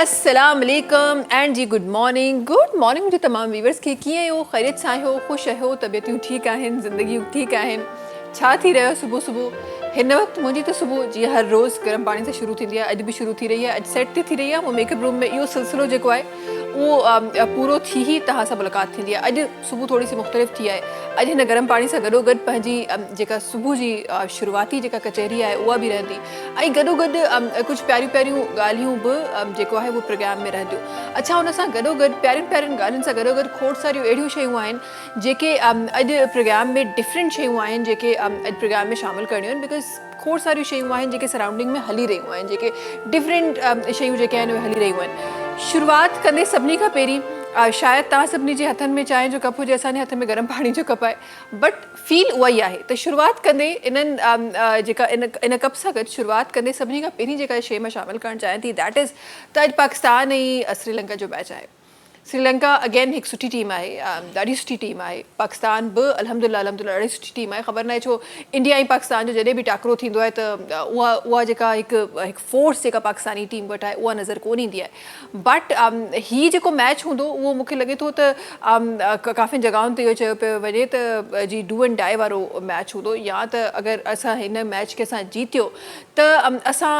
अस्सलाम वालेकुम and ji good morning मुझे तमाम व्यूवर्स के कीअं हो, खैरियत सां हो, ख़ुशि आहियो, तबियतूं ठीकु आहिनि, ज़िंदगियूं ठीकु आहिनि, छा थी रहियो सुबुह सुबुह हिन वक़्तु मुंहिंजी त सुबुह जीअं हर रोज़ गर्म पाणी सां शुरू थींदी आहे, अॼु बि शुरू थी रही आहे, अॼु सेट थी रही आहे। वो मेकअप रूम में इहो सिलसिलो जेको आहे उहो पूरो थी ही तव्हां सां मुलाक़ात थींदी आहे। अॼु सुबुह थोरी सी मुख़्तलिफ़ थी आहे। अॼु हिन गर्म पाणी सां गॾोगॾु पंहिंजी जेका सुबुह जी शुरूआती जेका कचहरी आहे उहा बि रहंदी ऐं गॾोगॾु कुझु प्यारियूं प्यारियूं ॻाल्हियूं बि जेको आहे उहो प्रोग्राम में रहंदियूं। अच्छा, हुन सां गॾोगॾु प्यारियुनि प्यारियुनि ॻाल्हियुनि सां गॾोगॾु खोड़ सारियूं अहिड़ियूं शयूं आहिनि जेके अॼु प्रोग्राम में डिफरेंट शयूं आहिनि जेके अॼु प्रोग्राम में शामिलु करणियूं आहिनि। बिकॉज़ खोड़ सारियूं शयूं आहिनि जेके सराउंडिंग में हली रहियूं आहिनि, जेके डिफरेंट शयूं जेके आहिनि उहे हली रहियूं आहिनि। शुरूआत कंदे सभिनी खां पहिरीं शायदि तव्हां सभिनी जे हथनि में चांहि जो कप हुजे, असांजे हथ में गरम पाणी जो कप आहे, बट फील उहा ई आहे। त शुरूआत कंदे इन्हनि जेका इन कप सां गॾु शुरूआत कंदे सभिनी खां पहिरीं जेका शइ मां शामिलु करणु चाहियां थी दैट इज़ त अॼु पाकिस्तान ऐं श्रीलंका जो मैच आहे। श्रीलंका अगेन हिकु सुठी टीम आहे, ॾाढी सुठी टीम आहे। पाकिस्तान बि अल्हम्दुलिल्लाह ॾाढी सुठी टीम आहे। ख़बर न आहे छो इंडिया ऐं पाकिस्तान जो जॾहिं बि टाकरो थींदो आहे त उहा जेका हिकु फोर्स जेका पाकिस्तानी टीम वटि आहे उहा नज़र कोन ईंदी आहे। बट हीअ जेको मैच हूंदो उहो मूंखे लॻे थो त काफ़ी जॻहियुनि ते इहो चयो पियो वञे त जी डू एंड डाई वारो मैच हूंदो, या त अगरि असां हिन मैच खे असां जीतियो त असां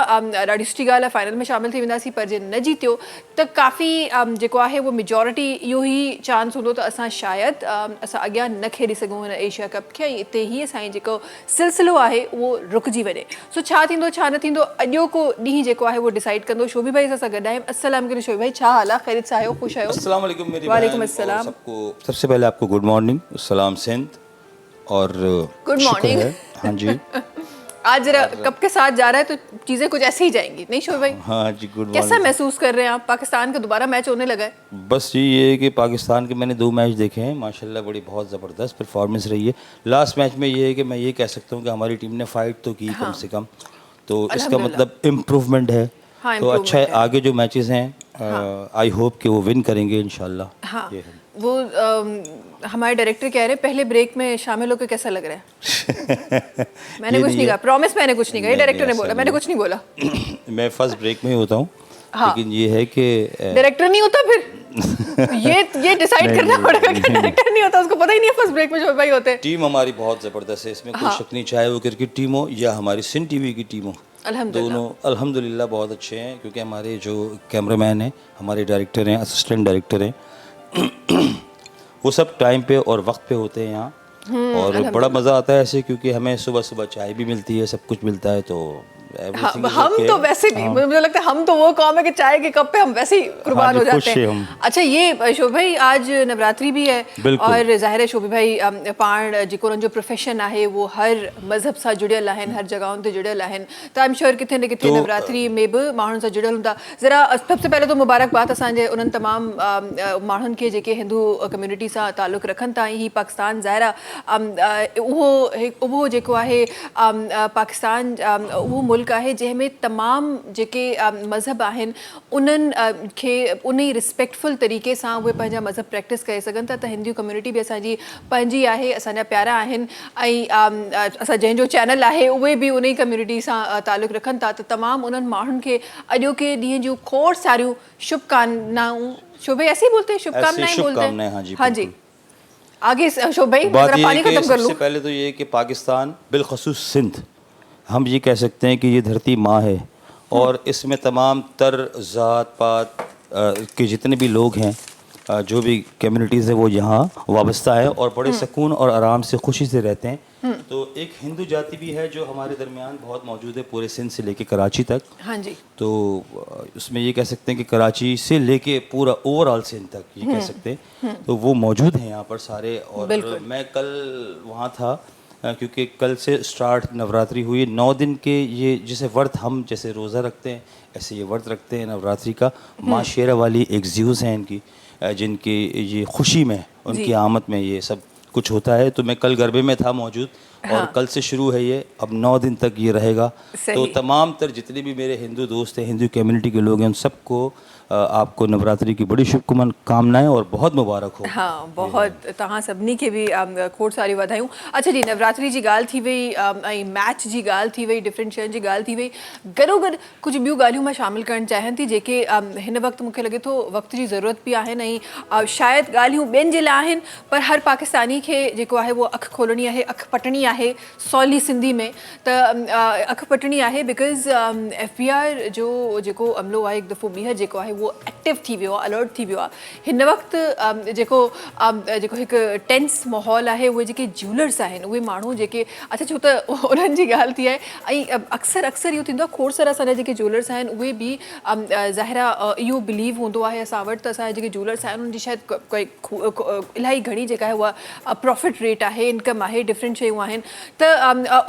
ॾाढी सुठी ॻाल्हि आहे, फाइनल में शामिलु थी वेंदासीं। पर जे न जीतियो त काफ़ी जेको आहे उहो मेजॉरिटी इहो ई चांस हूंदो त असां शायदि असां अॻियां न खेॾी सघूं हिन एशिया कप खे, ऐं हिते ई असांजी जेको सिलसिलो आहे उहो रुकिजी वञे। सो छा थींदो छा न थींदो अॼोको ॾींहुं जेको आहे उहो डिसाइड कंदो। शोभी भाई असां गॾु आहियूं। अस्सलाम वालेकुम शोभी भाई, छा हाल आहे, ख़ैरियत सां आहियो, ख़ुशि आहियो? अस्सलाम वालेकुम मेरी वालेकुम बहन, अस्सलाम। और सबको सबसे पहले आपको गुड मॉर्निंग, सलाम सिंध और गुड शुक्र मॉर्निंग। है। हाँ जी आज जरा कप के साथ जा रहा है तो चीज़ें कुछ ऐसे ही जाएंगी, नहीं शोभी भाई? हाँ जी गुड कैसा मॉर्निंग। महसूस कर रहे हैं आप? पाकिस्तान का दोबारा मैच होने लगा है। बस ये है कि पाकिस्तान के मैंने 2 मैच देखे हैं, माशाल्लाह बड़ी बहुत ज़बरदस्त परफॉर्मेंस रही है। लास्ट मैच में ये है कि मैं ये कह सकता हूँ कि हमारी टीम ने फाइट तो की कम से कम, तो इसका मतलब इम्प्रूवमेंट है। हाँ, तो अच्छा है, improvement है। आगे जो मैचेस हैं आई होप कि वो विन करेंगे इंशाल्लाह। हाँ, ये है। वो हमारे डायरेक्टर कह रहे हैं पहले ब्रेक में शामिल होकर कैसा लग रहा है? मैंने कुछ नहीं कहा, प्रॉमिस मैंने कुछ नहीं कहा, डायरेक्टर ने बोला, मैंने कुछ नहीं बोला। मैं फर्स्ट ब्रेक में ही होता हूँ। हाँ। लेकिन ये है कि डायरेक्टर नहीं होता फिर ये डिसाइड करना पड़ेगा कि डायरेक्टर नहीं होता, उसको पता ही नहीं है फर्स्ट ब्रेक में जो भाई होते हैं। टीम हमारी बहुत ज़बरदस्त है, इसमें कोई शक नहीं, चाहे वो क्रिकेट टीम हो या हमारी सिंध टीवी की टीम हो, दोनों अल्हम्दुलिल्लाह बहुत अच्छे हैं। क्योंकि हमारे जो कैमरामैन हैं, हमारे डायरेक्टर हैं, असिस्टेंट डायरेक्टर हैं वो सब टाइम पे और वक्त पे होते हैं यहाँ, और बड़ा मज़ा आता है ऐसे, क्योंकि हमें सुबह सुबह चाय भी मिलती है, सब कुछ मिलता है। तो हम तो वैसे भी मुझे लगता है हम तो वो कौम है कि चाय के कप पे हम वैसे ही कुर्बान हो जाते हैं। अच्छा, ये शोभी भाई आज नवरात्रि भी है, और ज़ाहिर है शोभी भाई पाण जेको उन्हनि जो प्रोफेशन आहे वो हर मज़हब सां जुड़ियल आहिनि, हर जॻहियुनि ते जुड़ियल आहिनि, त आई एम श्योर किथे न किथे नवरात्रि में बि माण्हुनि सां जुड़ियल हूंदा। ज़रा सबसे पहले तो मुबारकबाद असांजे उन्हनि तमामु माण्हुनि खे जेके हिंदू कम्युनिटी सां ताल्लुक़ रखनि था। ही पाकिस्तान ज़ाहिर आहे उहो जेको आहे पाकिस्तान उहो मुल्क आहे जंहिंमें तमामु जेके मज़हब आहिनि उन्हनि खे उन ई रिस्पेक्टफुल तरीक़े सां उहे पंहिंजा मज़हब प्रैक्टिस करे सघनि था। त हिंदू कम्युनिटी बि असांजी पंहिंजी आहे, असांजा प्यारा आहिनि, ऐं असां जंहिंजो चैनल आहे उहे बि उन ई कम्युनिटी सां ताल्लुक़ रखनि था। त तमामु उन्हनि माण्हुनि खे अॼोके ॾींहं जूं खोड़ सारियूं शुभकामनाऊं। शोभ भाई ऐसे ही बोलते हैं, शुभकामनाएं बोलते हैं? हाँ जी, आगे शोभ भाई पानी खत्म कर लूं। सबसे पहले तो ये कि पाकिस्तान बिलखसूस सिंध, हम ये कह सकते हैं कि ये धरती माँ है, और इसमें तमाम तर ज़ात पात के जितने भी लोग हैं, जो भी कम्युनिटीज़ है वो यहाँ वाबस्ता है और बड़े सुकून और आराम से खुशी से रहते हैं। तो एक हिंदू जाति भी है जो हमारे दरमियान बहुत मौजूद है, पूरे सिंध से लेके कराची तक। हाँ जी। तो उसमें ये कह सकते हैं कि कराची से लेके पूरा ओवरऑल सिंध तक ये कह सकते हैं, तो वो मौजूद हैं यहाँ पर सारे। और मैं कल वहाँ था, क्योंकि कल से स्टार्ट नवरात्रि हुई। 9 दिन के ये जैसे व्रत हम जैसे रोज़ा रखते हैं, ऐसे ये व्रत रखते हैं नवरात्रि का। माँ शेरा वाली एक ज़्यूज़ हैं इनकी, जिनकी ये खुशी में, उनकी आमद में ये सब कुछ होता है। तो मैं कल गरबे में था मौजूद, और कल से शुरू है ये, अब 9 दिन तक ये रहेगा। सही। तो तमाम तर जितने भी मेरे हिंदू दोस्त हैं, हिंदू कम्युनिटी के लोग हैं, उन सबको आपको नवरात्रि की बड़ी शुभकामनाएं और बहुत मुबारक हो। हाँ, बहुत तव्हां सभिनी खे बि खोड़ सारी वाधायूं। अच्छा जी, नवरात्रि जी ॻाल्हि थी वई, ऐं मैच जी ॻाल्हि थी वई, डिफरेंट शयुनि जी ॻाल्हि थी वई। गॾोगॾु कुझु ॿियूं ॻाल्हियूं मां शामिलु करणु चाहियां थी जेके हिन वक़्तु मूंखे लॻे थो वक़्त जी ज़रूरत बि आहिनि, ऐं शायदि ॻाल्हियूं ॿियनि जे लाइ आहिनि, पर हर पाकिस्तानी खे जेको आहे उहो अखि खोलणी आहे, अखि पटणी आहे, सवली सिंधी में त अखि पटणी आहे। बिकॉज़ FBI जो जेको अमलो आहे हिकु दफ़ो ॿीहर जेको आहे उहो एक्टिव थी वियो आहे, अलर्ट थी वियो आहे। हिन वक़्तु जेको हिकु टेंस माहौल आहे, उहे जेके ज्वेलर्स आहिनि, उहे माण्हू जेके, अच्छा छो त उन्हनि जी ॻाल्हि थी आहे, ऐं अक्सर इहो थींदो आहे, खोड़ सारा असांजा जेके ज्वेलर्स आहिनि उहे बि ज़ाहिरा इहो बिलीव हूंदो आहे असां वटि त असांजा जेके ज्वेलर्स आहिनि उन्हनि जी शायदि कोई इलाही घणी जेका आहे उहा प्रॉफिट रेट आहे, इनकम आहे, डिफरेंट शयूं आहिनि। त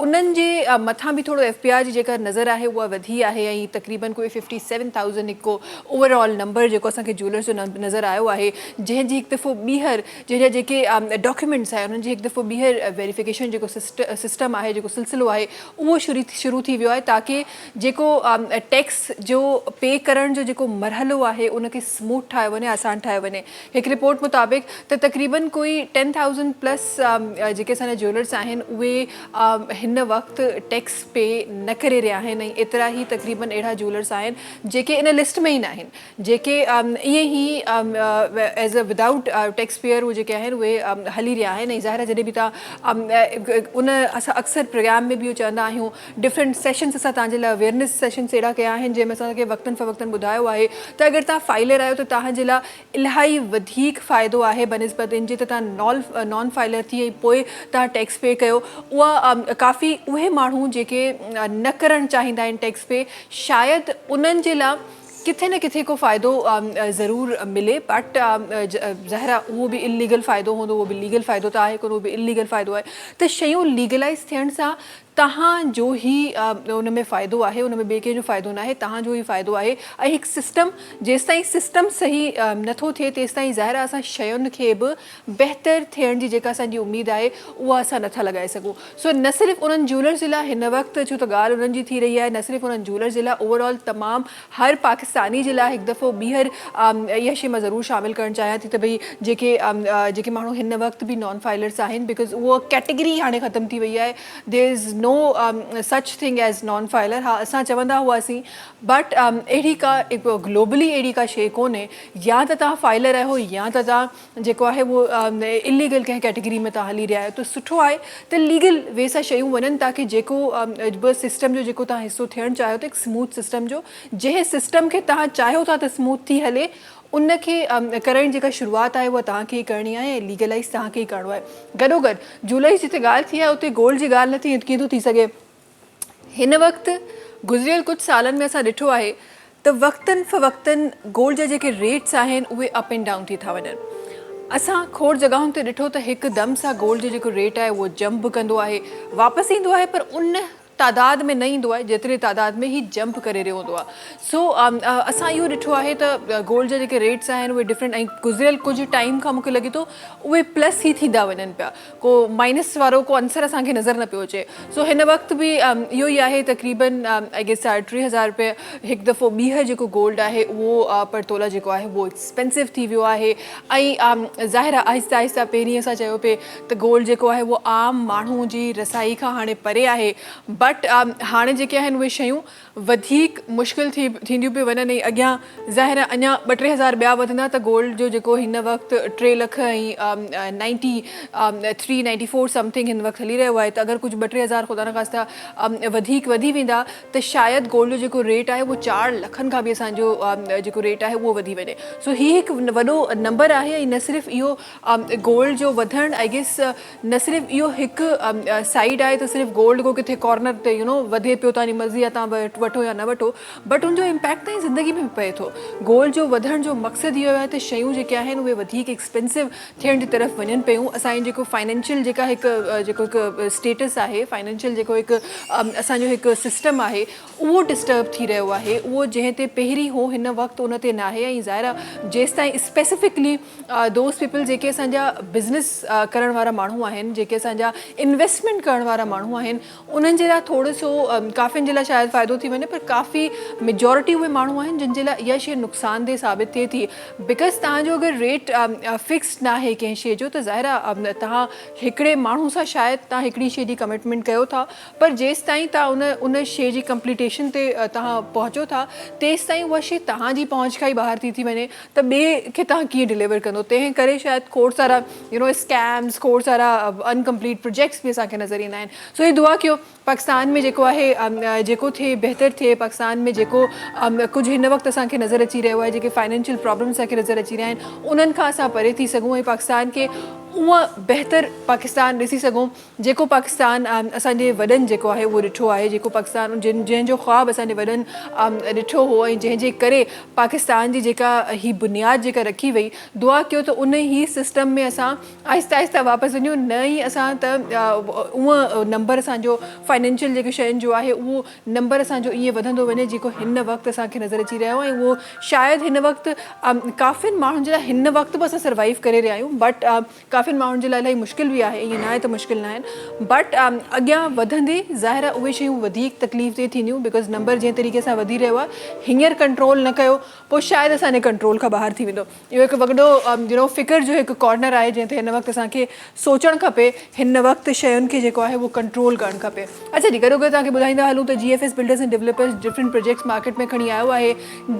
उन्हनि जे मथां बि थोरो FBI जी जेका नज़र आहे उहा वधी आहे, ऐं तक़रीबन कोई 57,000 हिकु ओवरऑल नंबर जेको असांखे ज्वेलर्स जो नज़र आयो आहे, जंहिंजी हिकु दफ़ो ॿीहर जंहिंजा जेके डॉक्यूमेंट्स आहिनि उन्हनि जी हिकु दफ़ो ॿीहर वेरिफिकेशन जेको सिस्टम आहे, जेको सिलसिलो आहे, उहो शुरू थी वियो आहे, ताकी जेको टैक्स जो पे करण जो जेको मरहलो आहे उनखे स्मूथ ठाहियो वञे, आसान ठाहियो वञे। हिकु रिपोर्ट मुताबिक़ त तक़रीबन कोई 10,000 प्लस जेके असांजा ज्वेलर्स आहिनि उहे हिन वक़्तु टैक्स पे न करे रहिया आहिनि, ऐं एतिरा ई तक़रीबन अहिड़ा ज्वेलर्स आहिनि जेके इन लिस्ट में ई न आहिनि, जेके ईअं ई एज़ अ विदाउट टैक्स पेयर उहे जेके आहिनि उहे हली रहिया आहिनि। ऐं ज़ाहिर जॾहिं बि तव्हां उन असां अक्सर प्रोग्राम में बि इहो चवंदा आहियूं, डिफरेंट सेशन्स असां तव्हांजे लाइ अवेयरनेस सेशन्स अहिड़ा कया आहिनि जंहिंमें असांखे वक़्तन फ़वक़्तन ॿुधायो आहे त अगरि तव्हां फाइलर आहियो त तव्हांजे लाइ इलाही वधीक फ़ाइदो आहे बनिस्बत इन जे त तव्हां नॉन फाइलर थी ऐं पोइ तव्हां टैक्स पे कयो। उहा काफ़ी उहे माण्हू जेके न करणु चाहींदा आहिनि टैक्स पे, शायदि उन्हनि जे लाइ किथे न किथे को फ़ाइदो ज़रूरु मिले, बट ज़ाहिरा उहो बि इलीगल फ़ाइदो हूंदो, उहो बि लीगल फ़ाइदो त आहे कोन, उहो बि इलीगल फ़ाइदो आहे। त शयूं लीगलाइज़ थियण सां तव्हांजो ई उन में फ़ाइदो आहे, उन में ॿिए कंहिंजो फ़ाइदो न आहे, तव्हांजो ई फ़ाइदो आहे। ऐं हिकु सिस्टम जेसिताईं सिस्टम सही नथो थिए तेसिताईं ज़ाहिरा असां शयुनि खे बि बहितर थियण जी जेका असांजी उमेदु आहे उहा असां नथा लॻाए सघूं। सो न सिर्फ़ु उन्हनि ज्वेलर्स जे लाइ हिन वक़्तु छो त ॻाल्हि उन्हनि जी थी रही आहे, न सिर्फ़ु उन्हनि ज्वेलर्स जे लाइ, ओवरऑल तमामु हर पाकिस्तानी जे लाइ हिकु दफ़ो ॿीहर इहा शइ मां ज़रूरु शामिलु करणु चाहियां थी त भई जेके माण्हू हिन वक़्तु बि नॉन फाइलर्स आहिनि, बिकॉज़ उहा कैटेगरी हाणे ख़तमु थी वई आहे। There is no such thing as non filer. हा, असां चवंदा हुआसीं, बट अहिड़ी का ग्लोबली अहिड़ी का शइ कोन्हे, या त तव्हां फाइलर आहियो या त तव्हां जेको आहे उहो इलीगल कंहिं कैटेगरी में तव्हां हली रहिया आहियो। त सुठो आहे त लीगल वे सां शयूं वञनि, ताकी जेको बि सिस्टम जो जेको तव्हां हिसो थियणु चाहियो था, हिकु स्मूथ सिस्टम जो, जंहिं सिस्टम खे तव्हां चाहियो था त स्मूथ थी हले, उनखे करण जेका शुरूआति आहे उहा तव्हांखे ई करणी आहे, ऐं लीगलाइज़ तव्हांखे ई करिणो आहे। गॾोगॾु ज्वेलरी जिते ॻाल्हि थी आहे उते गोल्ड जी ॻाल्हि न थी, कीअं थो थी सघे। हिन वक़्तु गुज़िरियल कुझु सालनि में असां ॾिठो आहे त वक़्तन फ़वक़्तन गोल्ड जा जेके रेट्स आहिनि उहे अप एंड डाउन थी था वञनि। असां खोड़ जॻहुनि ते ॾिठो त हिकदमि सां गोल्ड जो जेको रेट आहे उहो जंप कंदो आहे, वापसि ईंदो आहे, पर उन तादाद में न ईंदो आहे जेतिरे तादाद में ई जंप करे रहियो हूंदो आहे। सो असां इहो ॾिठो आहे त गोल्ड जा जेके रेट्स आहिनि उहे डिफरेंट, ऐं गुज़िरियल कुझु टाइम खां मूंखे लॻे थो उहे प्लस ई थींदा वञनि पिया, को माइनस वारो को आंसर असांखे नज़र न पियो अचे। सो हिन वक़्तु बि इहो ई आहे, तक़रीबन आई गेस 3,500 रुपए हिकु दफ़ो ॿीहर जेको गोल्ड आहे उहो पर तोला जेको आहे उहो एक्सपेंसिव थी वियो आहे। ऐं ज़ाहिर आहिस्ता आहिस्ता पहिरीं असां चयो पिए त गोल्ड जेको आहे उहो आम माण्हू जी रसाई खां हाणे परे आहे, बट हाणे जेके आहिनि उहे शयूं वधीक मुश्किल थींदियूं पियूं वञनि। ऐं अॻियां ज़ाहिर अञा 2-3 हज़ार ॿिया वधंदा त गोल्ड जो जेको हिन वक़्तु 3 लख ऐं 93-94 समथिंग हिन वक़्तु हली रहियो आहे, त अगरि कुझु 2-3 हज़ार ख़ुदा न ख़ास्ता वधीक वधी वेंदा त शायदि गोल्ड जो जेको रेट आहे उहो 4 लखनि खां बि असांजो जेको रेट आहे उहो वधी वञे। सो हीअ हिकु वॾो नंबर आहे। ऐं न सिर्फ़ु इहो गोल्ड जो वधणु, आई गेस न सिर्फ़ु इहो हिकु साइड आहे त सिर्फ़ु गोल्ड को किथे कॉर्नर वक़्तु वधे पियो, तव्हांजी मर्ज़ी आहे तव्हां वठो या न वठो, बट उनजो इम्पैक्ट तव्हांजी ज़िंदगी में पए थो। गोल्ड जो वधण जो मक़सदु इहो आहे त शयूं जेके आहिनि उहे वधीक एक्सपेंसिव थियण जी तरफ़ वञनि पियूं। असांजी जेको फाइनेंशियल जेको हिकु स्टेटस आहे, फाइनेंशियल जेको हिकु असांजो हिकु सिस्टम आहे, उहो डिस्टर्ब थी रहियो आहे। उहो जंहिं ते पहिरीं हो हिन वक़्तु उन ते न आहे। ऐं ज़ाहिर आहे जेसि ताईं स्पेसिफिकली दोस्त पीपल जेके असांजा बिज़नेस करण वारा माण्हू आहिनि, जेके असांजा इन्वेस्टमेंट करण वारा माण्हू आहिनि, उन्हनि जे लाइ थोरो सो काफ़ियुनि जे लाइ शायदि फ़ाइदो थी वञे, पर काफ़ी मेजॉरिटी उहे माण्हू आहिनि जिन जे लाइ इहा शइ नुक़सानदेह साबित थिए थी। बिकॉज़ तव्हांजो अगरि रेट फिक्स न आहे कंहिं शइ जो, त ज़ाहिर आहे तव्हां हिकिड़े माण्हू सां शायदि तव्हां हिकिड़ी शइ जी कमिटमेंट कयो था, पर जेसि ताईं तव्हां उन शइ जी कंप्लीटेशन ते तव्हां पहुचो था, तेसि ताईं उहा शइ तव्हांजी पहुच खां ई ॿाहिरि थी वञे, त ॿिए खे तव्हां कीअं डिलीवर कंदो। तंहिं करे शायदि खोड़ सारा स्कैम्स, खोड़ सारा अनकम्प्लीट प्रोजेक्ट्स बि असांखे नज़र ईंदा आहिनि। सो ही दुआ कयो पाकिस्तान में जेको आहे जेको थिए बहितर थिए। पाकिस्तान में जेको कुझु हिन वक़्तु असांखे नज़र अची रहियो आहे, जेके फाइनेंशियल प्रॉब्लम्स असांखे नज़र अची रहिया आहिनि, उन्हनि खां असां परे थी सघूं ऐं पाकिस्तान खे उहा बहितर पाकिस्तान ॾिसी सघूं जेको पाकिस्तान असांजे वॾनि जेको आहे उहो ॾिठो आहे, जेको पाकिस्तान जंहिंजो ख़्वाबु असांजे वॾनि ॾिठो हो, ऐं जंहिंजे करे पाकिस्तान जी जेका ही बुनियादु जेका रखी वई। दुआ कयो त उन ई सिस्टम में असां आहिस्ता आहिस्ता वापसि वञूं, न ई असां त उहो नंबर असांजो फाइनेंशियल जेके शयुनि जो आहे उहो नंबर असांजो ईअं वधंदो वञे जेको हिन वक़्तु असांखे नज़र अची रहियो आहे। ऐं उहो शायदि हिन वक़्तु काफ़ियुनि माण्हुनि जे लाइ हिन वक़्तु बि असां सर्वाइव करे रहिया आहियूं, बट काफ़ियुनि माण्हुनि जे लाइ इलाही मुश्किल बि आहे। ईअं न आहे त मुश्किल न आहिनि, बट अॻियां वधंदे ज़ाहिर आहे उहे शयूं वधीक तकलीफ़ ते थींदियूं। बिकॉज़ नंबर जंहिं तरीक़े सां वधी रहियो आहे, हींअर कंट्रोल न कयो पोइ शायदि असांजे कंट्रोल खां ॿाहिरि थी वेंदो। इहो हिकु वॾो फ़िक्र जो हिकु कॉर्नर आहे जंहिं ते हिन वक़्तु असांखे सोचणु खपे, हिन वक़्तु शयुनि खे जेको आहे उहो कंट्रोल करणु खपे। अच्छा जी, गॾो गॾु तव्हांखे ॿुधाईंदा हलूं त GFS builders and developers different projects market में खणी आयो आहे।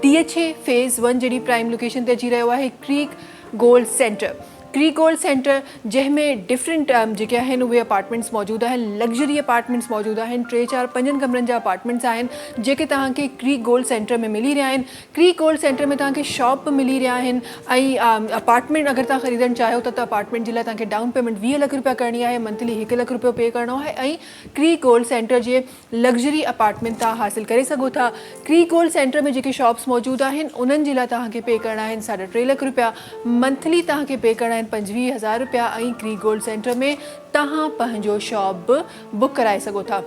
DHA फेज़ 1 जहिड़ी प्राइम लोकेशन ते अची रहियो आहे creek gold centre. Creek gold centre जंहिंमें डिफरेंट जेके आहिनि उहे अपार्टमेंट्स मौजूदु आहिनि, लग्जरी अपार्टमेंट्स मौजूदु आहिनि। 3, 4, 5 कमरनि जा अपार्टमेंट्स आहिनि जेके तव्हांखे क्रीक गोल्ड सेंटर में मिली रहिया आहिनि। क्रीक गोल्ड सेंटर में तव्हांखे शॉप बि मिली रहिया आहिनि, ऐं अपार्टमेंट अगरि तव्हां ख़रीदणु चाहियो त अपार्टमेंट जे लाइ तव्हांखे डाउन पेमेंट 20 लख रुपया करणी आहे, मंथली 1 लख रुपयो पे करणो आहे, ऐं क्रीक गोल्ड सेंटर जे लग्जरी अपार्टमेंट तव्हां हासिलु करे सघो था। क्रीक गोल्ड सेंटर में जेके शॉप्स मौजूदु आहिनि उन्हनि जे लाइ तव्हांखे पे करणा आहिनि 3.5 लख रुपया, मंथली तव्हांखे पे करणा आहिनि 25,000 रुपया, ऐं क्रीक गोल्ड सेंटर में तव्हां पंहिंजो शॉप बि बुक कराए सघो था।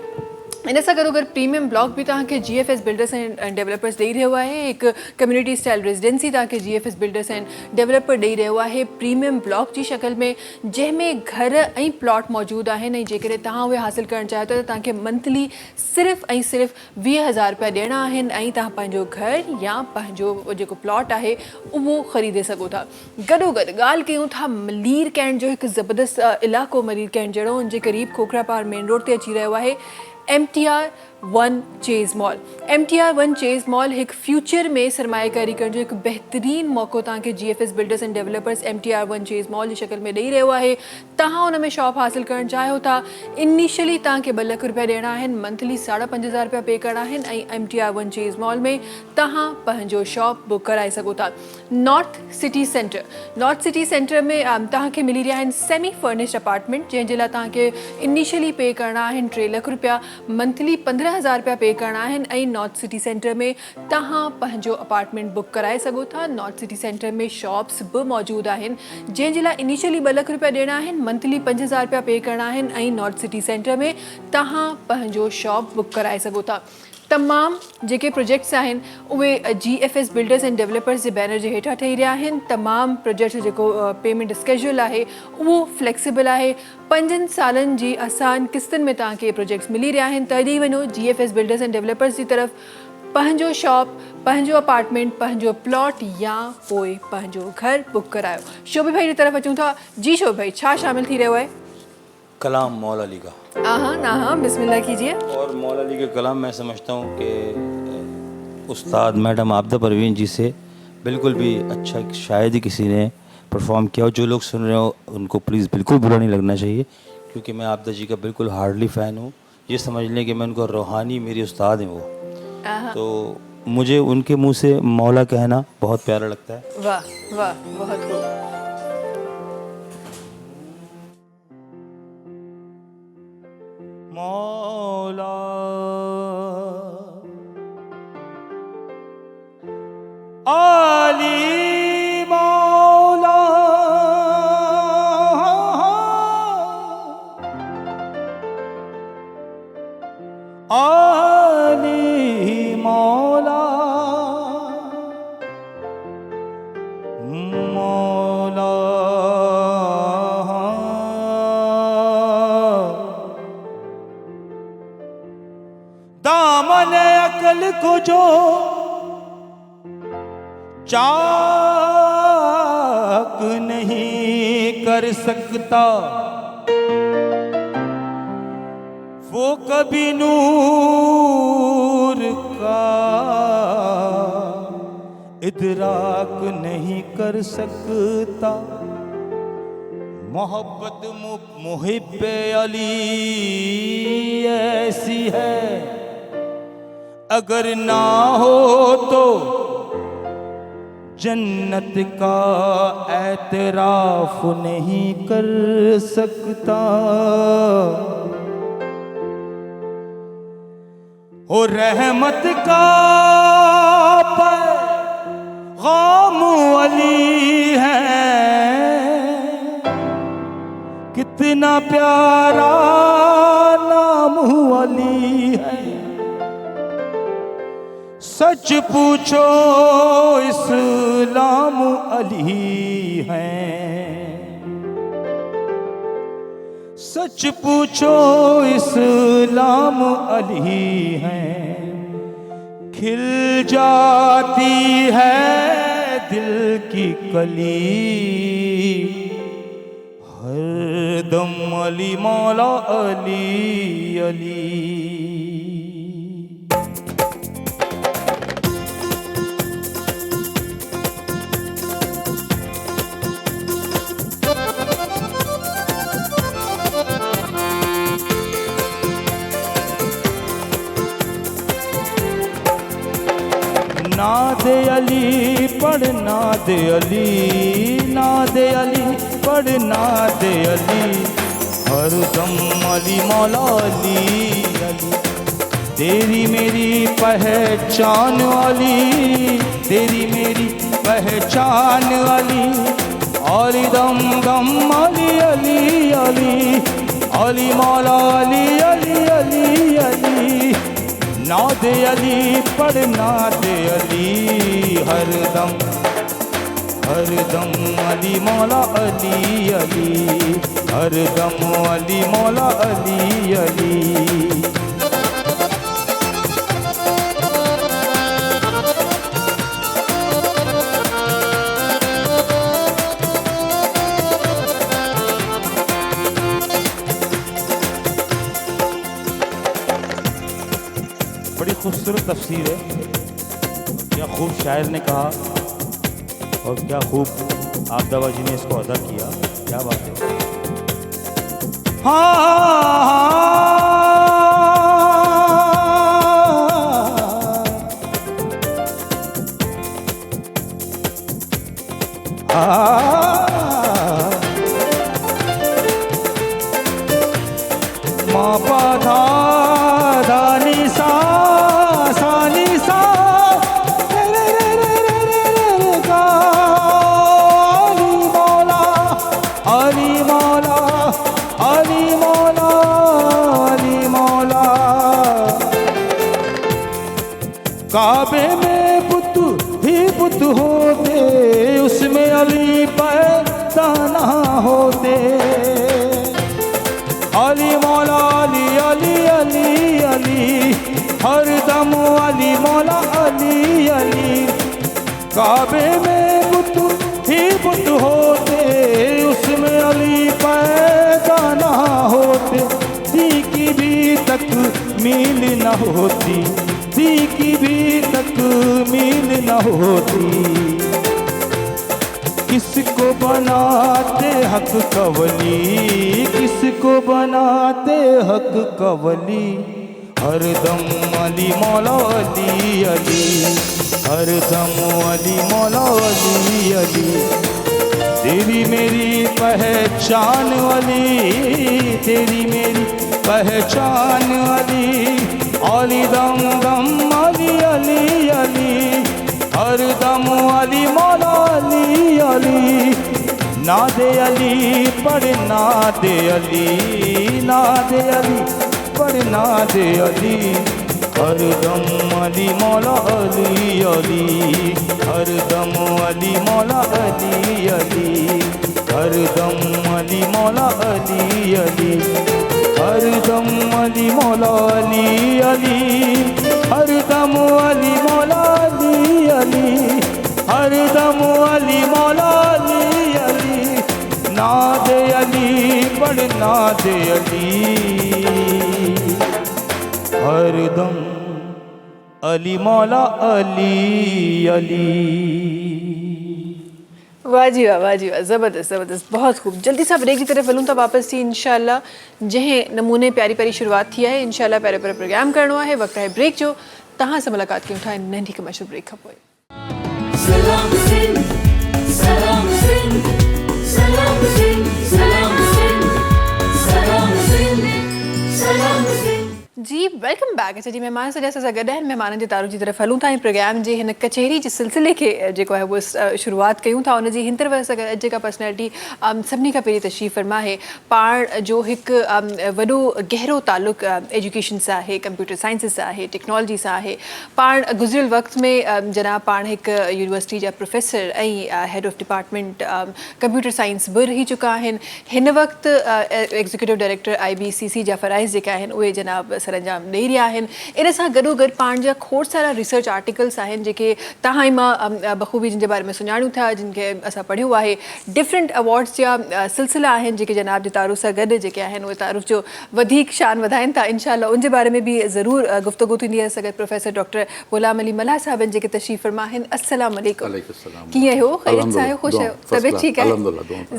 इन सां गॾो गॾु प्रीमियम ब्लॉक बि तव्हांखे GFS बिल्डर्स एंड डेवलपर्स ॾेई रहियो आहे। हिकु कम्युनिटी स्टाइल रेजिडेंसी तव्हांखे GFS बिल्डर्स एंड डेवलपर ॾेई रहियो आहे प्रीमियम ब्लॉक जी शक्ल में, जंहिंमें घर ऐं प्लॉट मौजूदु आहिनि। ऐं जेकॾहिं तव्हां उहे हासिलु करणु चाहियो था त तव्हांखे मंथली सिर्फ़ु ऐं सिर्फ़ु 20,000 रुपया ॾियणा आहिनि, ऐं तव्हां पंहिंजो घर या पंहिंजो जेको प्लॉट आहे उहो ख़रीदे सघो था। गॾो गॾु ॻाल्हि कयूं था मलीर कैंट जो, हिकु ज़बरदस्त इलाइक़ो मलीर कैंट जहिड़ो, उनजे क़रीब खोखरा पार मेन रोड ते अची रहियो आहे MTR1 Chase mall. MTR1 Chase mall हिकु फ्यूचर में सरमाएकारी करण जो हिकु बहितरीनु मौक़ो तव्हांखे GFS builders and developers MTR1 Chase mall जी शक्ल में ॾेई रहियो आहे। तव्हां हुन में शॉप हासिलु करणु चाहियो था, इनिशियली तव्हांखे 2 लख रुपया ॾियणा आहिनि, मंथली 5,500 रुपया पे करणा आहिनि, ऐं MTR1 चेज़ मॉल में तव्हां पंहिंजो शॉप बुक कराए सघो था। नॉर्थ सिटी सेंटर में तव्हांखे मिली रहिया आहिनि सेमी फर्निश्ड अपार्टमेंट, जंहिंजे लाइ तव्हांखे इनिशियली पे करणा आहिनि 3 लख रुपया, मंथली 15,000 रुपया पे करणा आहिनि, ऐं नॉर्थ सिटी सेंटर में तव्हां पंहिंजो अपार्टमेंट बुक कराए सघो था। नॉर्थ सिटी सेंटर में शॉप्स बि मौजूदु आहिनि, जंहिंजे लाइ इनिशियली 2 लख रुपया ॾियणा आहिनि, मंथली 5,000 रुपया पे करणा आहिनि, ऐं नॉर्थ सिटी सेंटर में तव्हां पंहिंजो शॉप बुक कराए सघो था। तमामु जेके प्रोजेक्ट्स आहिनि उहे GFS बिल्डर्स एंड डेवलपर्स जे बैनर जे हेठां ठही रहिया आहिनि। तमामु प्रोजेक्ट्स जेको पेमेंट स्केड्यूल आहे उहो फ्लेक्सिबल आहे। 5 सालनि जी आसान किस्तनि में तव्हांखे प्रोजेक्ट्स मिली रहिया आहिनि। तॾहिं वञो GFS बिल्डर्स एंड डेवलपर्स जी तरफ़, पंहिंजो शॉप, पंहिंजो अपार्टमेंट, पंहिंजो प्लॉट या पोइ पंहिंजो घर बुक करायो। शोभी भाई की तरफ़ अचूं था। जी शोभी भाई, छा शामिल थी रहियो आहे? कलाम मौला अली का। हाँ, बिस्मिल्लाह कीजिए। और मौला अली के कलाम मैं समझता हूँ कि उस्ताद मैडम आबदा परवीन जी से बिल्कुल भी अच्छा शायद ही किसी ने परफॉर्म किया हो। जो लोग सुन रहे हो उनको प्लीज़ बिल्कुल बुरा नहीं लगना चाहिए, क्योंकि मैं आबदा जी का बिल्कुल हार्डली फ़ैन हूँ। ये समझ लें कि मैं उनको रूहानी मेरी उस्ताद हैं वो, तो मुझे उनके मुँह से मौला कहना बहुत प्यारा लगता है। वाह वाह, बहुत खूब। मौला अली मौला अली मौला मौला दामन अकल को जो चाक नहीं कर सकता वो कभी नूर का इदराक नहीं कर सकता। मोहब्बत मुहिब अली ऐसी है, अगर ना हो तो जन्नत का एतराफ नहीं कर सकता। ओ रहमत का पैगाम अली है, कितना प्यारा नाम अली है। सच पूछो इस्लाम अली है, सच पूछो इस्लाम अली है। खिल जाती है दिल की कली, हर दम अली मौला अली अली। नादे अली पढ़ नादे अली, नादे अली पढ़ नादे अली, हर दम अली मौला अली अली। तेरी मेरी पहचान अली, तेरी मेरी पहचान अली, अली दम दम अली अली अली, अली मौला अली अली अली अली। नादे अली पढ़ नादे अली, हर दम अली मौला अली अली, हर दम अली मौला अली अली। बड़ी खूबसूरत तफसीर है, क्या खूब शायर ने कहा और क्या खूब आबदावा जी ने इसको अदा किया, क्या बात है। माँ पा धा धा नी सा सा नी सा रे रे रे रे रे रे रे गा। अली मौला अली मौला अली मौला। काबे में बुत ही बुत होते, उसमें अली पैदा ना होते। अली मौला अली अली अली अली, हर दम अली मौला अली अली। काबे में बुत ही बुत होते, उसमें अली पैदा ना होते। दी की भी तक मील न होती, दी की भी तक मील न होती। किसको बनाते हक कवली, किसको बनाते हक कवली। हर दम अली मौला अली अली, हर दम अली मौला अली अली। तेरी मेरी पहचान अली, तेरी मेरी पहचान अली, अली दम दम अली अली अली, हर दम अली मौला अली अली, नादे अली पर नादे अली, नादे अली पर नादे अली, हर दम अली मौला अली अली, हर दम अली मौला अली अली, हर दम अली मौला अली अली, हर दम अली मौला अली अली, हर दम अली मौला अली अली, हर दम अली मौला अली अली, नादे अली पर नादे अली, हर दम अली मौला अली अली। वाह जी वाह ज़बरदस्त ज़बरदस्त, बहुत खूब। जल्दी सा ब्रेक की तरफ वलूँ तो वापस थी इंशाल्लाह जहें नमूने प्यारी प्यारी शुरुआत थी है इंशाल्लाह प्यारे प्यारे प्रोग्राम करणो है। वक्त है ब्रेक जो तहां से मुलाकात की उठाए नंढी कमर्शियल ब्रेक खां पोइ। सलाम सिंध, सलाम सिंध, सलाम सिंध, सलाम सिंध, सलाम सिंध, सलाम सिंध। जी वेलकम बैक। अच्छा जी महिमान सॼा सां गॾु आहिनि। महिमाननि जे तारुफ़ जी तरफ़ हलूं था ऐं प्रोग्राम जे हिन कचहरी जे सिलसिले खे जेको आहे उहो शुरूआत कयूं था। उन जी हिन तरफ़ सां गॾु अॼु जेका पर्सनैलिटी सभिनी खां पहिरीं तशरीफ़ फरमा आहे, पाण जो हिकु वॾो गहरो ताल्लुक़ एजुकेशन सां आहे, कंप्यूटर साइंसिस सां आहे, टेक्नोलॉजी सां आहे। पाण गुज़िरियल वक़्त में जनाब पाण हिकु यूनिवर्सिटी जा प्रोफेसर ऐं हेड ऑफ डिपार्टमेंट कंप्यूटर साइंस बि रही चुका आहिनि। हिन वक़्तु एग्ज़ीक्यूटिव डायरेक्टर IBCC जा फ़राइज़ जेका आहिनि उहे जनाब सरअंजाम ॾेई रहिया आहिनि। इन सां गॾोगॾु पाण जा खोड़ सारा रिसर्च आर्टिकल्स आहिनि जेके तव्हां ऐं मां बख़ूबी जिन जे बारे में सुञाणूं था, जिन खे असां पढ़ियो आहे। डिफरेंट अवॉर्ड्स जा सिलसिला आहिनि जेके जनाब जे तारुफ़ सां गॾु जेके आहिनि उहे तारुफ़ जो वधीक शान वधाइनि था। इंशाअल्लाह उन जे बारे में बि ज़रूरु गुफ़्तगू थींदी आहे। सां गॾु प्रोफेसर डॉक्टर ग़ुलाम अली मल्हा साहब आहिनि जेके तशरीफ़ फरमा आहिनि। अस्सलाम वालेकुम। कीअं आहियो? ख़ैरियत सां आहियो? ख़ुशि आहियो? तबियत ठीकु आहे?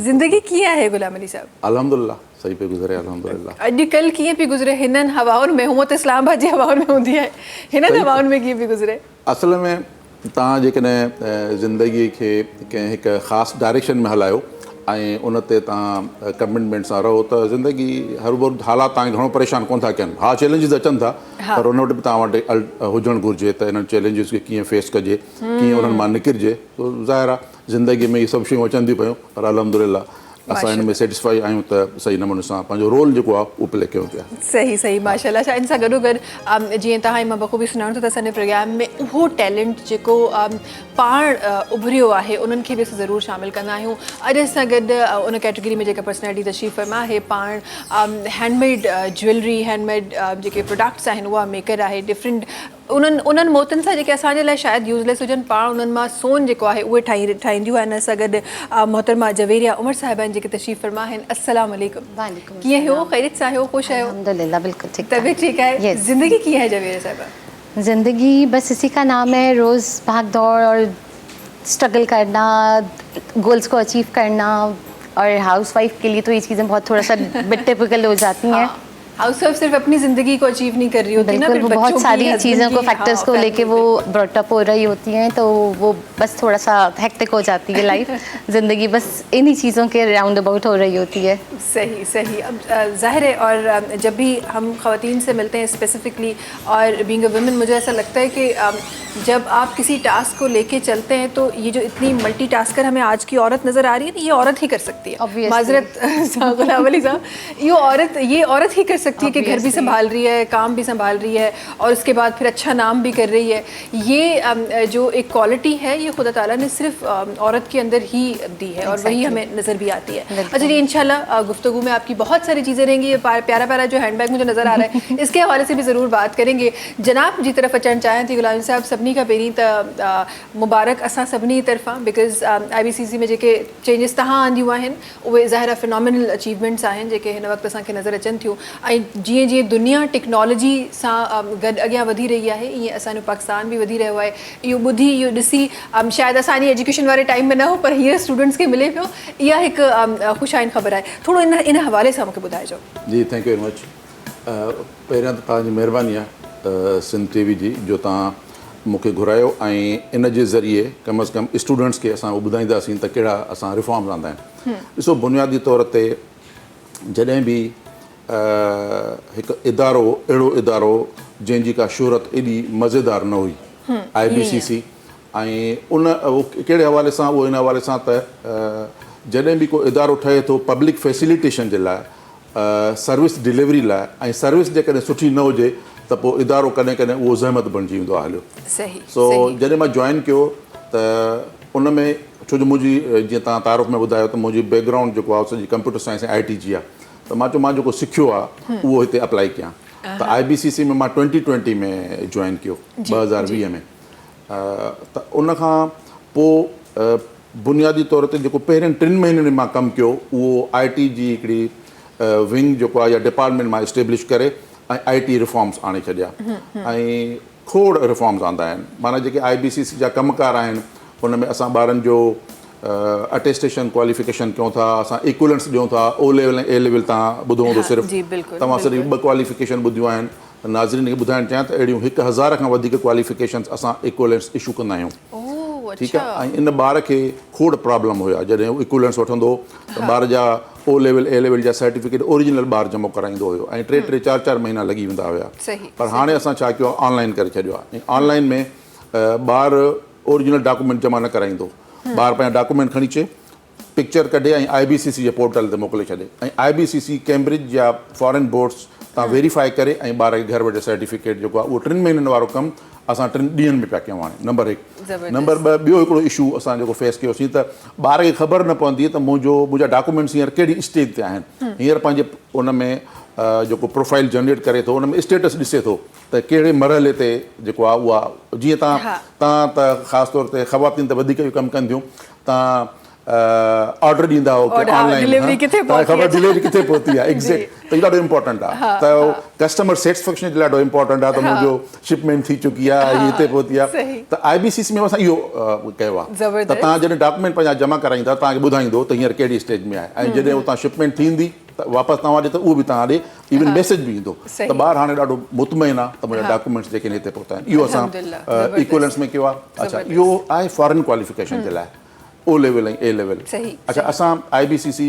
ज़िंदगी कीअं आहे ग़ुलाम अली साहब? अल्हम्दुलिल्लाह सही पे गुज़रे अल्हम्दुलिल्लाह। अॼुकल्ह कीअं पई गुज़रे हिननि हवाउनि में? हूअं त इस्लामाबाद जी हवाउनि में हूंदी आहे, हिननि हवाउनि में कीअं पई गुज़रे? असल में तव्हां जेकॾहिं ज़िंदगी खे कंहिं हिकु ख़ासि डायरेक्शन में हलायो ऐं उन ते तव्हां कमिटमेंट सां रहो त ज़िंदगी हर वक़्तु हालात तव्हांखे घणो परेशान कोन था कनि। हा चैलेंजिस अचनि था पर उन वटि बि तव्हां वटि हुजणु घुरिजे त इन्हनि चैलेंजिस खे कीअं फेस कजे, कीअं उन्हनि मां निकिरिजे। तो ज़ाहिर आहे ज़िंदगी में इहे सभु शयूं अचनि थियूं पियूं पर अल्हम्दुलिल्लाह असां हिन में सेटिस्फाई आहियूं त सही नमूने सां पंहिंजो रोल जेको आहे उहो प्ले कयूं पिया। सही सही माशाल्लाह। अच्छा इन सां गॾोगॾु जीअं तव्हां ऐं मां बख़ूबी सुञाणो था त असांजे प्रोग्राम में उहो टैलेंट जेको पाण उभरियो आहे उन्हनि खे बि असां ज़रूरु शामिलु कंदा आहियूं। अॼु सां गॾु उन कैटेगरी में जेका पर्सनैलिटी तशरीफ़ फरमा आहे, पाण हैंडमेड ज्वैलरी, हैंडमेड जेके प्रोडक्ट्स आहिनि उहा मेकर आहे। डिफरेंट उन्हनि मोतनि सां जेके असांजे लाइ शायदि यूज़लेस हुजनि, पाण उन्हनि मां सोन जेको आहे उहे ठाहींदियूं आहिनि। सां गॾु मोहतरमा जवेरिया उमर साहिबा आहिनि जेके तशरीफ़ फरमा आहिनि। अस्सलाम वालेकुम। वालेकुम। कीअं हो? ख़ैरियत सां आहियो? ख़ुशि आहियो? अल्हम्दुलिल्लाह बिल्कुल ठीक। तबीयत ठीक है? ज़िंदगी की है जवेरिया साहिबा? ज़िंदगी बस इसी का नाम है, रोज़ भाग दौड़ और स्ट्रगल करना, गोल्स को अचीव करना। और हाउसवाइफ के लिए तो ये चीज़ें बहुत थोड़ा सा बिट टिपिकल हो जाती हैं। हाउस वाइफ सिर्फ अपनी ज़िंदगी को अचीव नहीं कर रही होती ना, बिल्कुल, वो बहुत सारी चीज़ों को फैक्टर्स को लेके वो ब्रॉटअप हो रही होती हैं, तो वो बस थोड़ा सा हेक्टिक हो जाती है लाइफ। ज़िंदगी बस इन्हीं चीज़ों के राउंड अबाउट हो रही होती है। सही सही। अब ज़ाहिर है और जब भी हम ख़वातीन से मिलते हैं स्पेसिफिकली और बीइंग अ वुमेन, मुझे ऐसा लगता है कि जब आप किसी टास्क को लेके चलते हैं तो ये जो इतनी मल्टीटास्कर हमें आज की औरत नज़र आ रही है, ये औरत ही कर सकती है। माजरत ग़ुलाम अली साहब, ये औरत ही कर सकती है कि घर भी संभाल रही है, काम भी संभाल रही है और उसके बाद फिर अच्छा नाम भी कर रही है। ये जो एक क्वालिटी है ये खुदा ताला ने सिर्फ औरत के अंदर ही दी है और वही हमें नज़र भी आती है। अच्छा जी इंशाल्लाह गुफ्तगू में आपकी बहुत सारी चीज़ें रहेंगी। ये प्यारा प्यारा जो हैंडबैग मुझे नज़र आ रहा है इसके हवाले से भी ज़रूर बात करेंगे। जनाब जी तरफ अचणु चाहियां थी ग़ुलाम साहब, सभिनी खां पहिरीं त मुबारक असां सभिनी तरफ़ां, बिकॉज़ IBCC में जेके चेंजिस तव्हां आंदियूं आहिनि उहे ज़ाहिर फिनोमिनल अचीवमेंट्स आहिनि जेके हिन वक़्तु असांखे नज़र अचनि थियूं। ऐं जीअं जीअं दुनिया टेक्नोलॉजी सां गॾु अॻियां वधी रही आहे, ईअं असांजो पाकिस्तान बि वधी रहियो आहे। इहो ॿुधी इहो ॾिसी शायदि असांजी एजुकेशन वारे टाइम में न हो पर हीअं स्टूडेंट्स खे मिले पियो, इहा हिकु ख़ुशाइन ख़बर आहे। थोरो इन हवाले सां मूंखे ॿुधाइजो। जी थैंक यू वेरी मच। पहिरियां त तव्हांजी महिरबानी आहे सिंध TV जी जो तव्हां मूंखे घुरायो ऐं इन जे ज़रिए कम अज़ कम स्टूडेंट्स खे असां ॿुधाईंदासीं त कहिड़ा असां रिफॉर्म्स आंदा आहिनि। ॾिसो बुनियादी तौर ते जॾहिं बि हिकु इदारो अहिड़ो इदारो जंहिंजी का शोहरत एॾी मज़ेदार न हुई IBCC ऐं उन उहो कहिड़े हवाले सां उहो इन हवाले सां त जॾहिं बि को इदारो ठहे थो पब्लिक फैसिलिटेशन जे लाइ सर्विस डिलीवरी लाइ ऐं सर्विस जेकॾहिं सुठी न हुजे त पोइ इदारो कॾहिं कॾहिं उहो ज़हमत बणिजी वेंदो आहे हलियो सही सो जॾहिं मां जॉइन कयो त उन में छो जो मुंहिंजी जीअं तव्हां तारुफ़ में ॿुधायो त मुंहिंजी बैकग्राउंड जेको आहे सॼी कंप्यूटर साइंस ऐं IT जी आहे त मां चयो मां जेको सिखियो आहे उहो हिते अप्लाई कयां त IBCC में मां 2020 में जॉइन कयो 2020 में त उन खां पोइ बुनियादी तौर ते जेको पहिरें 3 महीननि में मां कमु कयो उहो IT जी हिकिड़ी विंग जेको आहे या डिपार्टमेंट मां इस्टेब्लिश करे ऐं IT रिफॉर्म्स आणे छॾिया ऐं खोड़ रिफॉर्म्स आंदा आहिनि माना जेके IBCC जा कमकार आहिनि उन में असां ॿारनि जो अटेस्टेशन क्वालिफिकेशन कयूं था असां इक्वलेंट्स ॾियूं था O लेवल ऐं A लेवल तव्हां ॿुधो हूंदो सिर्फ़ु तव्हां सिर्फ़ु 2 क्वालिफिकेशन ॿुधियूं आहिनि नाज़रीन खे ॿुधाइणु चाहियां त अहिड़ियूं 1000 खां वधीक क्वालिफिकेशन्स असां इक्वलेंट्स इशू कंदा आहियूं ठीकु आहे ऐं इन ॿार खे खोड़ प्रॉब्लम हुया जॾहिं हू इक्वलेंट्स वठंदो त ॿार जा O लेवल A लेवल जा सर्टिफिकेट ओरिजिनल ॿार जमो कराईंदो हुयो ऐं 3-3 4-4 महीना लॻी वेंदा हुया पर हाणे असां छा कयो आहे ऑनलाइन करे छॾियो आहे ऐं ऑनलाइन में ॿार ओरिजिनल डॉक्यूमेंट जमा न कराईंदो ॿार पंहिंजा डॉक्यूमेंट खणी अचे पिक्चर कढे ऐं IBCC जे पोर्टल ते मोकिले छॾे ऐं IBCC कैम्ब्रिज या फॉरेन बोर्ड्स तव्हां वेरीफाई करे ऐं ॿार खे घर वेठे सर्टिफिकेट जेको आहे उहो 3 महीननि वारो कमु असां 3 ॾींहंनि में पिया कयूं हाणे नंबर 1 नंबर 2 ॿियो हिकिड़ो इशू असां जेको फेस कयोसीं त ॿार खे ख़बर न पवंदी त मुंहिंजा डॉक्यूमेंट्स हींअर कहिड़ी स्टेज ते आहिनि हींअर पंहिंजे उन में जेको प्रोफाइल जनरेट करे थो उन में स्टेटस ॾिसे थो त कहिड़े मरहले ते जेको आहे उहा जीअं तव्हां त ख़ासि तौर ते ख़वातीन त वधीक इहो कमु कंदियूं तव्हां ऑर्डर ॾींदा हो की ऑनलाइन डिलीवरी किथे पहुती आहे एग्ज़ैक्ट त इहो ॾाढो इम्पोर्टेंट आहे त कस्टमर सेटिस्फेक्शन जे लाइ ॾाढो इम्पोर्टेंट आहे त मुंहिंजो शिपमेंट थी चुकी आहे हीअ हिते पहुती आहे त IBCC में असां इहो कयो आहे त तव्हां जॾहिं डॉक्यूमेंट पंहिंजा जमा कराईंदा तव्हांखे ॿुधाईंदो त हींअर कहिड़ी स्टेज में आहे ऐं जॾहिं उतां शिपमेंट थींदी त वापसि तव्हां ॾे त उहो बि तव्हां ॾे इवन मैसेज बि ईंदो त ॿार हाणे ॾाढो मुतमइन आहे त मुंहिंजा डॉक्यूमेंट्स जेके हिते पहुता आहिनि इहो असां इक्वलेंट्स में कयो आहे अच्छा इहो आहे फॉरेन क्वालिफिकेशन जे लाइ O लेवल ऐं A लेवल अच्छा असां IBCC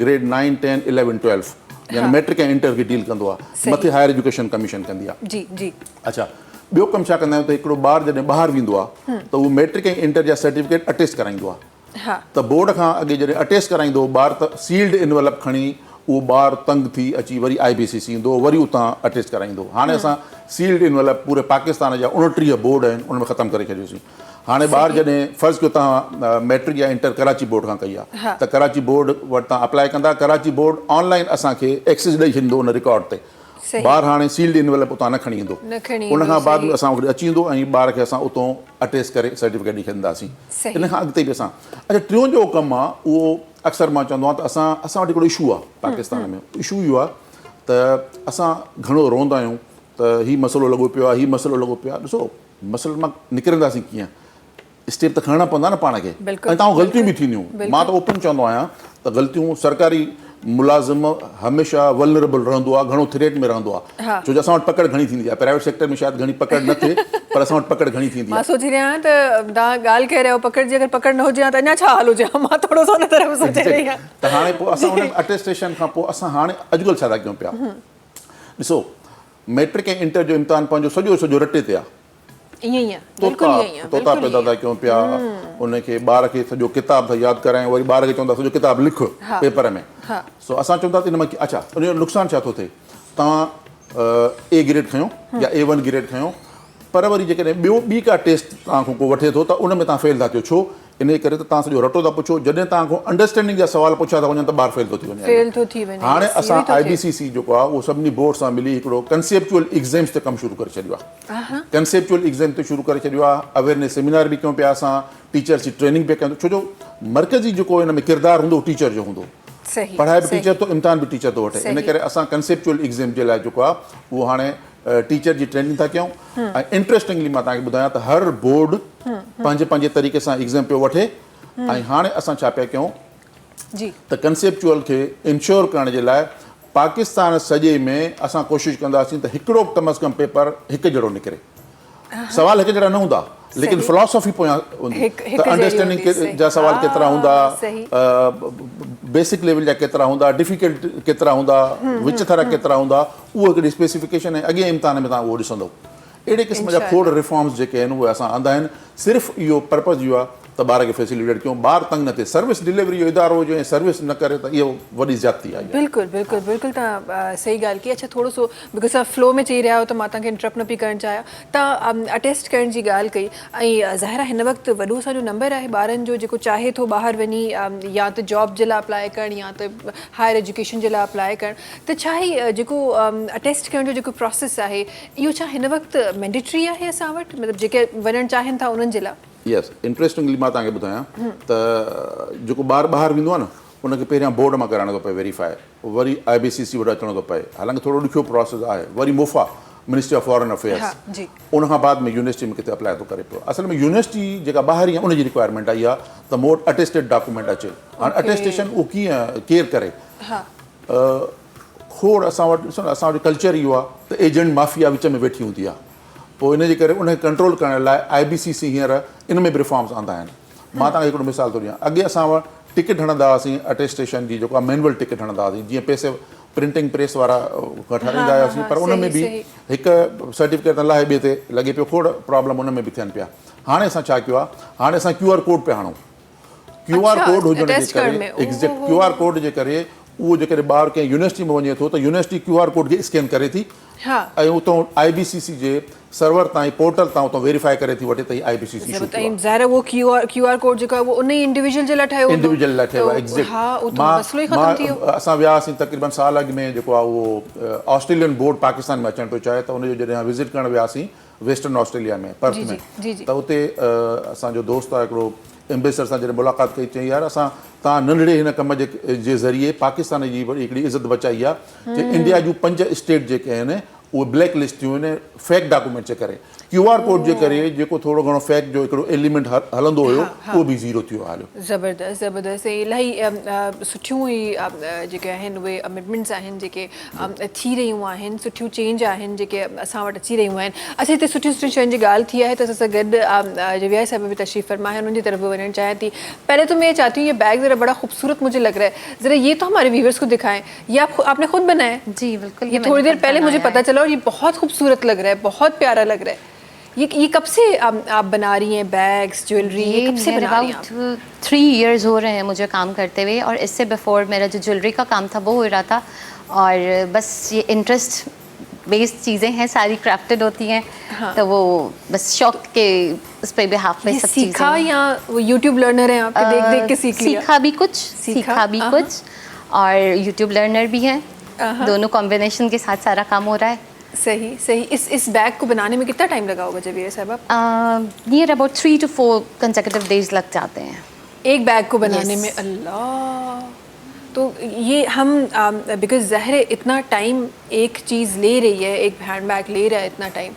ग्रेड 9, 10, 11, 12 यानी मैट्रिक ऐं इंटर खे डील कंदो आहे मथे हायर एजुकेशन कमीशन कंदी आहे जी जी अच्छा ॿियो कमु छा कंदा आहियूं त हिकिड़ो ॿार जॾहिं ॿाहिरि वेंदो आहे त उहो मैट्रिक ऐं इंटर जा सर्टिफिकेट अटेस्ट कराईंदो आहे त बोर्ड खां अॻे जॾहिं अटेस्ट कराईंदो ॿार त सील्ड इनवेलप खणी उहो ॿार तंग थी अची वरी IBCC ईंदो वरी उतां अटेस्ट कराईंदो हाणे असां सील्ड इनवेलप पूरे पाकिस्तान जा 29 बोर्ड आहिनि उन में ख़तमु करे छॾियोसीं हाणे ॿार जॾहिं फर्ज़ कयो तव्हां मैट्रिक या इंटर कराची बोर्ड खां कई आहे त कराची बोर्ड वटि तव्हां अप्लाई कंदा कराची बोर्ड ऑनलाइन असांखे एक्सेस ॾेई छॾींदो उन रिकॉर्ड ते ॿार हाणे सील्ड इनवेलप उतां न खणी ईंदो उन खां बाद में असां अची वेंदो ऐं ॿार खे असां उतां अटेस्ट करे सर्टिफिकेट ॾेई छॾींदासीं इन खां अॻिते बि असां अच्छा टियों जो कमु आहे उहो अक्सर मां चवंदो आहियां त असां वटि हिकिड़ो इशू आहे पाकिस्तान में इशू इहो आहे त असां घणो रोअंदा आहियूं त हीउ मसइलो लॻो पियो आहे हीउ मसइलो लॻो पियो आहे ॾिसो मसइले मां निकिरंदासीं कीअं स्टेप त खणणा पवंदा न पाण खे ऐं तव्हां ग़लतियूं बि थींदियूं मां त ओपन चवंदो आहियां त ग़लतियूं सरकारी मुलाज़िम हमेशह वल्नरेबल रहंदो आहे घणो थ्रेट में रहंदो आहे छो जो असां वटि पकड़ घणी थींदी आहे प्राइवेट सेक्टर में शायदि घणी पकड़ न थिए पर असां वटि पकड़ घणी थींदी आहे मां सोचे रहिया त तव्हां ॻाल्हि करे रहियो पकड़ जी अगरि पकड़ न हुजे त अञा छा हाल हुजे मां थोरो सो हुन तरफ़ सोचे रही आहियां त हाणे पोइ असां हुन अटेस्टेशन खां पोइ असां हाणे अॼुकल्ह छा था कयूं पिया ॾिसो मैट्रिक ऐं इंटर जो इम्तिहान पंहिंजो सॼो रटे ते आहे तोता पैदा था कयूं पिया उनखे ॿार खे सॼो किताब था यादि करायूं वरी ॿार खे चवंदा सॼो किताब लिख पेपर में सो असां चवंदा त हिन मां अच्छा उनजो नुक़सानु छा थो थिए तव्हां A ग्रेड खयो या A1 ग्रेड खयो पर वरी जेकॾहिं ॿी का टेस्ट तव्हां खां को वठे थो त उन में तव्हां फेल था थियो छो इन करे त तव्हां सॼो रटो था पुछो जॾहिं तव्हां खां अंडरस्टैंडिंग जा सवाल पुछा था वञनि त ॿारु फेल थो थी वञे हाणे असां IBCC जेको आहे उहो सभिनी बोर्ड सां मिली हिकिड़ो कंसेप्चुअल एग्ज़ाम्स ते कमु शुरू करे छॾियो आहे कंसेप्चुअल एग्ज़ाम ते शुरू करे छॾियो आहे अवेयरनेस सेमिनार बि कयूं पिया असां टीचर्स जी ट्रेनिंग पिया कयूं छो जो मर्कज़ी जेको हिन में किरदारु हूंदो टीचर जो हूंदो पढ़ाई बि टीचर थो इम्तिहान बि टीचर थो वठे इन करे असां कंसेप्चुअल एग्ज़ाम जे लाइ जेको आहे उहो हाणे टीचर जी ट्रेनिंग था कयूं ऐं इंट्रस्टिंगली मां तव्हांखे ॿुधायां त हर बोर्ड पंहिंजे तरीक़े सां एग्ज़ाम पियो वठे ऐं हाणे असां छा पिया कयूं त कंसेप्चुअल खे इंश्योर करण जे लाइ पाकिस्तान सॼे में असां कोशिशि कंदासीं त हिकिड़ो कम अज़ कम पेपर हिकु जहिड़ो निकिरे सवाल हिकु जहिड़ा न हूंदा लेकिन सही। फिलॉसफी पोयां हूंदी हिक त अंडरस्टैंडिंग सही। जा सवाल केतिरा हूंदा सही। बेसिक लेवल जा केतिरा हूंदा डिफिकल्ट केतिरा हूंदा विच थरा केतिरा हूंदा उहो हिकिड़ी स्पेसिफिकेशन आहे अॻे इम्तिहान में तव्हां उहो ॾिसंदो अहिड़े क़िस्म जा खोड़ रिफॉर्म्स जेके आहिनि उहे असां आंदा आहिनि सिर्फ़ु इहो पर्पज़ इहो आहे त ॿार खे फैसिलिटेट कयूं ॿार तंग न थिए सर्विस डिलीवरी जो इदारो हुजे ऐं सर्विस न करे त इहो वॾी ज़्यादती आहे बिल्कुल बिल्कुल बिल्कुल तव्हां सही ॻाल्हि की अच्छा थोरो सो बिकॉज़ तव्हां फ्लो में चई रहिया हो त मां तव्हांखे इंटरप्ट न पई करणु चाहियां तव्हां अटेस्ट करण जी ॻाल्हि कई ऐं ज़ाहिर आहे हिन वक़्तु वॾो असांजो नंबर आहे ॿारनि जो जेको चाहे थो ॿाहिरि वञी या त जॉब जे लाइ अप्लाई करणु या त हायर एजुकेशन जे लाइ अप्लाई करणु त छा ई जेको अटेस्ट करण जो जेको प्रोसेस आहे इहो छा हिन वक़्तु मैंडेटरी आहे असां वटि मतिलबु जेके वञणु चाहिनि था उन्हनि जे लाइ यस इंट्रस्टिंगली मां तव्हांखे ॿुधायां त जेको ॿार ॿाहिरि वेंदो आहे न उनखे पहिरियां बोर्ड मां कराइणो थो पए वेरीफाई वरी IBCC वटि अचिणो थो पए हालांकि थोरो ॾुखियो प्रोसेस आहे वरी मुफ़ा मिनिस्ट्री ऑफ फॉरेन अफेयर्स जी उनखां बाद में यूनिवर्सिटी में किथे अप्लाई थो करे पियो असल में यूनिवर्सिटी जेका ॿाहिरि आहे उनजी रिक्वायरमेंट आहे इहा त मोर अटेस्टेड डॉक्यूमेंट अचे हाणे अटेस्टेशन उहो कीअं केयर करे खोड़ असां वटि ॾिसो न असां वटि कल्चर इहो आहे त एजेंट माफ़िया विच में वेठी हूंदी आहे पोइ इन जे करे उनखे कंट्रोल करण लाइ IBCC हींअर इन में बि रिफॉर्म्स आंदा आहिनि मां तव्हांखे हिकिड़ो मिसाल थो ॾियां अॻे असां वटि टिकट हणंदा हुआसीं अटेस्टेशन जी जेको आहे मैनुअल टिकट हणंदा हुआसीं जीअं पैसे प्रिंटिंग प्रेस वारा ठाराईंदा हुआसीं पर उन में बि हिकु सर्टिफिकेट न लाइ ॿिए ते लॻे पियो खोड़ प्रॉब्लम उन में बि थियनि पिया हाणे असां छा कयो आहे हाणे असां QR कोड पिया हणूं QR कोड हुजण जे करे एग्ज़ैक्ट QR कोड जे करे उहो जेकॾहिं ॿार कंहिं यूनिवर्सिटी में वञे थो त यूनिवर्सिटी QR कोड खे स्कैन करे थी ऐं उतां IBCC जे सर्वर ताईं पोर्टल तां उतां वेरीफाई करे थी वठे त ही IBCC शो ऐं ज़ाहिर वो QR कोड जेको आहे उहो उन ई इंडिविजुअल जे लाइ ठाहियो इंडिविजुअल लाइ ठहियो आहे एग्ज़ैक्ट हा उहो त मसलो ई ख़तम थी वियो असां वियासीं तक़रीबन साल अॻु में जेको आहे उहो ऑस्ट्रेलियन बोर्ड पाकिस्तान में अचणु पियो चाहे त उनजो जॾहिं विज़िट करणु वियासीं वेस्टर्न ऑस्ट्रेलिया में पर्थ में त उते असांजो दोस्त आहे हिकिड़ो एम्बेसडर सां जॾहिं मुलाक़ात कई चई यार असां तव्हां नंढड़े हिन कम जे ज़रिए पाकिस्तान जी वरी हिकिड़ी इज़त बचाई आहे जे इंडिया जूं 5 स्टेट जेके आहिनि उहे ब्लैक लिस्ट थियूं आहिनि फेक डॉक्यूमेंट जे करे QR कोड जे करे जेको थोरो घणो फेक जो हिकिड़ो एलिमेंट हलंदो हुयो उहो बि ज़ीरो थी वियो हालियो ज़बरदस्त ज़बरदस्त इलाही सुठियूं ई जेके आहिनि उहे अमेंडमेंट्स आहिनि जेके थी रहियूं आहिनि सुठियूं चेंज आहिनि जेके असां वटि अची रहियूं आहिनि अच्छा हिते सुठियूं सुठियूं शयुनि जी ॻाल्हि थी आहे त असां सां गॾु जविया साहिब भी तशरीफ़ फरमा है उनकी तरफ वञणु चाहिए थी पहले तो मैं चाहती हूँ ये बैग ज़रा बड़ा खूबसूरत मुझे लग रहा है ज़रा ये तो हमारे व्यूवर्स को दिखाएं ये आपने खुद बनाया है जी बिल्कुल ये थोड़ी देर पहले मुझे पता चला और ये बहुत खूबसूरत लग रहा है बहुत प्यारा लग रहा है ये कब से आप बना रही हैं बैग्स ज्वेलरी ये कब से बना रही हैं आप 3 years हो रहे हैं मुझे काम करते हुए और इससे बिफोर मेरा जो ज्वेलरी का काम था वो हो रहा था और बस ये इंटरेस्ट बेस्ड चीज़ें हैं सारी क्राफ्टेड होती हैं तो वो बस शौक के उस पर बिहाफ में सब चीज़ें सीखा या वो यूट्यूब लर्नर हैं आप देख देख के सीख लिया सीखा भी कुछ और यूट्यूब लर्नर भी हैं दोनों कॉम्बिनेशन के साथ सारा काम हो रहा है सही सही इस बैग को बनाने में कितना टाइम लगा होगा जबीर साहब आप near about 3 to 4 consecutive days लग जाते हैं एक बैग को बनाने में अल्लाह तो ये हम बिकॉज ज़ाहिर है इतना टाइम एक चीज़ ले रही है एक हैंड बैग ले रहा है इतना टाइम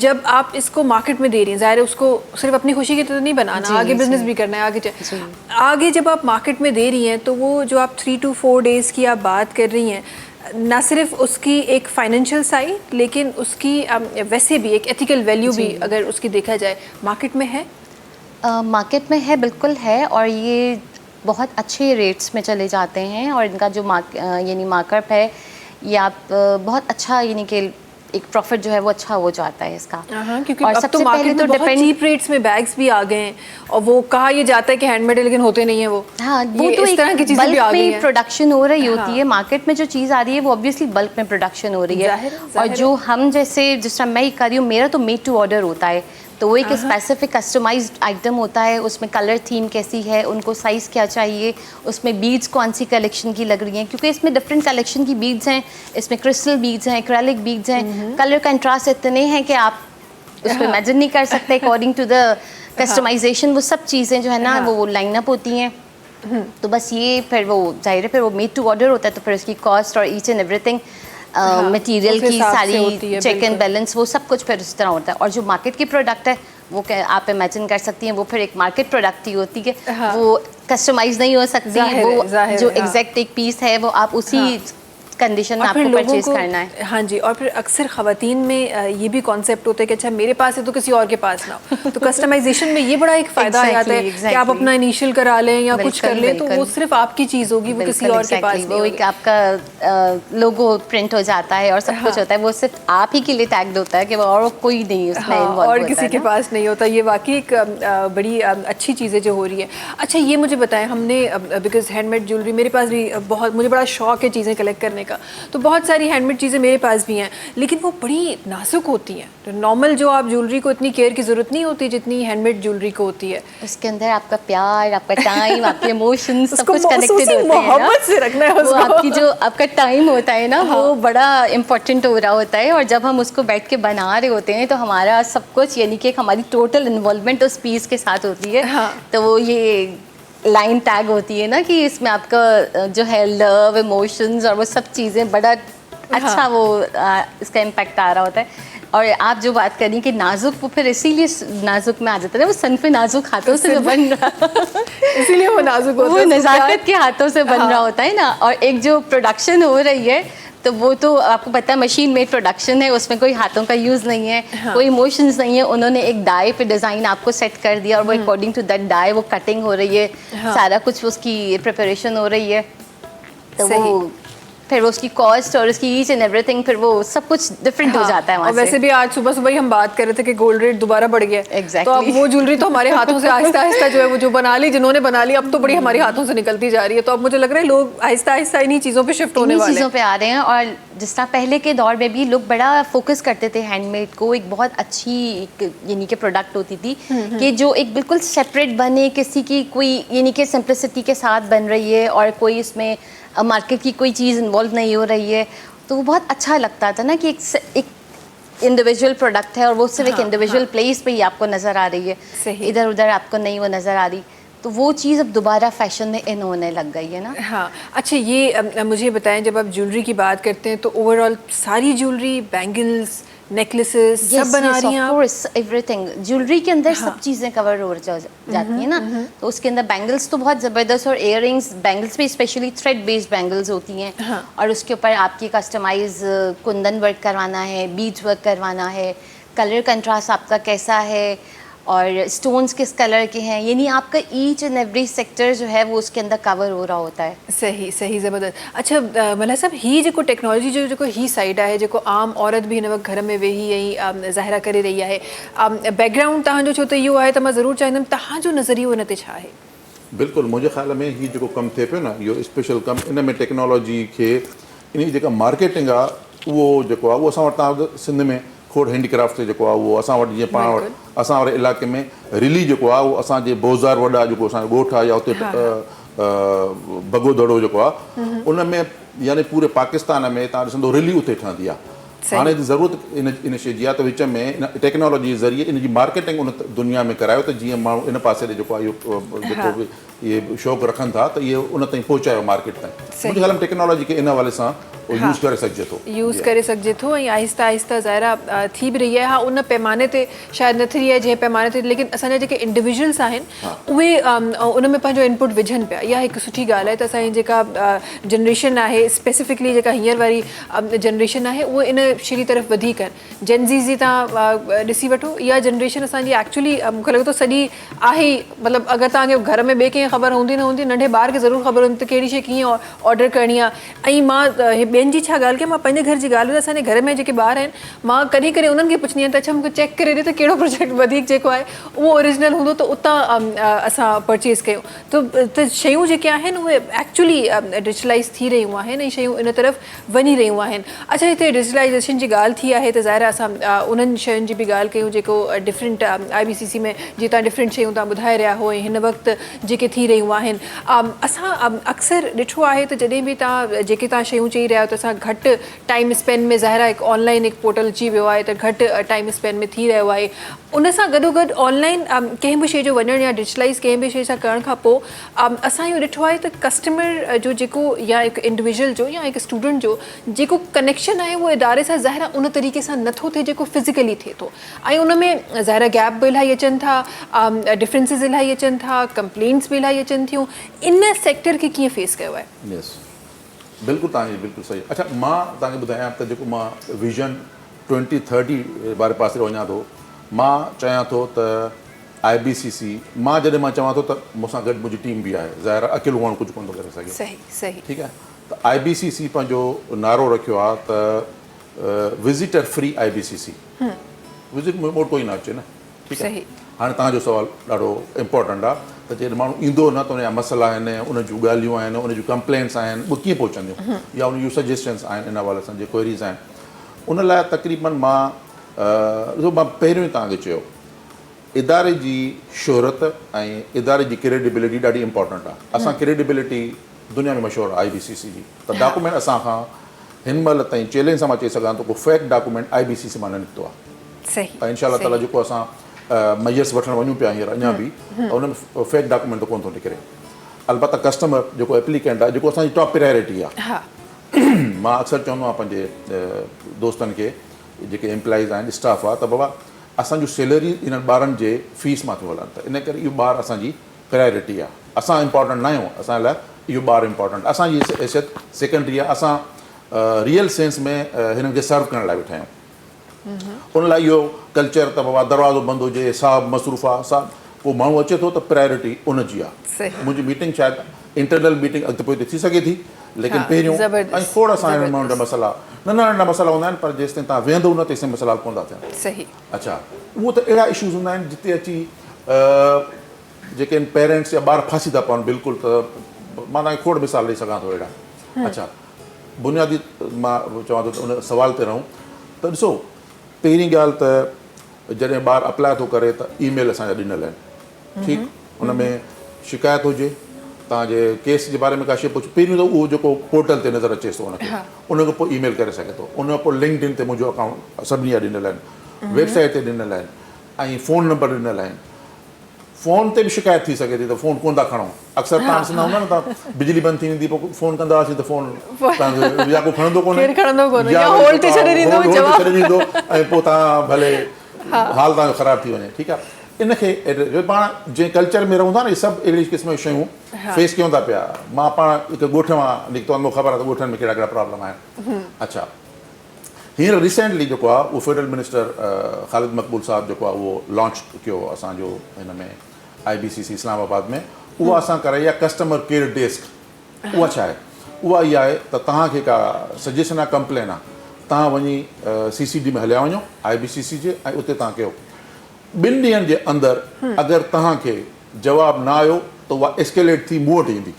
जब आप इसको मार्केट में दे रही हैं ज़ाहिर है उसको सिर्फ अपनी खुशी के तो नहीं बनाना आगे बिजनेस भी करना है आगे जब आप मार्केट में दे रही हैं तो वो जो आप 3 to 4 days की आप बात कर रही हैं ना सिर्फ उसकी एक फाइनेंशियल साइड लेकिन उसकी वैसे भी एक एथिकल वैल्यू भी अगर उसकी देखा जाए मार्केट में है मार्केट में है बिल्कुल है और ये बहुत अच्छे रेट्स में चले जाते हैं और इनका जो यानी मार्कअप है ये आप बहुत अच्छा यानी कि एक प्रॉफिट जो है वो अच्छा हो जाता है इसका क्योंकि और अब तो मार्केट में बहुत चीप रेट्स में बैग्स भी आ गए हैं और वो कहा ये जाता है कि हैंडमेड है लेकिन होते नहीं है वो वो तो इस तरह की चीजें भी आ गई हैं प्रोडक्शन हो रही होती है मार्केट में जो चीज़ आ रही है वो ऑब्वियसली बल्क में प्रोडक्शन हो रही है और जो हम जैसे जिस तरह मैं कर रही हूँ मेरा तो मेड टू ऑर्डर होता है तो वो एक स्पेसिफिक कस्टमाइज्ड आइटम होता है उसमें कलर थीम कैसी है उनको साइज़ क्या चाहिए उसमें बीड्स कौन सी कलेक्शन की लग रही हैं क्योंकि इसमें डिफरेंट कलेक्शन की बीड्स हैं इसमें क्रिस्टल बीड्स हैं एक्रेलिक बीड्स हैं कलर कंट्रास्ट इतने हैं कि आप उसको इमेजिन नहीं कर सकते अकॉर्डिंग टू द कस्टमाइजेशन वो सब चीज़ें जो है ना वो लाइन अप होती हैं तो बस ये फिर वो जाहिर है फिर वो मेड टू ऑर्डर होता है तो फिर उसकी कॉस्ट और ईच एंड एवरीथिंग मटेरियल की सारी चेक एंड बैलेंस वो सब कुछ फिर उस तरह होता है और जो मार्केट की प्रोडक्ट है वो आप इमेजिन कर सकती हैं वो फिर एक मार्केट प्रोडक्ट ही होती है वो कस्टमाइज नहीं हो सकती है वो जो एग्जैक्ट एक पीस है वो आप उसी कंडीशन में और फिर आपको लोगों परचेज को करना है। हाँ जी, और फिर अक्सर ख़वातीन में ये भी कॉन्सेप्ट होता है कि अच्छा मेरे पास है तो किसी और के पास ना हो, तो कस्टमाइजेशन में ये बड़ा एक फ़ायदा आ जाता है कि आप अपना इनिशियल करा लें या कुछ कर लें, तो वो सिर्फ आपकी चीज़ होगी, वो किसी और के पास नहीं वो होगी। एक आपका लोगो प्रिंट हो जाता है और सब कुछ होता है, वो सिर्फ आप ही के लिए टैग्ड होता है कि वो और कोई नहीं उसमें हाँ, इन्वॉल्व और होता किसी है के ना। पास नहीं होता। ये वाकई एक बड़ी अच्छी चीज़ें जो हो रही है। अच्छा ये मुझे बताएं, हमने बिकॉज हैंडमेड ज्वेलरी मेरे पास भी बहुत, मुझे बड़ा शौक है चीज़ें कलेक्ट करने का, तो बहुत सारी हैंडमेड चीज़ें मेरे पास भी हैं, लेकिन वो बड़ी नाजुक होती हैं। तो नॉर्मल जो आप ज्वेलरी को इतनी केयर की ज़रूरत नहीं होती जितनी हैंडमेड ज्वेलरी को होती है। उसके अंदर आपका प्यार, आपका टाइम, आपके इमोशंस सब उसको कुछ कनेक्टेड मौसूसी होते हैं ना। मोहब्बत से रखना है वो उसको। आपकी जो आपका टाइम होता है ना, वो बड़ा इम्पोर्टेंट हो रहा होता है, और जब हम उसको बैठ के बना रहे होते हैं तो हमारा सब कुछ, यानी कि हमारी टोटल इन्वॉल्वमेंट उस पीस के साथ होती है। हाँ। तो वो ये लाइन टैग होती है ना कि इसमें आपका जो है लव, इमोशंस और वो सब चीज़ें बड़ा अच्छा वो इसका इम्पैक्ट आ रहा होता है। और आप जो बात करी कि नाजुक, वो फिर इसीलिए नाजुक में आ जाता है, वो सनफे नाजुक हाथों से बन रहा इसीलिए वो नाजुक होता वो है, उसको नज़ाकत के हाथों से बन रहा होता है ना। और एक जो प्रोडक्शन हो रही है, तो वो तो आपको पता है मशीन मेड प्रोडक्शन है, उसमें कोई हाथों का यूज़ नहीं है, कोई इमोशंस नहीं है। उन्होंने एक डाई पे डिज़ाइन आपको सेट कर दिया और वो अकॉर्डिंग टू दैट डाई वो कटिंग हो रही है, सारा कुछ उसकी प्रिपरेशन हो रही है। तो वो फिर उसकी कॉस्ट और उसकी ईच एंड एवरीथिंग, फिर वो सब कुछ डिफरेंट हो जाता है वहाँ और वैसे भी आज सुबह सुबह ही हम बात कर रहे थे कि गोल्ड रेट दोबारा बढ़ गया है। Exactly. तो अब वो ज्वेलरी तो हमारे हाथों से आहिस्ता आहिस्ता जो है वो जो बना ली, जिन्होंने बना ली, अब तो बड़ी हमारे हाथों से निकलती जा रही है। तो अब मुझे लग रहा है लोग आहिस्ता आहिस्ता इन्हीं चीज़ों पे शिफ्ट होने वाले चीज़ों हैं। पे आ रहे हैं। और जिस तरह पहले के दौर में भी लोग बड़ा फोकस करते थे हैंडमेड को, एक बहुत अच्छी यानी कि प्रोडक्ट होती थी कि जो एक बिल्कुल सेपरेट बने, किसी की कोई यानी कि सिंप्लिसिटी के साथ बन रही है और कोई इसमें मार्केट की कोई चीज़ इन्वॉल्व नहीं हो रही है। तो वो बहुत अच्छा लगता था ना कि एक इंडिविजुअल प्रोडक्ट है और वो सिर्फ एक इंडिविजुअल प्लेस पे ही आपको नज़र आ रही है, सही। इधर उधर आपको नहीं वो नज़र आ रही। तो वो चीज़ अब दोबारा फैशन में इन होने लग गई है ना। हाँ, अच्छा ये मुझे बताएं, जब आप ज्वेलरी की बात करते हैं तो ओवरऑल सारी ज्वेलरी, बैंगल्स, नेकलेसेस सब बना रही हैं आप? एवरीथिंग ज्वेलरी के अंदर सब चीज़ें कवर हो जाती हैं ना। तो उसके अंदर बैंगल्स तो बहुत ज़बरदस्त, और इयररिंग्स, बैंगल्स भी स्पेशली थ्रेड बेस्ड बैंगल्स होती हैं। और उसके ऊपर आपकी कस्टमाइज कुंदन वर्क करवाना है, बीड्स वर्क करवाना है, कलर कंट्रास्ट आपका कैसा है और स्टोन्स किस कलर के हैं, यानी आपका ईच एंड एवरी सेक्टर जो है वो उसके अंदर कवर हो रहा होता है। सही सही, ज़बरदस्त। अच्छा मला साहब, ही जेको टेक्नोलॉजी जो ही साइड आहे, जेको आम औरत भी हिन वक्त घर में वेही यही ज़ाहिरा करे रही है, बैकग्राउंड तव्हांजो छो त इहो आहे, त मां ज़रूरु चाहींदमि तव्हांजो नज़रियो इन ते छा आहे? बिल्कुलु, मुंहिंजे ख़्याल में ही जेको कमु थिए पियो न, इहो स्पेशल कमु, इन में टेक्नोलॉजी खे, इन जी जेका मार्केटिंग आहे उहो जेको आहे उहो असां वटि तव्हां सिंध में खोड़ हैंडीक्राफ्ट जेको आहे उहो असां वटि, जीअं पाण वटि असां वारे इलाइक़े में रिली जेको आहे उहो असांजे बोज़ार वॾा जेको असांजो ॻोठ आहे या हुते बगोदड़ो जेको आहे उन में, यानी पूरे पाकिस्तान में तव्हां ॾिसंदो रिली उते ठहंदी आहे। हाणे ज़रूरत इन शइ जी आहे त विच में इन टेक्नोलॉजी जे ज़रिए इन जी मार्केटिंग उन दुनिया में करायो, त जीअं माण्हू इन पासे ॾे जेको आहे इहो जेको बि इहे शौक़ु रखनि था त इहे उन ताईं पहुचायो मार्केट ताईं। मुंहिंजे ख़्याल में टेक्नोलॉजी खे इन हवाले सां यूज़ करे सघिजे थो, यूज़ करे सघिजे थो, ऐं आहिस्ता आहिस्ता ज़ाहिरा थी बि रही आहे। हा, उन पैमाने ते शायदि न थी रही आहे जंहिं पैमाने ते, लेकिन असांजा जेके इंडिविजुअल्स आहिनि उहे उन में पंहिंजो इनपुट विझनि पिया। इहा हिकु सुठी ॻाल्हि आहे त असांजी जेका जनरेशन आहे, स्पेसिफिकली जेका हींअर वारी जनरेशन आहे, उहे इन शइ जी तरफ़ वधीक आहिनि। जेनज़ीज़ जी तव्हां ॾिसी वठो, इहा जनरेशन असांजी एक्चुअली मूंखे लॻे थो सॼी आहे ई, मतिलबु अगरि तव्हांखे घर में ॿिए कंहिं ख़बर हूंदी न हूंदी, नंढे ॿार खे ज़रूरु ख़बर हूंदी त कहिड़ी शइ कीअं ऑर्डर करणी आहे। ऐं मां ॿियनि जी छा ॻाल्हि कयां, मां पंहिंजे घर जी ॻाल्हि, असांजे घर में जेके ॿार आहिनि, मां कॾहिं कॾहिं उन्हनि खे पुछंदी आहियां त अच्छा मूंखे चेक करे ॾे त कहिड़ो प्रोजेक्ट वधीक जेको आहे उहो ओरिजिनल हूंदो त उतां असां परचेज़ कयूं। त शयूं जेके आहिनि उहे एक्चुअली डिजिटलाइज़ थी रहियूं आहिनि ऐं शयूं इन तरफ़ वञी रहियूं आहिनि। अच्छा, हिते डिजिटलाइज़ेशन जी ॻाल्हि थी आहे त ज़ाहिर असां उन्हनि शयुनि जी बि ॻाल्हि कयूं जेको डिफरेंट IBCC में जीअं तव्हां डिफरेंट शयूं तव्हां ॿुधाए रहिया हो, ऐं हिन वक़्तु जेके थी रहियूं आहिनि। असां अक्सर ॾिठो आहे त जॾहिं बि तव्हां जेके तव्हां शयूं चई रहिया आहियो त असां घटि टाइम स्पेंड में, ज़ाहिर हिकु ऑनलाइन हिकु पोर्टल अची वियो आहे त घटि टाइम स्पेंड में थी रहियो आहे। उन सां गॾोगॾु ऑनलाइन कंहिं बि शइ जो वञणु या डिजिटलाइज़ कंहिं बि शइ सां करण खां पोइ असां इहो ॾिठो आहे त कस्टमर जो जेको, या हिकु इंडिविजुअल जो या हिकु स्टूडेंट जो जेको कनेक्शन आहे उहो इदारे सां ज़ाहिर उन तरीक़े सां नथो थिए जेको फिज़िकली थिए थो। ऐं उन में ज़ाहिर गैप बि इलाही अचनि था, डिफरेंसिस इलाही अचनि था, कंप्लेंट्स बि इलाही अचनि थियूं। इन सेक्टर खे कीअं फेस कयो आहे? यस, बिल्कुलु तव्हांजी बिल्कुलु सही। अच्छा मां तव्हांखे ॿुधायां त जेको मां विजन 2030 वारे पासे वञा थो, मां चाहियां थो त IBCC, मां जॾहिं मां चवां थो त मूंसां गॾु मुंहिंजी टीम बि आहे, ज़ाहिर आहे अकेलो माण्हू कुझु कोन थो करे सघे। सही सही ठीकु आहे, त IBCC पंहिंजो नारो रखियो आहे त विज़िटर फ्री IBCC, विज़िट मोट कोई न अचे न। ठीकु आहे, सही। हाणे तव्हांजो सुवालु ॾाढो इम्पोर्टेंट आहे त जॾहिं माण्हू ईंदो न त उनजा मसइला आहिनि, उन जूं ॻाल्हियूं आहिनि, उन जूं कंप्लेंट्स आहिनि, उहे कीअं पहुचंदियूं या उन जूं सजेशन्स आहिनि, इन हवाले सां जे क्वेरीज़ आहिनि, उन लाइ तक़रीबन मां ॾिसो मां पहिरियों ई तव्हांखे चयो इदारे जी शोहरत ऐं इदारे जी क्रेडिबिलिटी ॾाढी इंपॉर्टेंट आहे। असां क्रेडिबिलिटी दुनिया में मशहूरु आहे IBCC जी, त डॉक्यूमेंट असां खां हिन महिल ताईं चैलेंज सां मां चई सघां थो को फेक डॉक्यूमेंट IBCC मां न निकितो आहे। सही ऐं इनशा ताला जेको असां मैयर्स वठणु वञूं पिया हींअर अञा बि, त उन में फेक डॉक्यूमेंट त कोन थो निकिरे। अलबत्ता कस्टमर जेको एप्लीकेंट आहे, जेको असांजी टॉप प्रायोरिटी आहे। हा मां अक्सर चवंदो आहियां पंहिंजे दोस्तनि खे जेके एम्प्लॉइज़ आहिनि, स्टाफ आहे, त बाबा असांजूं सैलरी इन्हनि ॿारनि जे फीस मां थियूं हलनि, त इन करे इहो ॿारु असांजी प्रायोरिटी आहे। असां इम्पॉर्टेंट न आहियूं, असां लाइ इहो ॿारु इम्पॉर्टेंट, असांजी हैसियत सेकेंडरी आहे। असां रियल सेंस में हिननि खे सर्व करण लाइ वेठा आहियूं। उन लाइ इहो कल्चर त बाबा दरवाज़ो बंदि हुजे, साहब मसरूफ़ आहे, साहब पोइ माण्हू अचे थो त प्रायोरिटी उनजी आहे। सही। मुंहिंजी मीटिंग शायदि इंटरनल मीटिंग अॻिते पोइ थी सघे थी, लेकिन हाँ, पहिरियों ज़बरदस्त, ऐं खोड़ सां हिननि माण्हुनि जा मसइला नंढा मसइला हूंदा आहिनि, पर जेसिताईं तव्हां वेहंदो न तेसिताईं मसइला कोन था थियनि। सही। अच्छा, उहो त अहिड़ा इशूज़ हूंदा आहिनि जिते अची जेके पेरेंट्स या ॿार फासी था पवनि बिल्कुलु, त मां तव्हांखे खोड़ मिसाल ॾेई सघां थो अहिड़ा। अच्छा, बुनियादी मां चवां थो त उन सवाल ते रहूं त ॾिसो, पहिरीं ॻाल्हि त जॾहिं ॿारु अप्लाई थो करे त ईमेल असांजा ॾिनल आहिनि। ठीकु, हुन में शिकायत हुजे, तव्हांजे केस जे बारे में का शइ पुछ, पहिरियों त उहो जेको पोर्टल ते नज़र अचेसि थो हुनखे, उनखां पोइ ईमेल करे सघे थो। उन खां पोइ लिंक्डइन ते मुंहिंजो अकाउंट सभिनी जा ॾिनल आहिनि, वेबसाइट ते ॾिनल आहिनि, ऐं फ़ोन नंबर ॾिनल आहिनि। फ़ोन ते बि शिकायत थी सघे थी त फ़ोन कोन था खणो। अक्सर तव्हां ॾिसंदा हूंदा न, तव्हां बिजली बंदि थी वेंदी, पोइ फ़ोन कंदा हुआसीं त फ़ोन तव्हांखे या को खणंदो कोन्हे, केरु खणंदो कोन्हे, या या होल्ड ते छॾे ॾींदो होल्ड ते जवाबु। छॾे ॾींदो, ऐं पोइ तव्हां भले हाल तव्हांजो ख़राबु थी वञे। ठीकु आहे, इनखे पाण जंहिं कल्चर में रहूं था न, इहे सभु अहिड़ी क़िस्म जूं शयूं फेस कयूं था पिया। मां पाण हिकु ॻोठ मां निकितो आहियां, मूंखे ख़बर आहे त ॻोठनि में कहिड़ा कहिड़ा प्रॉब्लम आहिनि। अच्छा, हींअर रिसेंटली जेको आहे उहो फेडरल मिनिस्टर ख़ालिद मक़बूल साहब जेको आहे उहो लॉन्च कयो असांजो हिन में IBCC इस्लामाबाद में। उहा असां कराई आहे कस्टमर केयर डेस्क। उहा छा आहे? उहा इहा आहे त तव्हांखे का सजेशन आहे, कंप्लेन आहे, तव्हां वञी CCD में हलिया वञो IBCC जे, ऐं उते तव्हां कयो। 2 ॾींहंनि जे अंदरि अगरि तव्हांखे जवाबु न आयो त उहा एस्केलेट थी मूं वटि ईंदी।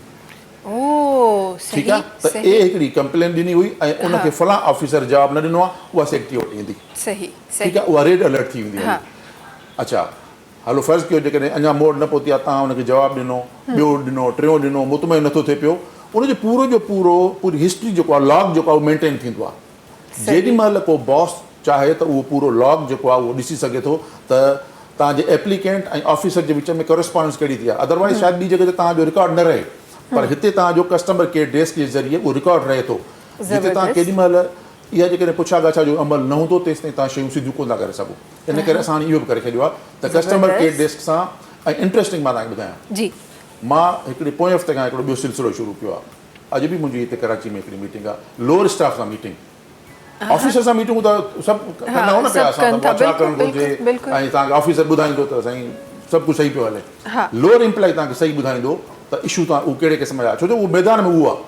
ओ सही। ठीकु आहे, त ए हिकिड़ी कंप्लेन ॾिनी हुई ऐं उनखे फलां ऑफिसर जवाबु न ॾिनो आहे, उहा सेक्रेटरी वटि ईंदी। सही सही। ठीकु आहे, उहा रेड अलर्ट थी वेंदी आहे। अच्छा, हलो फ़र्ज़ु कयो जेकॾहिं अञा मोड़ न पहुती आहे, तव्हां हुनखे जवाबु ॾिनो, ॿियो ॾिनो, टियों ॾिनो, मुतमइन नथो थिए पियो, उनजो पूरो जो पूरी हिस्ट्री जेको आहे, लॉग जेको आहे उहो मेंटेन थींदो आहे। जेॾी महिल को बॉस चाहे त उहो पूरो लॉग जेको आहे उहो ॾिसी सघे थो त तव्हांजे एप्लीकेंट ऐं ऑफिसर जे विच में कोरेस्पॉन्डेंस कहिड़ी थी आहे। अदरवाइज़ शायदि ॿी जॻह ते तव्हांजो रिकॉर्ड न रहे, पर हिते तव्हांजो कस्टमर केयर डेस्क जे ज़रिए उहो रिकॉर्ड रहे थो, जिते तव्हां केॾी महिल इहा जेकॾहिं पुछा गाछा जो अमल न हूंदो तेसिताईं तव्हां शयूं सिधियूं कोन था करे सघो। इन करे असां हाणे इहो बि करे छॾियो आहे त कस्टमर केयर डेस्क सां। ऐं इंट्रस्टिंग मां तव्हांखे ॿुधायां जी, मां हिकिड़े पोएं हफ़्ते खां हिकिड़ो ॿियो सिलसिलो शुरू कयो आहे। अॼु बि मुंहिंजी हिते कराची में हिकिड़ी मीटिंग आहे, लोअर स्टाफ सां मीटिंग। ऑफिसर सां मीटिंगूं त सभु कंदा हो न पिया, असां त छा करणु घुरिजे, ऐं तव्हांखे ऑफिसर ॿुधाईंदो त साईं सभु कुझु सही पियो हले। लोअर एम्प्लॉय तव्हांखे सही ॿुधाईंदो त इशू तव्हां उहो कहिड़े क़िस्म जा, छो जो उहो मैदान में उहो आहे।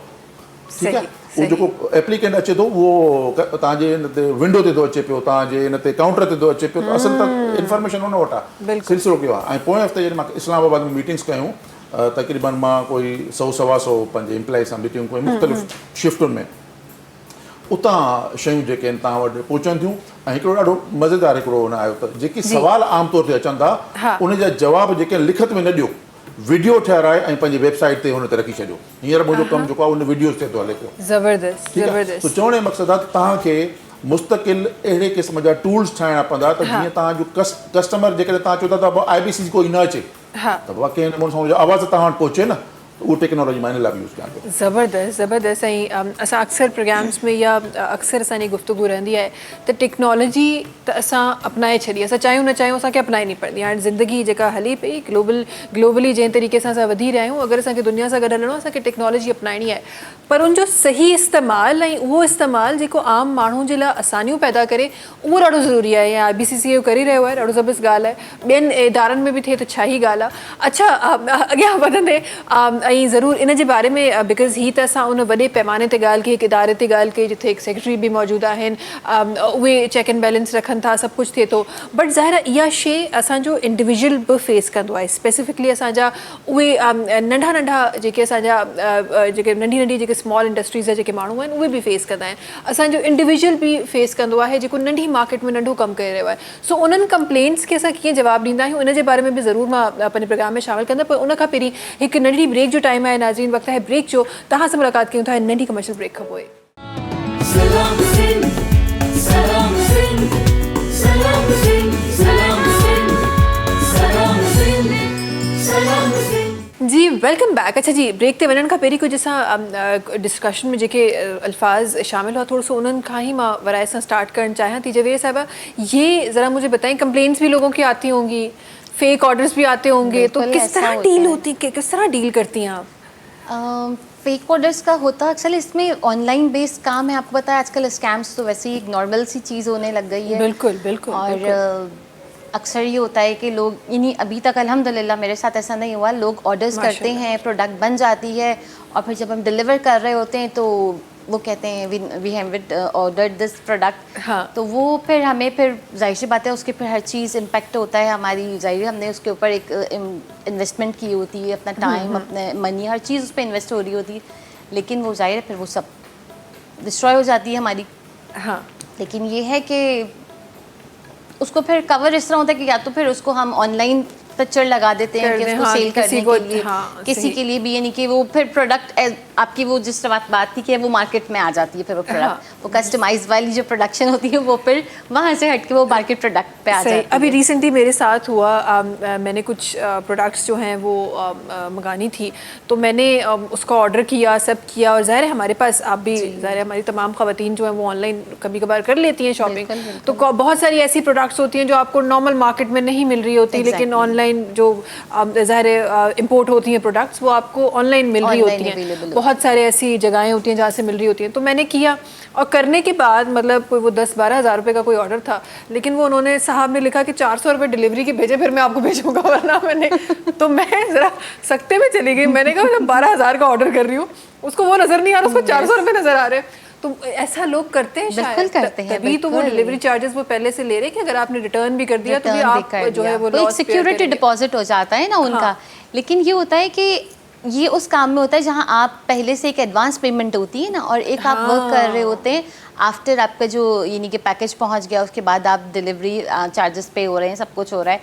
ठीकु आहे, उहो जेको एप्लीकेंट अचे थो उहो तव्हांजे हिन ते विंडो ते थो अचे पियो, तव्हांजे हिन ते काउंटर ते थो अचे पियो, त असल त इंफॉर्मेशन हुन वटि आहे। सिलसिलो कयो आहे। ऐं पोएं हफ़्ते जॾहिं मां इस्लामाबाद में मीटिंग्स कयूं, तक़रीबन मां कोई 100-125 पंहिंजे एम्प्लॉय सां मीटिंग कयूं मुख़्तलिफ़ शिफ्टुनि में। उतां शयूं जेके आहिनि तव्हां वटि पहुचनि थियूं। ऐं हिकिड़ो ॾाढो मज़ेदार हिकिड़ो हुन आयो त जेके सवाल आम तौर ते अचनि था उन जा जवाब जेके लिखत में न ॾियो, वीडियो ठाराए ऐं पंहिंजी वेबसाइट ते हुन ते रखी छॾियो। हींअर मुंहिंजो कमु जेको आहे उन वीडियोज़ ते थो हले पियो। ज़बरदस्त ज़बरदस्त। त चवण जो मक़सदु आहे त तव्हांखे मुस्तक़िल अहिड़े क़िस्म जा टूल्स ठाहिणा पवंदा त जीअं तव्हांजो कस्टमर जेकॾहिं तव्हां चओ था त IBCC कोई न अचे त बाबा कंहिं नमूने सां आवाज़ु तव्हां वटि पहुचे न, वो टेक्नोलॉजी माने लाभ यूज़ कयां ज़बरदस्त ज़बरदस्त ऐं असां अक्सर प्रोग्राम्स में या अक्सर असांजी गुफ्तगू रहंदी आहे त टेक्नोलॉजी त असां अपनाए छॾी असां चाहियूं न चाहियूं असांखे अपनाइणी पवंदी हाणे ज़िंदगी जेका हले पई ग्लोबली जंहिं तरीक़े सां असां वधी रहिया आहियूं अगरि असांखे दुनिया सां गॾु हलणो आहे असांखे टेक्नोलॉजी अपनाइणी आहे पर उनजो सही इस्तेमालु ऐं उहो इस्तेमालु जेको आम माण्हू जे लाइ आसानियूं पैदा करे उहो ॾाढो ज़रूरी आहे ऐं IBCCA करे रहियो आहे ॾाढो ज़बरदस्त ॻाल्हि आहे ॿियनि इदारनि में बि थिए त छा ई ॻाल्हि आहे अच्छा अॻियां वधंदे ऐं ज़रूरु इन जे बारे में बिकॉज़ ही त असां उन वॾे पैमाने ते ॻाल्हि कई हिकु इदारे ते ॻाल्हि कई जिथे हिकु सेक्रेटरी बि मौजूदु आहिनि उहे चेक एंड बैलेंस रखनि था सभु कुझु थिए थो बट ज़ाहिर इहा शइ असांजो इंडिविजुअल बि फेस कंदो आहे स्पेसिफिकली असांजा उहे नंढा नंढा जेके असांजा जेके नंढी नंढी जेके स्मॉल इंडस्ट्रीज़ जा जेके माण्हू आहिनि उहे बि फेस कंदा आहिनि असांजो इंडिविजुअल बि फेस कंदो आहे जेको नंढी मार्केट में नंढो कमु करे रहियो आहे सो उन्हनि कंप्लेंट्स खे असां कीअं जवाबु ॾींदा आहियूं इन जे बारे में बि ज़रूरु मां पंहिंजे प्रोग्राम में शामिलु कंदा पर उन खां पहिरीं हिकु नंढी ब्रेक जो टाइम आहे नाज़रीन वक़्तु आहे ब्रेक जो तव्हां सां मुलाक़ात कयूं था हिन नंढी कमर्शियल ब्रेक खां पोइ सलाम सिंध सलाम सिंध सलाम सिंध सलाम सिंध सलाम सिंध सलाम सिंध जी वेलकम बैक अच्छा जी ब्रेक ते वञण खां पहिरीं कुझु असां डिस्कशन में जेके अल्फाज शामिल हुआ थोरो सो उन्हनि खां ही मां वराए सां स्टार्ट करणु चाहियां थी जवेद साहिबा ये ज़रा मुझे बताएं कंप्लेंट्स भी लोगों की आती होंगी फेक ऑर्डर्स भी आते होंगे तो किस तरह डील होती किस तरह डील करती हैं आप फेक ऑर्डर्स का होता अक्सर इसमें ऑनलाइन बेस्ड काम है आपको पता है आजकल स्कैम्स तो वैसे ही एक नॉर्मल सी चीज़ होने लग गई है बिल्कुल बिल्कुल और अक्सर ये होता है कि लोग इन्हीं अभी तक अल्हम्दुलिल्लाह मेरे साथ ऐसा नहीं हुआ लोग ऑर्डर्स करते हैं प्रोडक्ट बन जाती है और फिर जब हम डिलीवर कर रहे होते हैं तो वो कहते हैं we have ordered this product हाँ तो वो फिर हमें फिर जाहिर सी बात है उसके फिर हर चीज़ इम्पेक्ट होता है हमारी जाहिर हमने उसके ऊपर एक इन्वेस्टमेंट की होती है अपना टाइम अपने मनी हर चीज़ उस पर इन्वेस्ट हो रही होती है लेकिन वो जाहिर है फिर वो सब डिस्ट्रॉय हो जाती है हमारी हाँ लेकिन ये है कि उसको फिर कवर इस तरह होता है कि या तो फिर उसको हम ऑनलाइन पिक्चर लगा देते हैं कि उसको हाँ, सेल करने के लिए हाँ, किसी के लिए भी यानी कि वो फिर प्रोडक्ट आपकी वो जिस बात थी कि वो मार्केट में आ जाती है फिर वो प्रोडक्ट वो कस्टमाइज वाली जो प्रोडक्शन होती है वो फिर वहाँ से हट के वो मार्केट प्रोडक्ट पे आ जाती है अभी रिसेंटली मेरे साथ हुआ मैंने कुछ प्रोडक्ट्स जो हैं वो मंगानी थी तो मैंने उसका ऑर्डर किया सब किया और ज़ाहिर है हमारे पास आप भी ज़ाहिर है हमारी तमाम ख़वातीन जो हैं वो ऑनलाइन कभी कभार कर लेती हैं शॉपिंग तो बहुत सारी ऐसी प्रोडक्ट्स होती हैं जो आपको नॉर्मल मार्केट में नहीं मिल रही होती लेकिन ऑनलाइन जो ज़ाहिर है इम्पोर्ट होती हैं प्रोडक्ट्स वो आपको ऑनलाइन मिल रही होती हैं बहुत सारे ऐसी जगहें होती हैं जहाँ से मिल रही होती हैं तो मैंने किया और करने के बाद मतलब कोई वो 10-12 हज़ार रुपये का कोई ऑर्डर था लेकिन वो उन्होंने साहब ने लिखा कि 400 रुपये डिलीवरी के भेजे फिर मैं आपको भेजूंगा वरना मैंने तो मैं ज़रा सख्ते में चली गई मैंने कहा मैं 12,000 का ऑर्डर कर रही हूँ उसको वो नज़र नहीं आ रहा उसको 400 रुपये नज़र आ रहे हैं तो ऐसा लोग करते हैं बिल्कुल करते हैं तभी तो वो डिलीवरी चार्जेस वो पहले से ले रहे हैं कि अगर आपने रिटर्न भी कर दिया तो भी आप जो है वो एक सिक्योरिटी डिपॉजिट हो जाता है ना उनका लेकिन ये होता है कि ये उस काम में होता है जहाँ आप पहले से एक एडवांस पेमेंट होती है ना और एक आप वर्क कर रहे होते हैं आफ्टर आपका जो यानी कि पैकेज पहुँच गया उसके बाद आप डिलीवरी चार्जेस पे हो रहे हैं सब कुछ हो रहा है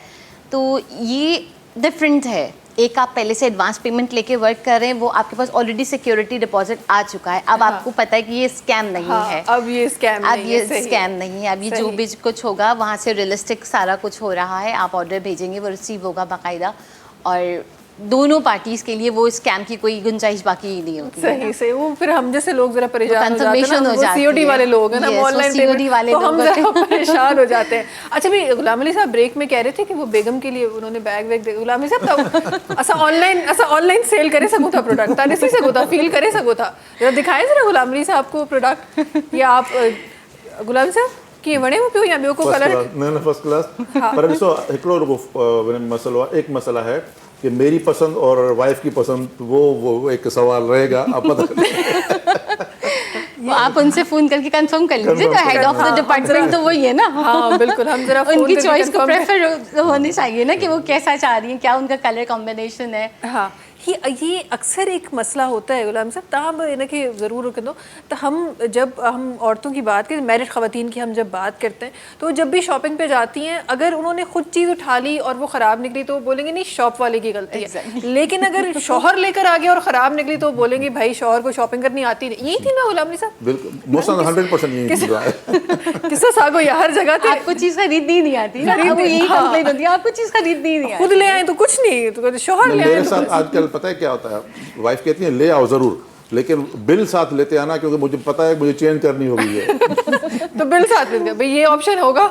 तो ये डिफरेंट है एक आप पहले से एडवांस पेमेंट लेके वर्क कर रहे हैं वो आपके पास ऑलरेडी सिक्योरिटी डिपॉजिट आ चुका है अब आपको पता है कि ये स्कैम नहीं है अब ये स्कैम नहीं है अब ये जो भी कुछ होगा वहाँ से रियलिस्टिक सारा कुछ हो रहा है आप ऑर्डर भेजेंगे वो रिसीव होगा बाकायदा और दोनों पार्टीज के लिए वो स्कैम की कोई गुंजाइश बाकी ही नहीं होती सही से वो फिर हम जैसे लोग जरा परेशान हो जाते हैं ना वो सीओडी वाले लोग हैं ना ऑनलाइन सीओडी वाले तो हम जरा परेशान हो जाते हैं अच्छा भी गुलाम अली साहब ब्रेक में कह रहे थे कि वो बेगम के लिए उन्होंने बैग वैग दे गुलाम अली साहब असा ऑनलाइन सेल करे सको था प्रोडक्ट ताने सी सको था फील करे सको था जरा दिखाएं जरा गुलाम अली साहब को प्रोडक्ट या आप गुलाम साहब कीअं वणेव पियो या ॿियो को कलर न फर्स्ट क्लास पर ॾिसो हिकिड़ो रुगो मसलो आहे एक मसला है कि मेरी पसंद और वाइफ की पसंद वो एक सवाल रहेगा आप उनसे फोन करके कंफर्म कर लीजिए तो हेड ऑफ द डिपार्टमेंट तो वही है ना हाँ बिल्कुल हम जरा उनकी चॉइस को प्रेफर होनी चाहिए ना कि वो कैसा चाह रही है क्या उनका कलर कॉम्बिनेशन है हाँ ये अक्सर एक मसला होता है गुलाम साहब तव्हां बि इनखे ज़रूर रखंदो तो जब हम औरतों की बात करें मैरिड ख़वातीन की हम जब बात करते हैं तो जब भी शॉपिंग पे जाती हैं अगर उन्होंने खुद चीज़ उठा ली और वो ख़राब निकली तो वो बोलेंगे नहीं शॉप वाले की गलती है लेकिन अगर शौहर लेकर आ गया और ख़राब निकली तो बोलेंगे भाई शौहर को शॉपिंग करनी आती नहीं यही थी ना गुलाम अली साहब बिल्कुल किस्सा सागो या हर जगह थे आपको चीज़ खरीदनी नहीं आती ना यही कंप्लेंट होती है आपको चीज़ खरीदनी नहीं आती खुद ले आए तो कुछ नहीं तो शौहर ले आए मेरे साथ आजकल पता है क्या होता है, वाइफ कहती है ले आओ ज़रूर, लेकिन बिल साथ लेते आना, क्योंकि मुझे पता है मुझे चेंज करनी होगी है। तो बिल साथ में दे भाई, ये ऑप्शन होगा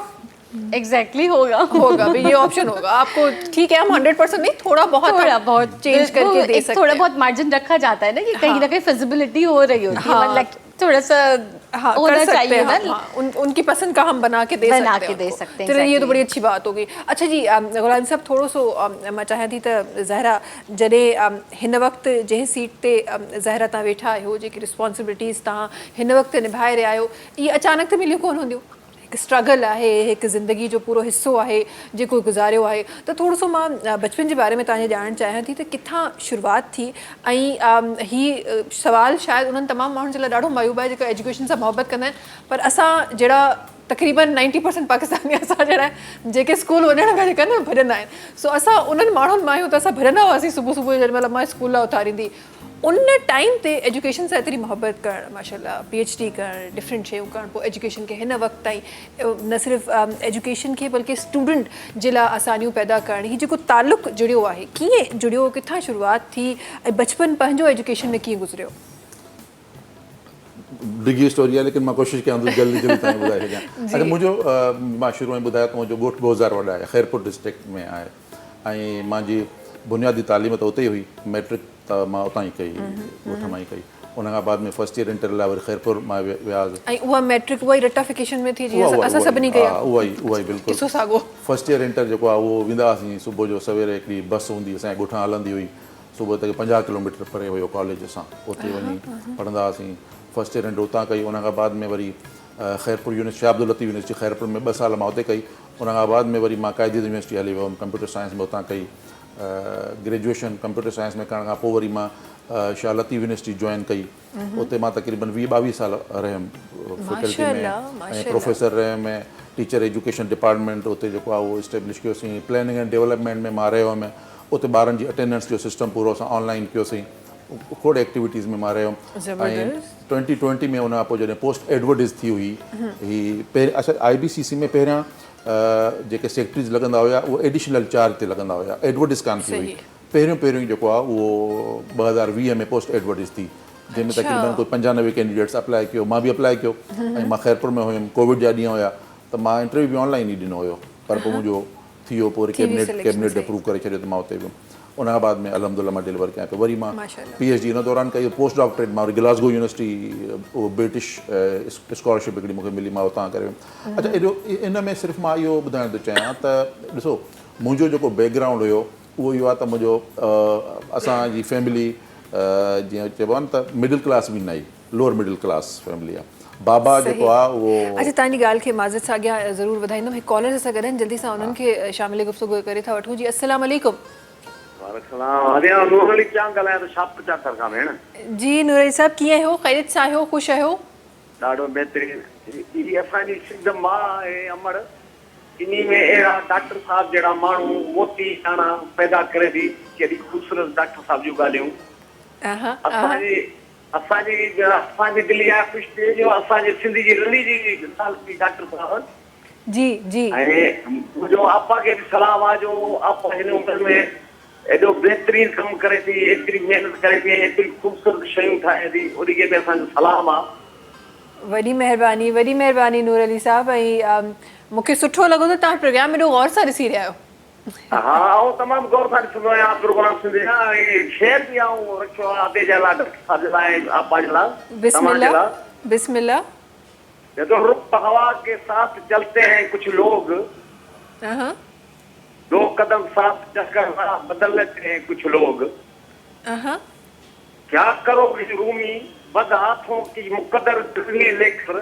एग्जैक्टली होगा होगा भाई, ये ऑप्शन होगा आपको। ठीक है, हम 100% नहीं, थोड़ा बहुत चेंज करके दे सकते थोड़ा हैं। बहुत मार्जिन रखा जाता है ना कि कहीं ना कहीं फिजिबिलिटी हो रही होती है, हाँ। मतलब थोड़ा सा हाँ, होना कर सकते चाहिए हैं ना। हम, हाँ, उनकी पसंद का हम बना के दे बना सकते के हैं दे उनको। सकते हैं, चलिए, ये तो exactly। बड़ी अच्छी बात होगी। अच्छा जी, गुलाम साहब थोड़ो सो मां चाहियां थी त ज़हरा जॾहिं हिन वक़्तु जंहिं सीट ते ज़हरा तव्हां वेठा आहियो, जेकी रिस्पॉन्सिबिलिटीज़ तव्हां हिन वक़्तु निभाए रहिया आहियो, इहे अचानक त मिलियूं कोन हूंदियूं। हिकु स्ट्रगल आहे, हिकु ज़िंदगी जो पूरो हिसो आहे जेको गुज़ारियो आहे। त थोरो सो मां बचपन जे बारे में तव्हांजे ॼाणणु चाहियां थी त किथां शुरूआति थी, ऐं ही सवाल शायदि उन्हनि तमामु माण्हुनि जे लाइ ॾाढो मायूब आहे जेका एजुकेशन सां मोहबत कंदा आहिनि, पर असां जहिड़ा तक़रीबन 90% पाकिस्तानी असां जहिड़ा जेके स्कूल वञण घणे कनि भॼंदा आहिनि। सो असां उन्हनि माण्हुनि मां आहियूं त असां भॼंदा हुआसीं सुबुह सुबुह जेॾी महिल मां स्कूल लाइ उथारींदी। उन टाइम ते एजुकेशन सां एतिरी मोहबत करणु, माशाल्लाह PhD करणु, डिफरेंट शयूं करणु, पोइ एजुकेशन खे हिन वक़्तु ताईं न सिर्फ़ु एजुकेशन खे बल्कि स्टूडेंट जे लाइ आसानियूं पैदा करणु, हीउ जेको तालुक़ु जुड़ियो आहे, कीअं जुड़ियो, किथां शुरूआति थी, ऐं बचपन पंहिंजो एजुकेशन में कीअं गुज़रियो? डिगी स्टोरी है, लेकिन मैं कोशिश कयां थो जल्दी जल्दी तव्हांखे ॿुधाए छॾियां। अच्छा, मुंहिंजो मां शुरू में ॿुधायो त मुंहिंजो ॻोठु बोज़ार वॾा आहे, ख़ैरपुर डिस्ट्रिक्ट में आहे, ऐं मुंहिंजी बुनियादी तालीम त उते ई हुई। मैट्रिक त मां उतां ई कई, ॻोठ मां ई कई। उन खां बाद में फर्स्ट ईयर इंटर लाइ वरी ख़ैरपुर मां वियासीं। ऐं उहा मैट्रिक उहा ई रटाफिकेशन में थी जीअं असां सभिनी कई आहे? उहा ई बिल्कुलु किसो साॻियो। फर्स्ट ईयर इंटर जेको आहे उहो वेंदा हुआसीं सुबुह जो सवेरे, हिकिड़ी बस हूंदी असांजे ॻोठां हलंदी हुई, सुबुह तक 50 किलोमीटर परे हुयो कॉलेज, असां उते वञी पढ़ंदा हुआसीं। फर्स्ट ईयर इंटर उतां कई। उन खां बाद में वरी ख़ैरपुर यूनिवर्सिटी, अब्दुल लतीफ़ यूनिवर्सिटी ख़ैरपुर में 2 साल मां उते कई। उन खां बाद में वरी मां कायदे यूनिवर्सिटी हली वियुमि, कंप्यूटर साइंस में उतां कई। ग्रेजुएशन कंप्यूटर साइंस में करण खां पोइ वरी मां शाह लतीफ़ यूनिवर्सिटी जॉइन कई। उते मां तक़रीबन 20-22 साल रहियुमि फैकल्टी में, ऐं प्रोफेसर रहियुमि, ऐं टीचर एजुकेशन डिपार्टमेंट उते जेको आहे उहो इस्टेब्लिश कयोसीं। प्लानिंग एंड डेवलपमेंट में मां रहियो हुउमि, उते ॿारनि जी अटेंडेंस जो सिस्टम पूरो असां ऑनलाइन कयोसीं। खोड़ एक्टिविटीज़ में मां रहियुमि। ऐं 2020 में उन खां पोइ जॾहिं पोस्ट एडवर्टीज़ थी हुई, ही पहिरियों अच्छा IBCC में पहिरियां जेके सेक्रेटरीज़ लॻंदा हुया उहे एडिशनल चार्ज ते लॻंदा हुया, एडवर्टीज़ कान थी हुई। पहिरियों जेको आहे उहो 2020 में पोस्ट एडवर्टीज़ थी, जंहिंमें तक़रीबन कोई 95 कैंडिडेट्स अप्लाई कयो, मां बि अप्लाई कयो। ऐं मां ख़ैरपुर में हुयुमि, कोविड जा ॾींहं हुया, त मां इंटरव्यू बि ऑनलाइन ई ॾिनो हुयो, पर पोइ मुंहिंजो थी वियो, पोइ वरी कैबिनेट अप्रूव करे छॾियो त मां उते वियुमि। उन खां बाद में अल्हम्दुलिल्लाह मां डिलीवर कयां पियो। वरी मां PhD इन दौरान कई, पोस्ट डॉक्टरेट मां वरी ग्लासगो यूनिवर्सिटी, उहो ब्रिटिश स्कॉलरशिप हिकिड़ी मूंखे मिली, मां उतां करे वियुमि। अच्छा, एॾो इन में सिर्फ़ु मां इहो ॿुधाइण थो चाहियां त ॾिसो, मुंहिंजो जेको बैकग्राउंड हुयो उहो इहो आहे त मुंहिंजो असांजी फैमिली जीअं चइबो आहे न त मिडिल क्लास बि न आई, लोअर मिडिल क्लास फैमिली आहे। बाबा जेको आहे उहो। अच्छा, तव्हांजी ॻाल्हि खे माज़रत सां अॻियां ज़रूरु वधाईंदुमि। हिकु कॉलर सां गॾु जल्दी सां उन्हनि खे शामिल गुफ़्तगू करे था वठूं। जी अस्सलाम वालेकुम। जी नूर अली साहब, कीअं आहियो? ख़ैरियत सां आहियो? ख़ुशि आहियो? ॾाढो बहितरीन। इहा असांजी सिंध मां आहे अमर, इन में अहिड़ा डॉक्टर साहब जहिड़ा माण्हू मोती दाणा पैदा करे थी, कहिड़ी ख़ूबसूरत डॉक्टर साहब जूं ॻाल्हियूं। असांजी दिल्ली आहे ख़ुशि थिए जो असांजे सिंधी जी रली जी ॻाल्हि थी डॉक्टर साहब। जी जी। ऐं मुंहिंजो आपा खे बि सलाम आहे जो आपा हिन उमिरि में एॾो बहितरीन कमु करे थी, एतिरी महिनत करे थी, एतिरी ख़ूबसूरत शयूं ठाहे थी, उनखे बि असांजो सलाम आहे। वॾी महिरबानी नूर अली साहब। ऐं मूंखे सुठो लॻो त तव्हां प्रोग्राम एॾो गौर सां ॾिसी रहिया आहियो। हा, ऐं तमामु गौर सां ॾिसंदो आहियां प्रोग्राम सिंधी, ऐं शेयर बि आऊं रखियो आहे अदे जे लाइ, डॉक्टर साहब जे लाइ, आपा जे लाइ। बिस्मिल्लाह। देखो, रुख हवा के साथ चलते हैं कुछ लोग, 2 कदम साथ चलकर बदल लेते हैं कुछ लोग। क्या करोगे रूमी बद हाथों की मुकद्दर किरने लेकर,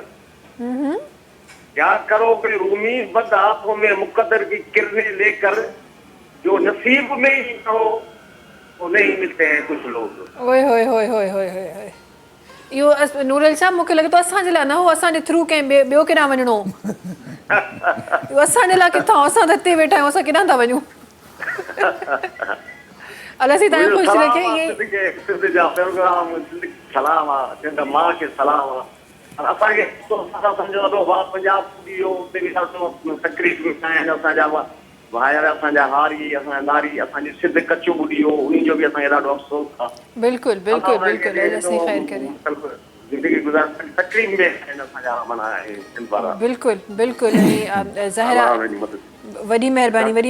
क्या करोगे रूमी बद हाथों में मुकद्दर की किरने लेकर, जो नसीब में ही हो वो नहीं मिलते हैं कुछ लोग। ओए होए होए होए होए होए। इहो नूर अली साहब मूंखे लॻे थो असांजे लाइ न हो, असांजे थ्रू कंहिं ॿियो केॾां वञिणो। इहो असांजे लाइ किथां, असां त हिते वेठा आहियूं, असां केॾां था वञूं। अलाह सी तव्हां ख़ुशि रखे। सलाम आहे, सिंध मां खे सलाम आहे। असांखे सम्झो पंजाब इहो तकलीफ़ में आहिनि असांजा भाइर असांजा हारी असांजा नारी असांजी सिंध कचो ॿुड़ी हो उन जो बि असांखे ॾाढो अफ़सोस आहे। बिल्कुलु बिल्कुलु बिल्कुलु अल्लाह सही ख़ैर करे। ज़िंदगी गुज़ारण तकलीफ़ में आहिनि असांजा माना सिंध वारा। बिल्कुलु बिल्कुलु ऐं ज़ाहिरा अल्लाह जी मदद। वॾी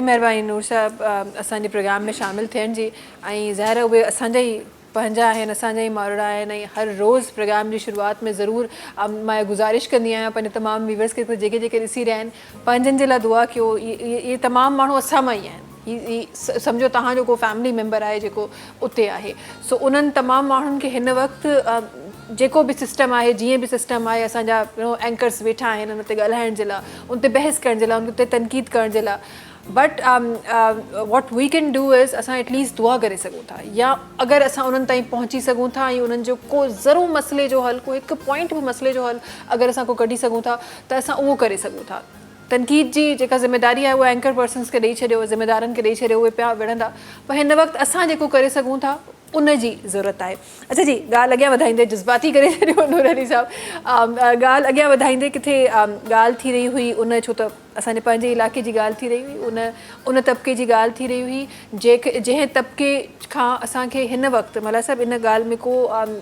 महिरबानी नूर साहब असांजे प्रोग्राम में शामिलु थियण जी। ऐं ज़ाहिर उहे असांजा ई पंहिंजा आहिनि, असांजा ई माउरा आहिनि। ऐं हर रोज़ु प्रोग्राम जी शुरूआति में ज़रूरु मां गुज़ारिश कंदी आहियां पंहिंजे तमामु व्यूवर्स खे जेके जेके ॾिसी रहिया आहिनि पंहिंजनि जे लाइ दुआ कयो। इहे तमामु माण्हू असां मां ई आहिनि। ही सम्झो तव्हांजो को फैमिली मेंबर आहे जेको उते आहे। सो उन्हनि तमामु माण्हुनि खे हिन वक़्तु जेको बि सिस्टम आहे जीअं बि सिस्टम आहे असांजा एंकर्स वेठा आहिनि उन ते ॻाल्हाइण जे लाइ, उन ते बहस करण जे लाइ, उन ते तनक़ीद करण जे लाइ। But what we can do is असां एटलीस्ट दुआ करे सघूं था, या अगरि असां उन्हनि ताईं पहुची सघूं था ऐं उन्हनि जो को ज़रूरु मसइले जो हल, को हिकु पॉइंट बि मसइले जो हल अगरि असां को कढी सघूं था त असां उहो करे सघूं था। तनक़ीद जी जेका ज़िमेदारी आहे उहा एंकर पर्सन्स खे ॾेई छॾियो, ज़िमेदारनि खे ॾेई छॾियो, उहे पिया विढ़ंदा। पर हिन वक़्तु असां जेको करे सघूं था उन जी ज़रूरत आहे। अच्छा जी, ॻाल्हि अॻियां वधाईंदे, जज़्बाती करे छॾियो नूर अली साहब, ॻाल्हि अॻियां वधाईंदे किथे ॻाल्हि थी रही हुई उन, छो त असांजे पंहिंजे इलाइक़े जी ॻाल्हि थी रही हुई, उन तबिके जी ॻाल्हि थी रही हुई जंहिं तबिके खां असांखे हिन वक़्तु मतिलबु सभु इन ॻाल्हि में को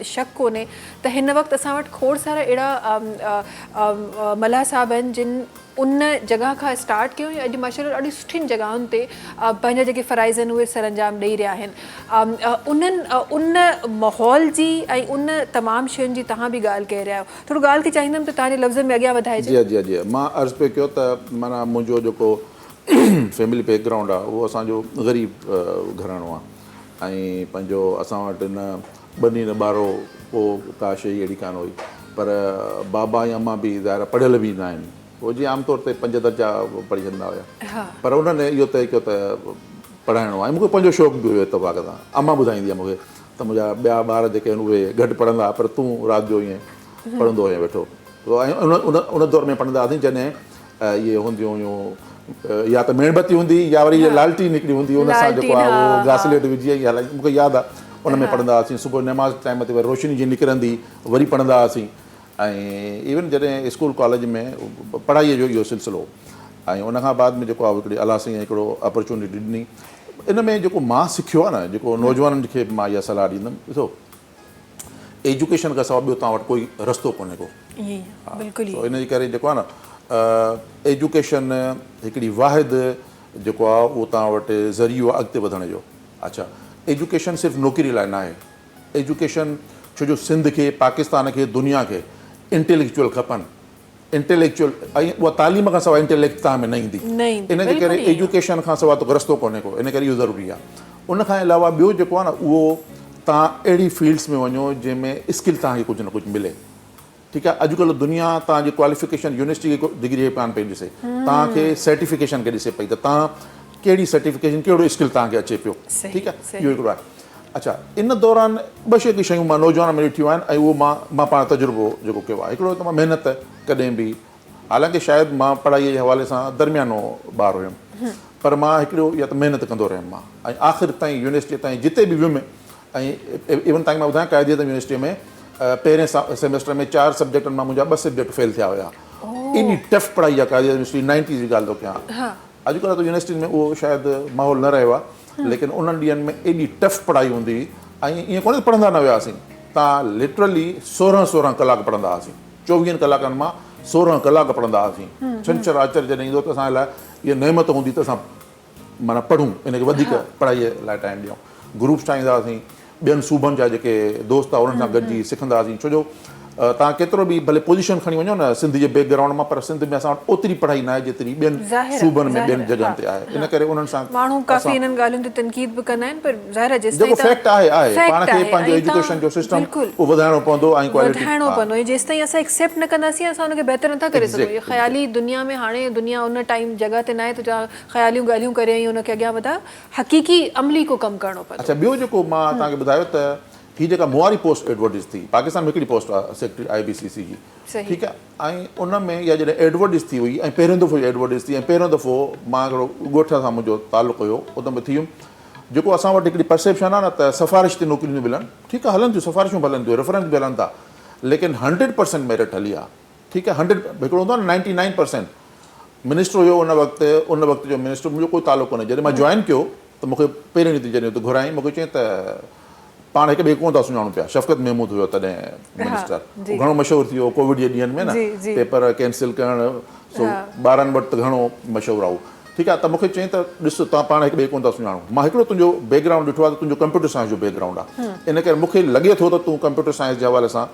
शक कोन्हे त हिन वक़्तु असां वटि खोड़ सारा अहिड़ा मल्हा साहब आहिनि जिन उन जॻह खां स्टार्ट कयो ऐं अॼु माशाल्लाह ॾाढी सुठियुनि जॻहियुनि ते पंहिंजा जेके फ़राइज़ आहिनि उहे सरअंजाम ॾेई रहिया आहिनि। उन माहौल जी ऐं उन तमामु शयुनि जी तव्हां बि ॻाल्हि करे रहिया आहियो। थोरो ॻाल्हि खे चाहींदमि त तव्हांजे लफ़्ज़नि में अॻियां वधाइजे। जी जी जी, मां अर्ज़ु पियो कयो त माना मुंहिंजो जेको फैमिली बैकग्राउंड आहे उहो असांजो ग़रीब घराणो आहे ऐं पंहिंजो असां वटि न ॿनी न ॿारो को का शइ अहिड़ी कान हुई। पर बाबा ऐं अम्मा बि ज़ाहिर पढ़ियल बि न आहिनि, उहो जीअं आमतौर ते 5 दर्जा पढ़ी छॾंदा हुया। पर उन्हनि इहो तय कयो त पढ़ाइणो आहे। मूंखे पंहिंजो शौक़ु बि हुयो इतफ़ाक़ सां। अम्मा ॿुधाईंदी आहे मूंखे त मुंहिंजा ॿिया ॿार जेके आहिनि उहे घटि पढ़ंदा, पर तूं राति जो ईअं पढ़ंदो हुअं वेठो। ऐं उन दौर में पढ़ंदा हुआसीं जॾहिं इहे हूंदियूं हुयूं या त मेणबती हूंदी या वरी लालटी निकिरी हूंदी, उन सां जेको आहे उहो घासलेट विझी ऐं हलाई, मूंखे यादि आहे। उन में पढ़ंदा हुआसीं, सुबुह नमाज़ टाइम ते वरी रोशनी जीअं निकिरंदी वरी पढ़ंदा हुआसीं। ऐं इवन जॾहिं स्कूल कॉलेज में पढ़ाईअ जो इहो सिलसिलो, ऐं उनखां बाद में जेको आहे हिकिड़ी अलाह साईं हिकिड़ो अपॉर्चुनिटी ॾिनी। इन में जेको मां सिखियो आहे न, जेको नौजवाननि खे मां इहा सलाह ॾींदुमि, ॾिसो एजुकेशन खां सवाइ ॿियो तव्हां वटि कोई रस्तो कोन्हे को। बिल्कुलु इन जे करे जेको आहे न एजुकेशन हिकिड़ी वाहिद जेको आहे उहो तव्हां वटि ज़रियो आहे अॻिते वधण जो। अच्छा, एजुकेशन सिर्फ़ु नौकिरी लाइ न आहे। एजुकेशन छो जो सिंध खे, पाकिस्तान खे, दुनिया खे इंटेलेक्चुअल खपनि। इंटेलेक्चुअल ऐं उहा तालीम खां सवाइ इंटेलेक्ट तव्हां में न ईंदी। इन जे करे एजुकेशन खां सवाइ तो रस्तो कोन्हे को, इन करे इहो ज़रूरी आहे। उनखां अलावा ॿियो जेको आहे न उहो तव्हां अहिड़ी फील्ड्स में वञो जंहिंमें स्किल तव्हांखे कुझु न कुझु मिले। ठीकु आहे, अॼुकल्ह दुनिया तव्हांजी क्वालिफिकेशन यूनिवर्सिटी खे डिग्री कान पई ॾिसे, तव्हांखे सर्टिफिकेशन खे ॾिसे पई त तव्हां कहिड़ी सर्टिफिकेशन, कहिड़ो स्किल तव्हांखे अचे पियो। ठीकु आहे, इहो हिकिड़ो आहे। अच्छा, इन दौरान 2 शयूं मां नौजवान में ॾिठियूं आहिनि ऐं उहो मां पाण तजुर्बो जेको कयो आहे। हिकिड़ो त मां महिनत कॾहिं बि, हालांकि शायदि मां पढ़ाईअ जे हवाले सां दरमियानो ॿार हुयुमि, पर मां हिकिड़ो या त महिनत कंदो रहियुमि मां। ऐं आख़िर ताईं यूनिवर्सिटी ताईं जिते बि वियुमि, ऐं इवन ताईं मां ॿुधायां काइदेत यूनिवर्सिटी में पहिरें सेमेस्टर में 4 सब्जेक्टनि मां मुंहिंजा 2 सब्जेक्ट फेल थिया हुया। एॾी टफ पढ़ाई आहे काइदेत यूनिवर्सिटी, 90s जी ॻाल्हि थो कयां। अॼुकल्ह त यूनिवर्सिटी में उहो शायदि माहौल न रहियो आहे, लेकिन उन्हनि ॾींहंनि में एॾी टफ पढ़ाई हूंदी हुई। ऐं ईअं कोन्हे पढ़ंदा न वियासीं, तव्हां लिटरली 16 कलाक पढ़ंदा हुआसीं। 24 कलाकनि मां 16 कलाक पढ़ंदा हुआसीं। छंछरु आचर जॾहिं ईंदो त असांजे लाइ इहा नेमत हूंदी त असां माना पढ़ूं, इनखे वधीक पढ़ाईअ लाइ टाइम ॾियूं। ग्रुप्स ठाहींदा हुआसीं, ॿियनि सूबनि जा जेके दोस्त आहे उन्हनि सां गॾिजी सिखंदा हुआसीं। छो जो तव्हां केतिरो बि भले पोजीशन खणी वञो न सिंध जे बैकग्राउंड मां, पर सिंध में असां वटि ओतिरी पढ़ाई न आहे जेतिरी ॿियनि सूबनि में, ॿियनि जॻहनि ते आहे। इन करे उन्हनि सां माण्हू काफ़ी इन्हनि ॻाल्हियुनि ते तनक़ीद बि कंदा आहिनि, पर ज़ाहिर जेको फैक्ट आहे पाण खे पंहिंजो एजुकेशन जो सिस्टम उहो वधाइणो पवंदो ऐं क्वालिटी वधाइणो पवंदो। ऐं जेसिताईं असां एक्सेप्ट न कंदासीं असां हुनखे बहितर नथा करे सघूं। ख़्याली दुनिया में हाणे दुनिया उन टाइम जॻह ते न आहे त ख़्यालियूं ॻाल्हियूं करे ऐं हुनखे अॻियां वधा, हक़ीक़ी अमली को कमु करिणो पवंदो। अच्छा, ॿियो जेको मां तव्हांखे ॿुधायो त हीअ जेका मुआरी पोस्ट एडवर्टाइज़ थी, पाकिस्तान में हिकिड़ी पोस्ट आहे सेक्रेटरी IBCC जी। ठीकु आहे, ऐं उन में इहा जॾहिं एडवर्टाइज़ थी हुई ऐं पहिरियों दफ़ो एडवर्टाइज़ थी, ऐं पहिरियों दफ़ो मां हिकिड़ो ॻोठ सां मुंहिंजो तालुक़ु हुयो, उते में थी वियुमि। जेको असां वटि हिकिड़ी परसेप्शन आहे न त सिफ़ारिश ते नौकिरियूं मिलनि, ठीकु आहे, हलनि थियूं सिफ़ारिशूं बि हलनि थियूं, रेफरेंस बि हलनि था, लेकिन 100% मेरिट हली आहे। ठीकु आहे, 100 हिकिड़ो हूंदो आहे न 99%। मिनिस्टर हुयो उन वक़्तु जो मिनिस्टर मुंहिंजो कोई तालुक़ु कोन्हे। जॾहिं मां जॉइन कयो त मूंखे पहिरियों ॾींहुं जॾहिं हुते घुराई मूंखे चयईं त पाण हिक ॿिए कोन था सुञाणूं पिया। शफ़क़त महमूद हुयो तॾहिं मिनिस्टर, जी। घणो मशहूरु थी वियो कोविड जे ॾींहंनि में न, जी, जी। पेपर कैंसिल करणु, सो ॿारनि वटि त घणो मशहूरु आहे। ठीकु आहे, त मूंखे चयईं त ॾिस तव्हां पाण हिक ॿिए कोन था सुञाणो। मां हिकिड़ो तुंहिंजो बैकग्राउंड ॾिठो आहे त तुंहिंजो कंप्यूटर साइंस जो बैकग्राउंड आहे, इन करे मूंखे लॻे थो त तूं कंप्यूटर साइंस जे हवाले सां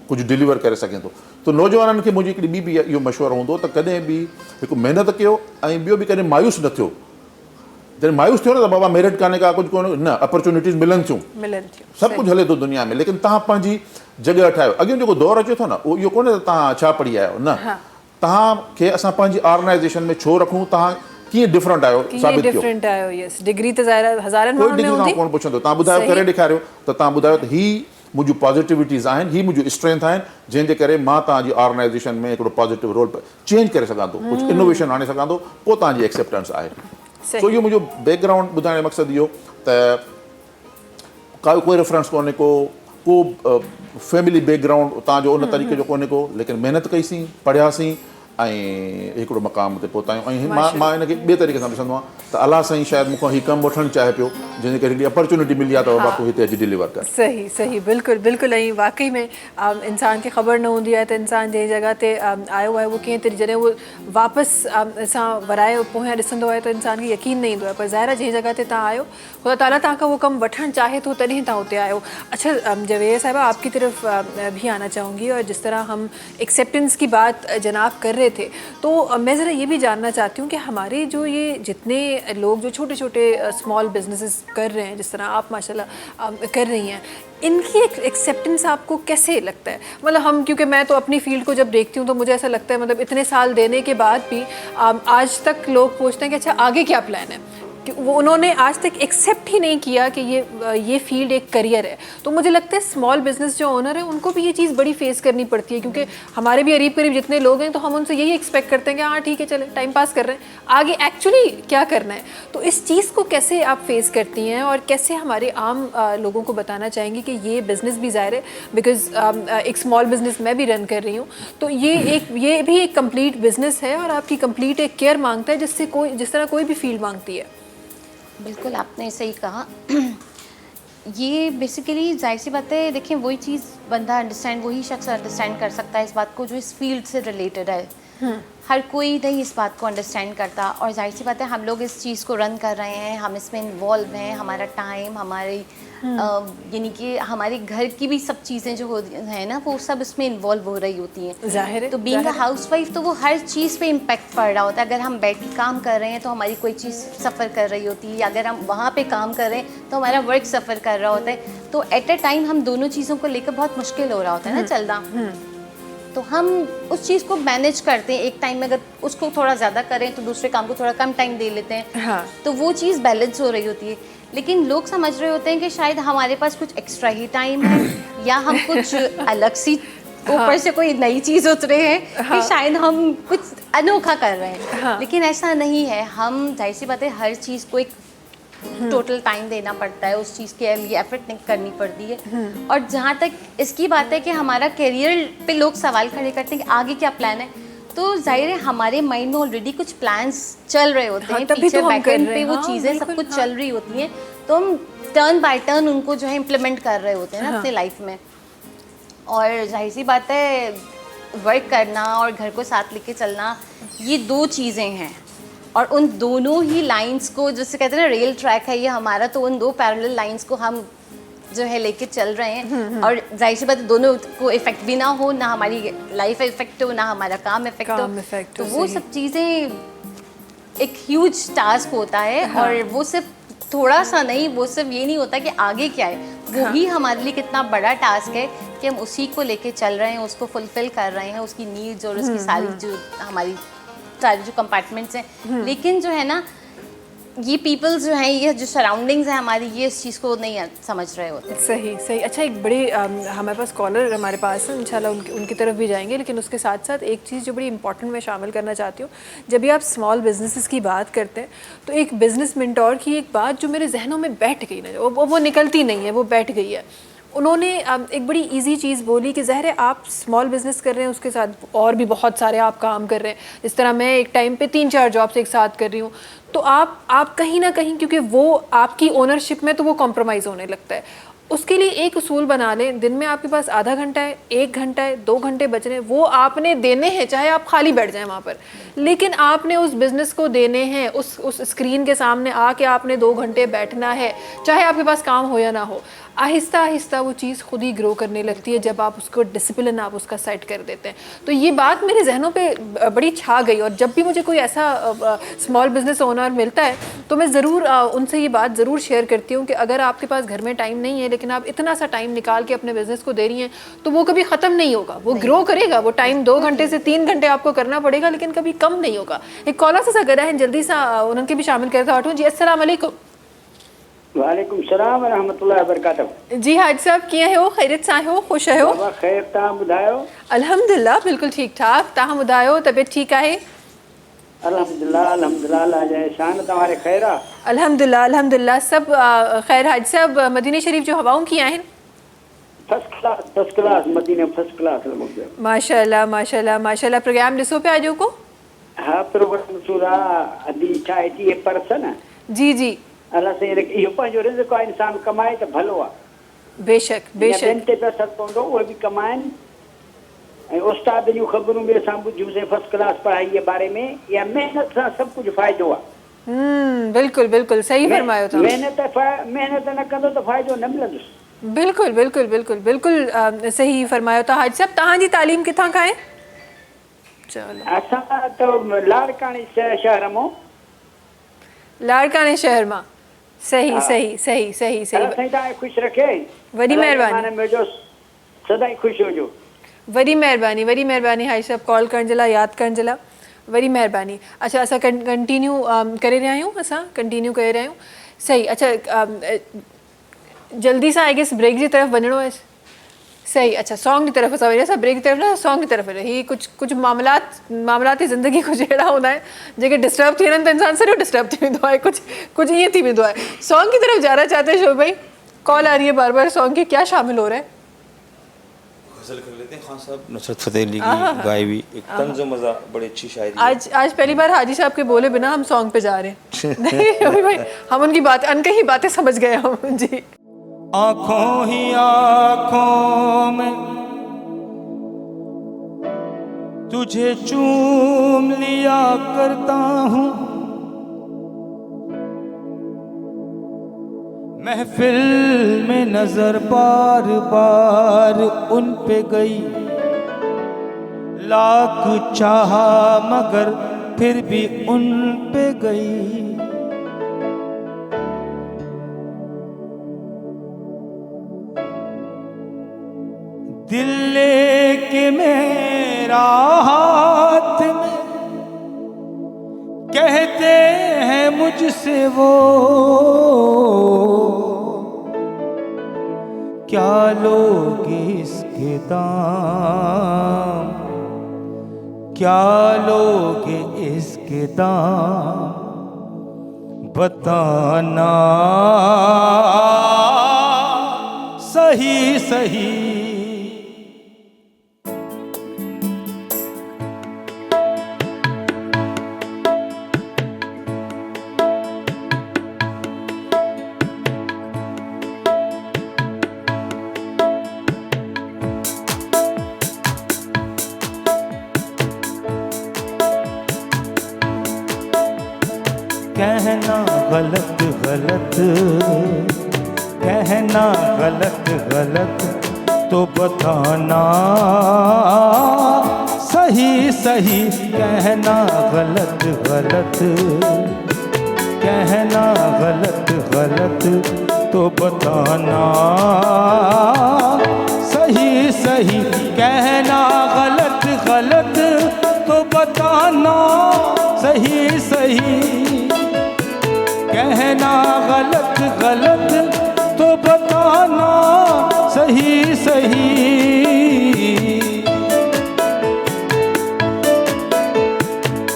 कुझु डिलीवर करे सघे थो। त नौजवाननि खे मुंहिंजी हिकिड़ी ॿी बि इहो मशवरो हूंदो त कॾहिं बि हिकु महिनत कयो ऐं ॿियो बि कॾहिं मायूस न थियो। जॾहिं मायूस थियो न त बाबा मेरिट कान्हे का कुझु कोन्हे, न, अपॉर्चुनिटीज़ मिलनि थियूं, सभु कुझु हले थो दुनिया में, लेकिन तव्हां पंहिंजी जॻह ठाहियो। अॻियो जेको दौरु अचे थो न उहो इहो कोन्हे त तव्हां छा पढ़ी आहियो, न, तव्हांखे असां पंहिंजी ऑर्गेनाइज़ेशन में छो रखूं, तव्हां कीअं डिफरेंट आहियो साबित कयो। डिग्री त हज़ारनि कोई माण्हुनि में डिग्री हूंदी। तव्हां कोन पुछंदो, तव्हां ॿुधायो करे ॾेखारियो त तव्हां ॿुधायो त ही मुंहिंजूं पॉज़िटिविटीज़ आहिनि, ही मुंहिंजूं स्ट्रेंथ आहिनि, जंहिंजे करे मां तव्हांजी ऑर्गेनाइज़ेशन में हिकिड़ो पॉज़िटिव रोल चेंज करे सघां थो, कुझु इनोवेशन आणे सघां थो, पोइ तव्हांजी एक्सेप्टेंस आहे। सो इहो मुंहिंजो बैकग्राउंड ॿुधाइण जो मक़सदु इहो त कोई रेफरेंस कोन्हे, को फैमिली बैकग्राउंड तव्हांजो उन तरीक़े जो कोन्हे को, लेकिन महिनत कईसीं, पढ़ियासीं ऐं हिकिड़ो मक़ाम ते पहुता आहियूं। ऐं मां हिनखे ॿिए तरीक़े सां ॾिसंदो आहियां त अलाह साईं शायदि मूंखां हीउ कमु वठणु चाहे पियो, जंहिंजे करे हिकिड़ी अपॉर्चुनिटी मिली आहे त बाबा तूं हिते अची डिलीवर कर। सही सही, बिल्कुलु बिल्कुलु। ऐं वाकई में इंसान खे ख़बर न हूंदी आहे त इंसान जंहिं जॻह ते आयो आहे उहो कीअं तरीक़े, जॾहिं उहो वापसि सां वराए पोयां ॾिसंदो आहे त इंसान खे यकीन न ईंदो आहे। पर ज़ाहिर आहे जंहिं जॻह ते तव्हां आयो ख़ुदा ताला तव्हांखां उहो कमु वठणु चाहे थो, तॾहिं तव्हां उते आयो। अच्छा जवेद साहिबा, आपकी तरफ भी आना चाहूँगी, और जिस तरह हम एक्सेप्टेंस की बात जनाब कर रहे थे, तो मैं ज़रा ये भी जानना चाहती हूँ कि हमारे जो ये जितने लोग जो छोटे छोटे स्मॉल बिजनेसेस कर रहे हैं, जिस तरह आप माशाल्लाह कर रही हैं, इनकी एक्सेप्टेंस आपको कैसे लगता है? मतलब हम, क्योंकि मैं तो अपनी फील्ड को जब देखती हूँ तो मुझे ऐसा लगता है, मतलब इतने साल देने के बाद भी आज तक लोग पूछते हैं कि अच्छा आगे क्या प्लान है, कि वो उन्होंने आज तक एक्सेप्ट ही नहीं किया कि ये फील्ड एक करियर है। तो मुझे लगता है स्मॉल बिजनेस जो ओनर है उनको भी ये चीज़ बड़ी फेस करनी पड़ती है, क्योंकि हमारे भी करीब करीब जितने लोग हैं तो हम उनसे यही एक्सपेक्ट करते हैं कि हाँ ठीक है चले टाइम पास कर रहे हैं, आगे एक्चुअली क्या करना है। तो इस चीज़ को कैसे आप फेस करती हैं, और कैसे हमारे आम लोगों को बताना चाहेंगे कि ये बिज़नेस भी ज़ाहिर है, बिकॉज एक स्मॉल बिज़नेस मैं भी रन कर रही हूँ, तो ये भी एक कंप्लीट बिज़नेस है और आपकी कंप्लीट एक केयर मांगता है, जिस तरह कोई भी फील्ड मांगती है। बिल्कुल आपने सही कहा। ये बेसिकली जाहिर सी बात है, देखिए वही चीज़ बंदा वही शख्स अंडरस्टैंड कर सकता है इस बात को जो इस फील्ड से रिलेटेड है। हर कोई नहीं इस बात को अंडरस्टैंड करता, और जाहिर सी बात है हम लोग इस चीज़ को रन कर रहे हैं, हम इसमें इन्वॉल्व हैं, हमारा टाइम, हमारी यानी कि हमारे घर की भी सब चीज़ें जो हैं ना वो सब इसमें इन्वॉल्व हो रही होती हैं। ज़ाहिर है, तो बीइंग अ हाउसवाइफ तो वो हर चीज़ पे इम्पैक्ट पड़ रहा होता है। अगर हम बैठ के काम कर रहे हैं तो हमारी कोई चीज़ सफ़र कर रही होती है, या अगर हम वहाँ पे काम कर रहे हैं तो हमारा वर्क सफ़र कर रहा होता है। तो एट अ टाइम हम दोनों चीज़ों को लेकर बहुत मुश्किल हो रहा होता है ना चलना। तो हम उस चीज़ को मैनेज करते हैं, एक टाइम में अगर उसको थोड़ा ज़्यादा करें तो दूसरे काम को थोड़ा कम टाइम दे लेते हैं। हाँ। तो वो चीज़ बैलेंस हो रही होती है, लेकिन लोग समझ रहे होते हैं कि शायद हमारे पास कुछ एक्स्ट्रा ही टाइम है, या हम कुछ अलग सी ऊपर से कोई नई चीज़ उतरे हैं कि शायद हम कुछ अनोखा कर रहे हैं। लेकिन ऐसा नहीं है। हम जाहिर सी बात है हर चीज़ को एक टोटल टाइम देना पड़ता है, उस चीज़ के लिए एफर्ट करनी पड़ती है। और जहाँ तक इसकी बात है कि हमारा करियर पे लोग सवाल खड़े करते हैं कि आगे क्या प्लान है, तो जाहिर है हमारे माइंड में ऑलरेडी कुछ प्लान्स चल रहे होते हैं, पीछे बैकएंड पे वो चीज़ें सब कुछ चल रही होती हैं, तो हम टर्न बाय टर्न उनको जो है इम्प्लीमेंट कर रहे होते हैं ना अपने लाइफ में। और जाहिर सी बात है वर्क करना और घर को साथ लेके चलना ये दो चीज़ें हैं, और उन दोनों ही लाइंस को, जैसे कहते हैं ना रेल ट्रैक है ये हमारा, तो उन दो पैरेलल लाइंस को हम जो है लेके चल रहे हैं। और जाहिर सी बात है दोनों को इफेक्ट भी ना हो, ना हमारी लाइफ इफेक्ट हो, ना हमारा काम इफेक्ट हो, तो वो सब चीज़ें एक ह्यूज टास्क होता है। और वो सिर्फ थोड़ा सा नहीं, वो सिर्फ ये नहीं होता कि आगे क्या है, वो ही हमारे लिए कितना बड़ा टास्क है कि हम उसी को लेके चल रहे हैं, उसको फुलफिल कर रहे हैं, उसकी नीड्स और उसकी सारी जो हमारी सारी जो कंपार्टमेंट्स हैं। लेकिन जो है ना ये पीपल्स जो हैं, ये जो सराउंडिंग्स हैं हमारी, ये इस चीज़ को नहीं समझ रहे होते। सही सही। अच्छा एक बड़ी हमारे पास कॉलर हमारे पास है, इंशाल्लाह उनकी तरफ भी जाएंगे, लेकिन उसके साथ साथ एक चीज़ जो बड़ी इंपॉर्टेंट मैं शामिल करना चाहती हूँ, जब भी आप स्मॉल बिजनेसेस की बात करते हैं तो एक बिज़नेस मेंटोर की एक बात जो मेरे जहनों में बैठ गई ना, वो निकलती नहीं है, वो बैठ गई है। उन्होंने एक बड़ी इजी चीज़ बोली कि ज़हर है आप स्मॉल बिज़नेस कर रहे हैं, उसके साथ और भी बहुत सारे आप काम कर रहे हैं। जिस तरह मैं एक टाइम पे 3-4 जॉब्स एक साथ कर रही हूँ, तो आप कहीं ना कहीं, क्योंकि वो आपकी ओनरशिप में, तो वो कॉम्प्रोमाइज़ होने लगता है। उसके लिए एक उसूल बना लें, दिन में आपके पास आधा घंटा है, 1 घंटा है, 2 घंटे बच रहे हैं, वो आपने देने हैं, चाहे आप खाली बैठ जाएं वहाँ पर, लेकिन आपने उस बिज़नेस को देने हैं। उस स्क्रीन के सामने आके आपने 2 घंटे बैठना है, चाहे आपके पास काम हो या ना हो। आहिस्ता आहिस्ता वो चीज़ खुद ही ग्रो करने लगती है जब आप उसको डिसिप्लिन आप उसका सेट कर देते हैं। तो ये बात मेरे जहनों पे बड़ी छा गई, और जब भी मुझे कोई ऐसा स्मॉल बिज़नेस ओनर मिलता है तो मैं ज़रूर उनसे ये बात ज़रूर शेयर करती हूँ कि अगर आपके पास घर में टाइम नहीं है, लेकिन आप इतना सा टाइम निकाल के अपने बिज़नेस को दे रही हैं, तो वो कभी ख़त्म नहीं होगा, वो ग्रो करेगा। वो टाइम 2 घंटे से 3 घंटे आपको करना पड़ेगा, लेकिन कभी कम नहीं होगा। एक कॉलर सा करा है, जल्दी सा उनके भी शामिल करता हूँ जी। अस्सलाम वालेकुम। वालेकुम सलाम व रहमतुल्लाहि व बरकातहू। जी हाज साहब, कीअं आहियो? ख़ैरियत सां आहियो? ख़ुशि आहियो? बाबा ख़ैर, तव्हां ॿुधायो? अल्हम्दुलिल्लाह बिल्कुल ठीक ठाक। तव्हां ॿुधायो, तबियत ठीकु आहे? अल्हम्दुलिल्लाह अल्हम्दुलिल्लाह, अल्लाह जा एहसान, तव्हांखे ख़ैर आहे? अल्हम्दुलिल्लाह अल्हम्दुलिल्लाह, सब ख़ैर। हाज साहब, मदीने शरीफ जो हवाऊं कीअं आहिनि? फर्स्ट क्लास मदीने फर्स्ट क्लास लॻो पियो। माशाल्लाह माशाल्लाह माशाल्लाह। प्रोग्राम ॾिसो पिया अॼो को? हा, प्रोग्राम सूरा अदी छा 80% जी जी, अल्लाह से इहो पंहिंजो रिज़्क़ आहे, इंसान कमाए त भलो आहे। बेशक बेशक। ॿियनि ते त असरु पवंदो, उहे बि कमाइनि। ऐं उस्ताद जूं ख़बरूं बि असां ॿुधियूंसीं फर्स्ट क्लास पढ़ाई जे बारे में। या महिनत सां सभु कुझु फ़ाइदो आहे। बिल्कुल बिल्कुल सही फरमायो था। महिनत न कंदो त फ़ाइदो न मिलंदुसि। बिल्कुल बिल्कुल बिल्कुल बिल्कुल सही फरमायो था हाज साहब। तव्हांजी तालीम किथां खां आहे? चलो, असां त लाड़काणे शहर मां। लाड़काणे शहर मां। सही सही सही सही सही। साईं तव्हांखे ख़ुशि रखे। वॾी महिरबानी। मुंहिंजो सदाईं ख़ुशि हुजो। वॾी महिरबानी हाजी साहब, कॉल करण जे लाइ, यादि करण जे लाइ वॾी महिरबानी। अच्छा, असां कंटिन्यू करे रहिया आहियूं, सही। अच्छा, जल्दी सां आई गेस ब्रेक जी तरफ़ वञिणो आहे। सही। अच्छा, सॉन्ग की तरफ असां वञे, असां ब्रेक की तरफ न, सॉन्ग की तरफ वञे। ही कुझु मामलाती ज़िंदगी कुझु अहिड़ा हूंदा आहिनि जेके डिस्टर्ब थी वञनि त इंसान सॼो डिस्टर्ब थी वेंदो आहे, कुझु ईअं थी वेंदो आहे। सॉन्ग की तरफ जाना चाहते हैं शोभ भाई? कॉल आ रही है बार बार, सॉन्ग के क्या शामिल हो रहा है? गज़ल कर लेते हैं खान साहब, नुसरत फ़तेह अली की गाई हुई एक तंज़ मज़ा, बड़ी अच्छी शायरी। आज पहली बार हाजी साहब के बोले बिना हम सॉन्ग पे जा रहे हैं। नहीं भाई, हम उनकी बात, अनकही बातें समझ गए हम जी। आँखों ही आँखों में तुझे चूम लिया करता हूँ, महफिल में नजर बार बार उन पे गई, लाख चाहा मगर फिर भी उन पे गई। दिल लेके मेरा हाथ में कहते हैं मुझसे वो, क्या लोगे इसके दाम, क्या लोगे इसके दाम, बताना सही सही। कहना गलत गलत, कहना गलत गलत तो बताना सही सही। कहना गलत गलत, कहना गलत गलत तो बताना सही सही। कहना गलत गलत तो बताना सही सही। कहना गलत गलत तो बताना सही सही।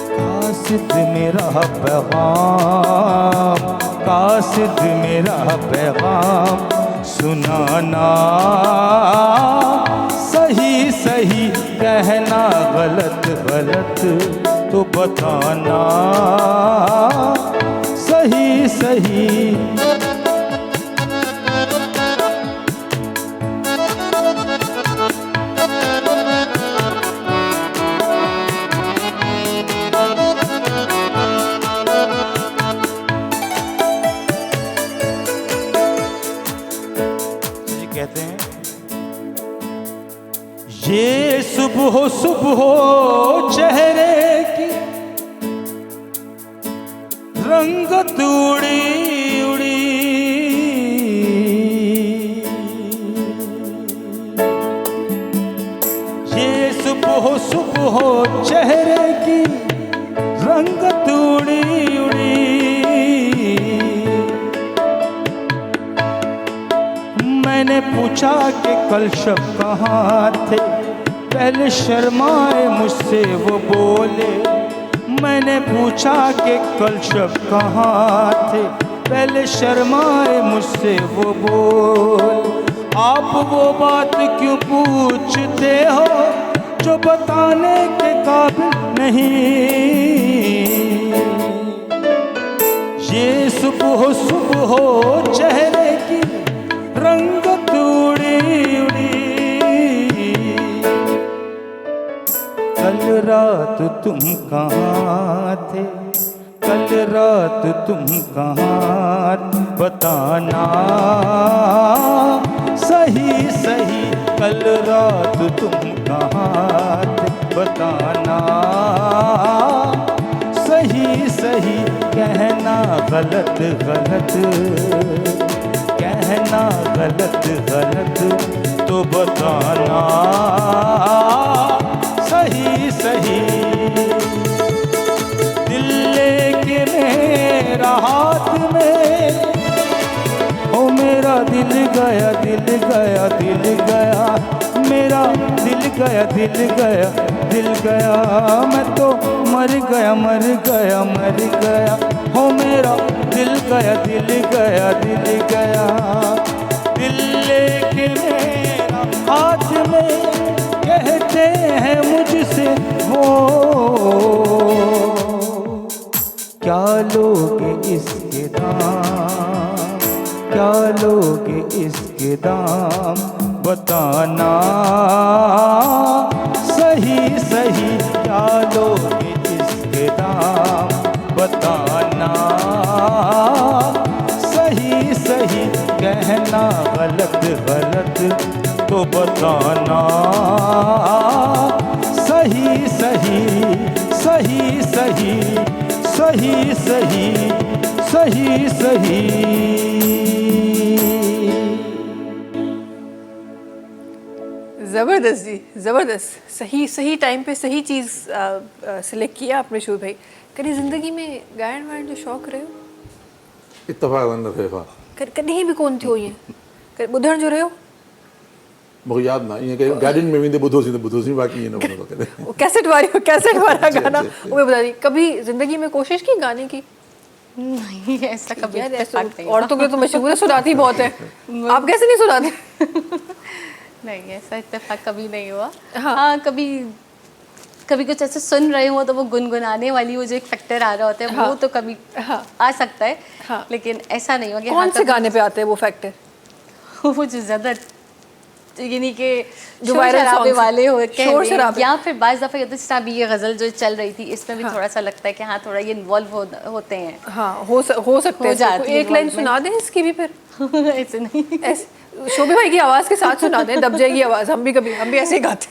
कासिद मेरा पैगाम, कासिद मेरा पैगाम सुनाना, सही सही कहना, गलत गलत तो बताना, सही सही। कहते हैं ये सुबह सुबह चेहरे की रंगत उड़ी उड़ी, ये सुबह सुबह चेहरे की रंगत उड़ी उड़ी। मैंने पूछा कि कल शब कहाँ थे, पहले शर्माए मुझसे वो बोले। मैंने पूछा कि कल शब कहाँ थे, पहले शर्माए मुझसे वो बोले। आप वो बात क्यों पूछते हो जो बताने के काबिल नहीं। ये सुबह सुबह चेहरे की रंगत उड़ी उड़ी, कल रात तुम कहाँ थे, कल रात तुम कहाँ थे, बताना सही सही, कल रात तुम कहाँ थे, बताना सही सही। कहना गलत गलत, कहना गलत गलत तो बताना सही सही। दिल लेके मेरा हाथ में, ओ मेरा दिल गया दिल गया दिल गया, मेरा दिल गया दिल गया दिल गया। मैं तो मर गया मर गया मर गया, हो मेरा दिल गया दिल गया दिल गया। दिल लेके मेरा हाथ में, कहते हैं मुझसे वो, क्या लोगे इसके दाम, क्या लोगे इसके दाम, बताना सही सही। क्या लोगे इसके दाम, बताना सही सही। कहना गलत गलत तो बताना सही सही सही सही सही सही सही सही। ज़बरदस्त जी, ज़बरदस्त। सही सही टाइम पे सही चीज़ सिलेक्ट किया आपने शोर भाई। कभी ज़िंदगी में गायन वायन जो शौक़ रहे हो? इत्तफ़ाक़ न रहे कॾहिं बि कोन थियो ईअं ॿुधण जो रहियो? मूंखे यादि न, ईअं की गाॾियुनि में वेंदे ॿुधोसीं बाक़ी ईअं न ॿुधो कॾहिं। कैसेट वारा गाना उहे ॿुधा दी। कभी ज़िंदगी में कोशिश की गाने की? नहीं, ऐसा कभी यार इत्तेफाक नहीं हुआ। औरतों के तो मशहूर है, सुनाती बहुत है। आप कैसे नहीं सुनाते? नहीं, ऐसा इत्तेफाक कभी नहीं हुआ। हाँ। हाँ, कभी कभी कुछ ऐसे सुन रहे हो तो वो गुनगुनाने वाली वो जो एक फैक्टर आ रहा होता है, हाँ। वो तो कभी हाँ। आ सकता है। हाँ। लेकिन ऐसा नहीं हुआ कि कौन से गाने पे आते हैं वो फैक्टर? वो जो ज़्यादा यानी कि जो शोर viral शराबे songs वाले हो शोर शराबे। या फिर बाज़ दफ़ा जैसे तरह भी ये गज़ल जो चल रही थी, इसमें भी हाँ। थोड़ा सा लगता है कि हाँ थोड़ा ये इन्वॉल्व होते हैं। हाँ, हो सकते हो हैं। जाती है एक लाइन involvement। सुना दें इसकी भी फिर। ऐसे नहीं। शोभे भाई की आवाज़ के साथ सुना दें, दब जाएगी आवाज़। हम भी ऐसे ही गाते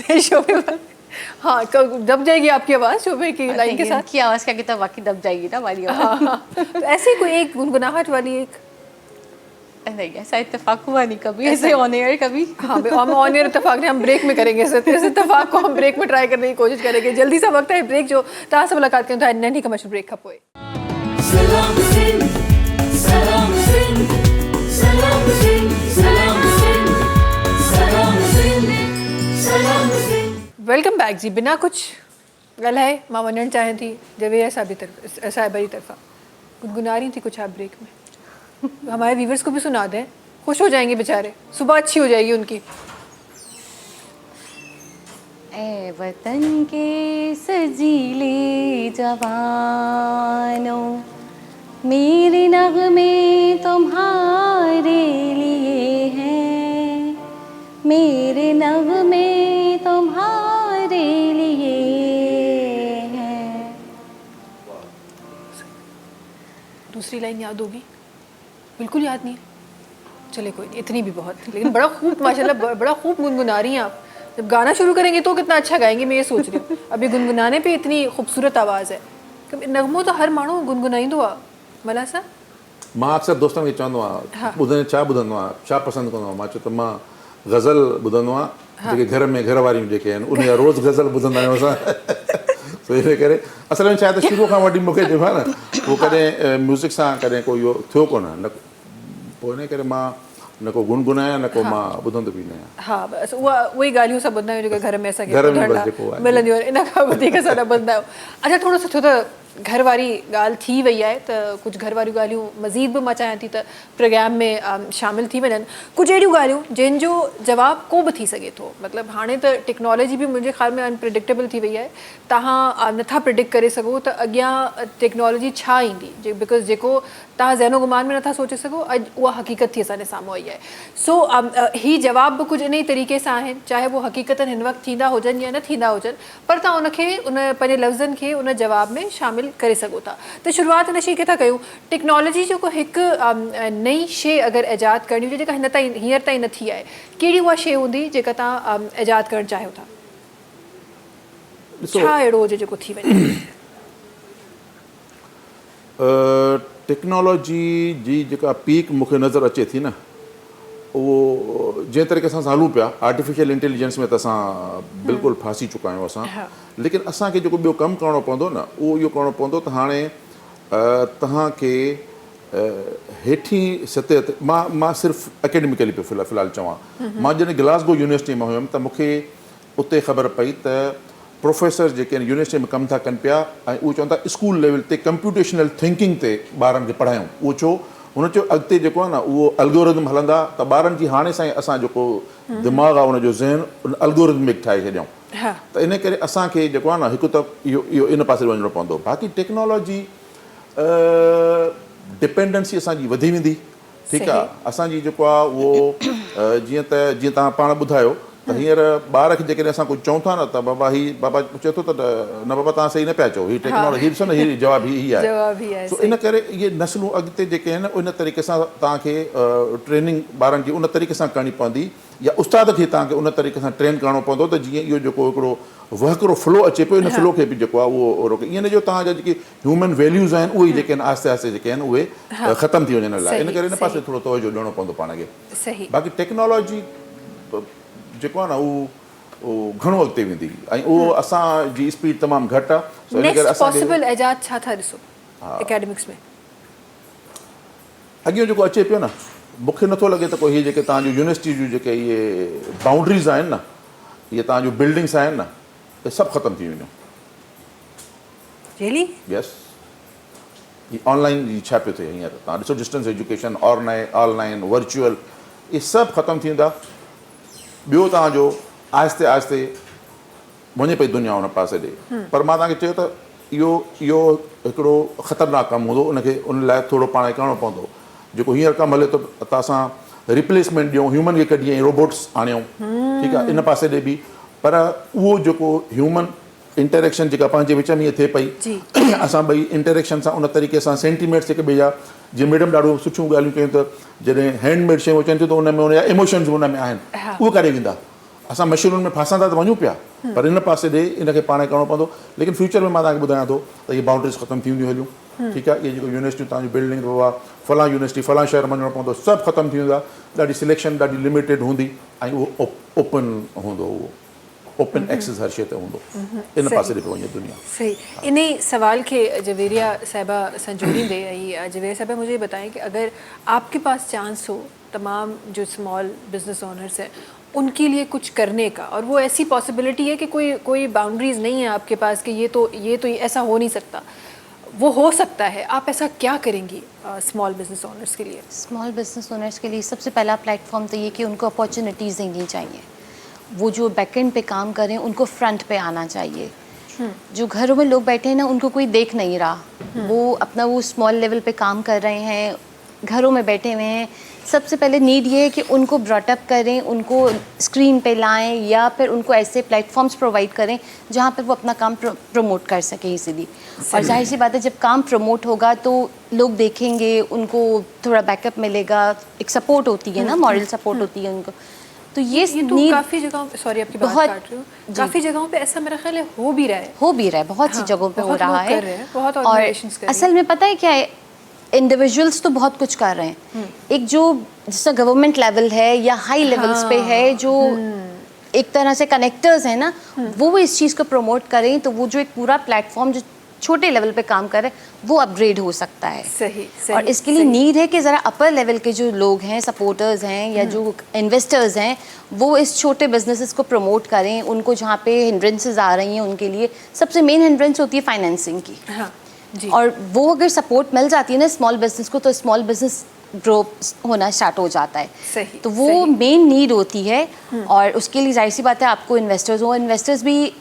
हैं। शोभे भाई, हाँ, दब जाएगी आपकी आवाज़ शोभे की लाइन के साथ। की आवाज़ क्या तो बाकी दब जाएगी ना हमारी आवाज़। हाँ, हाँ। तो ऐसे कोई एक गुनगुनाहट वाली एक? नहीं, ऐसा इत्तेफाक हुआ नहीं कभी, ऐसे ऑन एयर कभी। हाँ, हम ऑन एयर इत्तेफाक नहीं, हम ब्रेक में करेंगे। इस इत्तेफाक को हम ब्रेक में ट्राई करने की कोशिश करेंगे। जल्दी सा वक्त है ब्रेक जो तव्हां सां मुलाकात कयूं था नंढी कमर्शियल ब्रेक खां पोइ। सलाम सिंध सलाम सिंध सलाम सिंध सलाम सिंध सलाम सिंध सलाम सिंध। वेलकम बैक जी। बिना कुछ ॻाल्हाए मां वञणु चाहियां थी जवेद साहिबा जी तरफ़ा। गुनगुना रही थी कुछ आप ब्रेक में, हमारे व्यूवर्स को भी सुना दें, खुश हो जाएंगे बेचारे, सुबह अच्छी हो जाएगी उनकी। ए वतन के सजीले जवानों, मेरे नगमे तुम्हारे लिए हैं, मेरे नगमे तुम्हारे लिए हैं। दूसरी लाइन याद होगी? बिल्कुल याद नहीं है। चले कोई नहीं, इतनी भी बहुत थी, लेकिन बड़ा खूब माशाल्लाह बड़ा खूब गुनगुना रही हैं आप। जब गाना शुरू करेंगे तो कितना अच्छा गाएंगे, मैं ये सोच रही हूँ। अभी गुनगुनाने पे इतनी खूबसूरत आवाज़ है। नगमो तो हर माण्हू गुनगुनाईंदो आहे मला सा। मां अक्सर दोस्तनि खे चवंदो आहियां ॿुधण छा ॿुधंदो आहियां, छा पसंदि कंदो आहियां। मां चयो त मां गज़ल ॿुधंदो आहियां, जेके घर में घर वारियूं जेके आहिनि उन जा रोज़ गज़ल ॿुधंदा आहियूं असां। सो इन करे असल में छा आहे त शुरू खां वठी मूंखे जेको आहे न उहो कॾहिं म्यूज़िक सां कॾहिं को इहो थियो कोन, न पोइ इन करे मां न को गुनगुनायां, न को मां ॿुधंदो बि न आहियां। हाँ बस उहे ॻाल्हियूं सभु ॿुधंदा आहियूं जेके घर में असांखे घर में ॿुधण बस लाइ जेको आहे। मिलंदियूं आहिनि, इन खां वधीक असां न ॿुधंदा आहियूं। अच्छा, थोरो सुठो त घर वारी ॻाल्हि थी वई आहे, त कुझु घर वारियूं ॻाल्हियूं मज़ीद बि मां चाहियां थी त प्रोग्राम में शामिल थी वञनि। कुझु अहिड़ियूं ॻाल्हियूं जंहिंजो जवाबु को बि थी सघे थो। मतिलबु हाणे त टेक्नोलॉजी बि मुंहिंजे ख़्याल में अनप्रिडिक्टेबल थी वई आहे। तव्हां नथा प्रिडिक्ट करे सघो त अॻियां टेक्नोलॉजी छा ईंदी, बिकॉज़ जेको तव्हां ज़हनो गुमान में नथा सोचे सघो, अॼु उहा हक़ीक़त थी असांजे साम्हूं आई आहे। सो ही जवाब बि कुझु इन ई तरीक़े सां आहिनि, चाहे वो हक़ीक़तनि हिन वक़्तु थींदा हुजनि या न थींदा हुजनि, पर तव्हां उनखे उन पंहिंजे लफ़्ज़नि खे उन जवाब में शामिल करे सघो था। त शुरूआति हिन शइ खे था कयूं, टेक्नोलॉजी जेको हिकु नई शइ अगरि ईजाद करणी हुजे जेका हींअर ताईं न थी आहे, कहिड़ी उहा शइ हूंदी जेका तव्हां ईजाद करणु चाहियो था? छा अहिड़ो हुजे जेको थी वञे? टेक्नोलॉजी जी जेका पीक मूंखे नज़र अचे थी न, उहो जंहिं तरीक़े सां हलूं पिया आर्टिफिशियल इंटेलिजेंस में त असां बिल्कुलु फासी चुका आहियूं असां। लेकिन असांखे जेको ॿियो कमु करिणो पवंदो न, उहो इहो करिणो पवंदो त हाणे तव्हांखे हेठी सतह ते मां सिर्फ़ु एकेडमिकली पियो फ़िलहालु चवां। मां जॾहिं ग्लासगो यूनिवर्सिटी में हुयुमि त मूंखे उते ख़बर पई त प्रोफेसर जेके आहिनि यूनिवर्सिटी में कमु था कनि पिया ऐं उहे चवनि था स्कूल लेवल ते कंप्यूटेशनल थिंकिंग ते ॿारनि खे पढ़ायूं। उहो छो? हुन चयो अॻिते जेको आहे न उहो अल्गोरिदम हलंदा त ॿारनि जी हाणे सां ई असां जेको दिमाग़ आहे उनजो ज़हन उन अल्गोरिदमिक ठाहे छॾियऊं। त इन करे असांखे जेको आहे न हिकु त इहो इन पासे वञिणो पवंदो। बाक़ी टेक्नोलॉजी डिपेंडेंसी असांजी वधी वेंदी, ठीकु आहे। असांजी जेको आहे उहो जीअं तव्हां पाण ॿुधायो त हींअर ॿार खे जेकॾहिं असां कुझु चऊं था न त बाबा चए थो त न बाबा तव्हां सही न पिया चओ, हीअ टेक्नोलॉजी ॾिसो न हीअ जवाबु ही आहे। सो इन करे इहे नस्लूं अॻिते जेके आहिनि उन तरीक़े सां तव्हांखे ट्रेनिंग ॿारनि जी उन तरीक़े सां करणी पवंदी, या उस्ताद खे तव्हांखे उन तरीक़े सां ट्रेन करिणो पवंदो त जीअं इहो जेको हिकिड़ो वहिकिरो फ्लो अचे पियो, इन फ्लो खे बि जेको आहे उहो रोके। ईअं न जो तव्हांजा जेके ह्यूमन वैल्यूज़ आहिनि उहे जेके आहिनि आहिस्ते आहिस्ते जेके आहिनि उहे ख़तमु थी वञण लाइ। इन करे इन पासे थोरो तवजो ॾियणो पवंदो पाण खे। बाक़ी टेक्नोलॉजी जेको आहे न उहो घणो अॻिते वेंदी ऐं उहो असांजी स्पीड तमामु घटि आहे। नेक्स्ट पॉसिबल एजाद छा था ॾिसो एकेडमिक्स में? अॻियों जेको अचे पियो न, मूंखे नथो लॻे त कोई हीअ जेके तव्हांजूं यूनिवर्सिटी जूं जेके इहे बाउंड्रीज़ आहिनि न, इहे तव्हांजूं बिल्डिंग्स आहिनि न, इहे सभु ख़तमु थी वञूं। रियली? यस, ही ऑनलाइन जी छा पियो थिए हींअर तव्हां ॾिसो, डिस्टेंस एजुकेशन, ऑनलाइन वर्चुअल, इहे सभु ख़तमु थींदा। ॿियो तव्हांजो आहिस्ते आहिस्ते वञे पई दुनिया उन पासे ॾे। पर मां तव्हांखे चयो त इहो हिकिड़ो ख़तरनाक कमु हूंदो, उनखे उन लाइ थोरो पाण खे करिणो पवंदो। जेको हींअर कमु हले थो त असां रिप्लेसमेंट ॾियूं, ह्यूमन खे कढी ऐं रोबोट्स आणियूं, ठीकु आहे, इन पासे ॾे बि। पर उहो जेको ह्यूमन इंटरेक्शन जेका पंहिंजे विच में थिए पई, असां ॿई इंटरेक्शन सां उन तरीक़े सां सेंटीमेंट्स हिक ॿिए जा, जीअं मैडम ॾाढो सुठियूं ॻाल्हियूं कयूं त जॾहिं हैंडमेड शयूं अचनि थियूं त उन में उनजा इमोशन्स उन में आहिनि, उहे करे वेंदा। असां मशीनुनि में फासंदा त वञूं पिया, पर इन पासे ॾे इनखे पाण खे करिणो पवंदो। लेकिन फ्यूचर में मां तव्हांखे ॿुधायां थो त इहे बाउंड्रीज़ ख़तमु थी वेंदियूं हलियूं, ठीकु आहे। इहे जेको यूनिवर्सिटियूं तव्हांजूं बिल्डिंग बाबा फलां यूनिवर्सिटी फलां शहर वञिणो पवंदो, सभु ख़तमु थी वेंदा। ॾाढी सिलेक्शन ॾाढी लिमिटेड हूंदी ऐं उहो ओपन हूंदो, उहो ओपन एक्सेस हर शइ ते हूंदो। इन पासे ॾे वञे दुनिया। सही। इन ही सवाल के जवेरिया साहिबा सां जोड़ींदे ऐं जवेरिया साहिबा मुझे बताएं कि अगर आपके पास चांस हो तमाम जो स्मॉल बिजनेस ओनर्स हैं उनके लिए कुछ करने का, और वो ऐसी पॉसिबिलिटी है कि कोई बाउंड्रीज़ नहीं है आपके पास कि ये तो ऐसा हो नहीं सकता, वो हो सकता है, आप ऐसा क्या करेंगी स्मॉल बिजनेस ओनर्स के लिए? स्मॉल बिजनेस ओनर्स के लिए सबसे पहला प्लेटफॉर्म तो ये कि उनको अपॉर्चुनिटीज़ देनी चाहिए। वो जो बैकएंड पे काम करें उनको फ्रंट पे आना चाहिए। जो घरों में लोग बैठे हैं ना, उनको कोई देख नहीं रहा, वो अपना वो स्मॉल लेवल पे काम कर रहे हैं, घरों में बैठे हुए हैं। सबसे पहले नीड ये है कि उनको ब्रॉटअप करें, उनको स्क्रीन पे लाएं, या फिर उनको ऐसे प्लेटफॉर्म्स प्रोवाइड करें जहाँ पर वो अपना काम प्रमोट कर सकें इजीली। और जाहिर सी बात है, जब काम प्रमोट होगा तो लोग देखेंगे, उनको थोड़ा बैकअप मिलेगा, एक सपोर्ट होती है ना, मॉरल सपोर्ट होती है उनको। तो ये तो need काफ़ी जगहों पे, सॉरी आपकी बात बहुत- काट रही हूँ, काफ़ी जगहों पे ऐसा मेरा ख्याल है हो भी रहा है। हो भी रहा है, बहुत सी हाँ, जगहों पे हो बहुत रहा लोग है। कर रहे हैं, बहुत और organizations कर रही असल में पता है क्या है, इंडिविजुअल्स तो बहुत कुछ कर रहे हैं। एक जो जिसका गवर्नमेंट लेवल है या हाई लेवल्स पे है, जो एक तरह से कनेक्टर्स हैं ना, वो इस चीज़ को प्रमोट करें, तो वो जो एक पूरा प्लेटफॉर्म जो छोटे लेवल पे काम कर रहे हैं वो अपग्रेड हो सकता है। सही, और सही, इसके लिए सही। नीड है कि ज़रा अपर लेवल के जो लोग हैं, सपोर्टर्स हैं या जो इन्वेस्टर्स हैं, वो इस छोटे बिजनेसेस को प्रमोट करें। उनको जहाँ पे हिंड्रेंसेस आ रही हैं उनके लिए सबसे मेन हिंड्रेंस होती है फाइनेंसिंग की। हाँ जी। और वो अगर सपोर्ट मिल जाती है ना स्मॉल बिजनेस को, तो स्मॉल बिजनेस ग्रो होना स्टार्ट हो जाता है। सही, तो वो सही। मेन नीड होती है। और उसके लिए जाहिर सी बात है, आपको इन्वेस्टर्स भी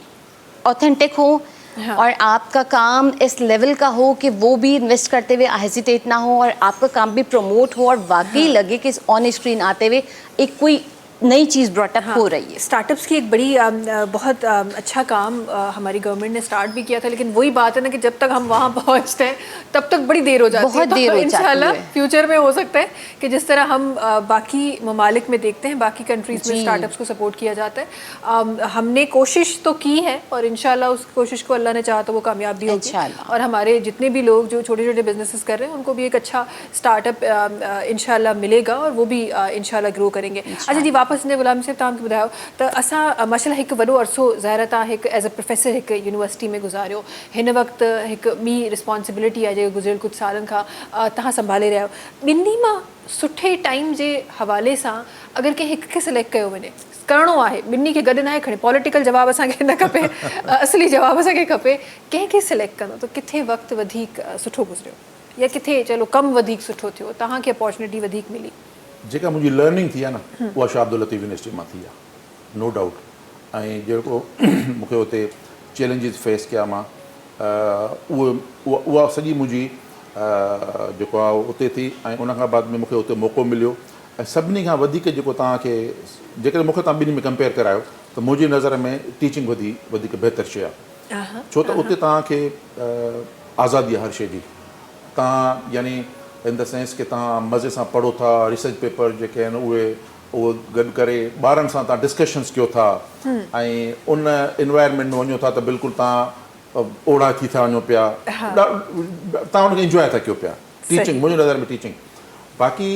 ऑथेंटिक हो। हाँ। और आपका काम इस लेवल का हो कि वो भी इन्वेस्ट करते हुए हेजिटेट ना हो, और आपका काम भी प्रमोट हो, और वाकई लगे कि ऑन स्क्रीन आते हुए एक कोई नई चीज़ ब्रॉटअप हो रही है। स्टार्टअप्स की एक बड़ी बहुत अच्छा काम हमारी गवर्नमेंट ने स्टार्ट भी किया था, लेकिन वही बात है ना कि जब तक हम वहाँ पहुँचते हैं तब तक बड़ी देर हो जाती है। बहुत देर हो जाती इंशाल्लाह है। फ्यूचर में हो सकता है कि जिस तरह हम बाकी ममालिक में देखते हैं, बाकी कंट्रीज़ में जी। स्टार्टअप्स को सपोर्ट किया जाता है। हमने कोशिश तो की है, और इंशाल्लाह उस कोशिश को अल्लाह ने चाहा तो वो कामयाब भी होगी। इंशाल्लाह। और हमारे जितने भी लोग जो छोटे छोटे बिजनेसेस कर रहे हैं उनको भी एक अच्छा स्टार्टअप इंशाल्लाह मिलेगा, और वो भी इंशाल्लाह ग्रो करेंगे। अच्छा जी, वापस ने गुलाम साहब तव्हांखे ॿुधायो त असां माशाल्लाह हिकु वॾो अरसो ज़ाहिर तव्हां हिकु एज़ अ प्रोफेसर हिकु यूनिवर्सिटी में गुज़ारियो, हिन वक़्तु हिकु ॿी रिस्पॉन्सिबिलिटी आहे जेको गुज़िरियल कुझु सालनि खां तव्हां संभाले रहिया आहियो। ॿिन्ही मां सुठे टाइम जे हवाले सां अगरि कंहिं हिक खे सिलेक्ट कयो वञे, करिणो आहे, ॿिन्ही खे गॾु नाहे खणे, पॉलिटिकल जवाबु असांखे न खपे, असली जवाबु असांखे खपे, कंहिंखे सिलेक्ट कंदो त किथे वक़्तु वधीक सुठो गुज़रियो, या किथे चलो कमु वधीक सुठो थियो, तव्हांखे अपॉर्चुनिटी वधीक मिली? जेका मुंहिंजी लर्निंग थी आहे न, उहा शाह अब्दुल लतीफ़ यूनिवर्सिटी मां थी आहे, नो डाउट। ऐं जेको मूंखे हुते चैलेंजिस फेस कया मां, उहा सॼी मुंहिंजी जेको आहे उते थी। ऐं उन खां बाद में मूंखे उते मौक़ो मिलियो। ऐं सभिनी खां वधीक जेको तव्हांखे, जेकॾहिं मूंखे तव्हां ॿिन्ही में कंपेयर करायो त मुंहिंजी नज़र में टीचिंग वधीक बहितर शइ आहे। छो त उते तव्हांखे आज़ादी आहे हर शइ जी। तव्हां यानी इन द सेंस कि तव्हां मज़े सां पढ़ो था, रिसर्च पेपर जेके आहिनि उहो गॾु करे ॿारनि सां तव्हां डिस्कशन्स कयो था, ऐं उन इन्वायरमेंट में वञो था त बिल्कुलु तव्हां ओड़ा थी था वञो पिया, तव्हां उनखे इंजॉय था कयो पिया। टीचिंग मुंहिंजी नज़र में टीचिंग। बाक़ी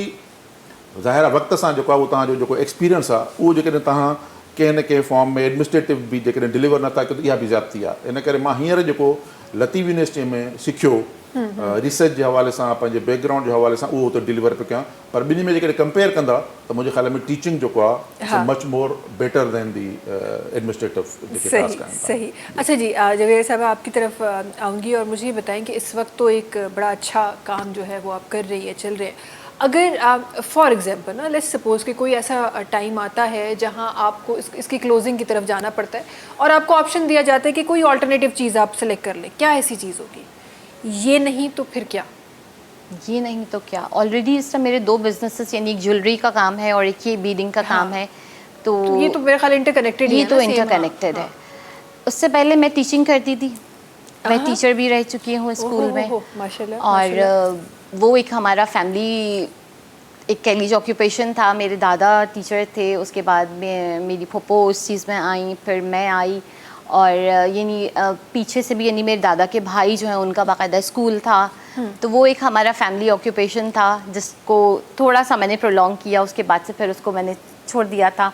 ज़ाहिर आहे वक़्त सां जेको आहे उहो तव्हांजो जेको एक्सपीरियंस आहे, उहो जेकॾहिं तव्हां कंहिं न कंहिं फॉर्म में एडमिनिस्ट्रेटिव बि जेकॾहिं डिलीवर नथा कयो त इहा बि ज़्यादती आहे। इन करे मां हींअर जेको लतीफ़ यूनिवर्सिटी में सिखियो, रिसर्च जे हवाले सां, पंहिंजे बैकग्राउंड जे हवाले सां, उहो हुते डिलीवर पियो कयां। पर ॿिन्ही में जेकॾहिं कंपेयर कंदा त मुंहिंजे ख्याल में टीचिंग जेको आहे मच मोर बेटर देन दी एडमिनिस्ट्रेटिव जेके टास्क आहिनि। सही। अच्छा जी, जवेद साहब आपकी तरफ आऊँगी, और मुझे ये बताएं कि इस वक्त तो एक बड़ा अच्छा काम जो है वो आप कर रही है, चल रहे हैं। अगर फॉर एग्जांपल ना, लेट्स सपोज कि कोई ऐसा टाइम आता है जहां आपको इसकी क्लोजिंग की तरफ जाना पड़ता है, और आपको ऑप्शन दिया जाता है कि कोई ऑल्टरनेटिव चीज़ आप सेलेक्ट कर लें, क्या ऐसी चीज़ होगी? ये नहीं तो फिर क्या? ये नहीं तो क्या, ऑलरेडी इस तरह मेरे 2 बिजनेसेस, यानी एक ज्वेलरी का काम है और एक ये बीडिंग का काम है। तो ये तो मेरे ख्याल इंटरकनेक्टेड ही है ये ना, तो same, इंटरकनेक्टेड है। उससे पहले मैं टीचिंग करती थी, मैं टीचर भी रह चुकी हूँ स्कूल में। माशाल्लाह। और वो एक हमारा फैमिली एक कह लीजिए ऑक्यूपेशन था। मेरे दादा टीचर थे, उसके बाद में मेरी फूफो उस चीज़ में आई, फिर मैं आई, और यानी पीछे से भी यानी मेरे दादा के भाई जो हैं उनका बाकायदा स्कूल था। तो वो एक हमारा फैमिली ऑक्यूपेशन था जिसको थोड़ा सा मैंने प्रोलॉन्ग किया, उसके बाद से फिर उसको मैंने छोड़ दिया था।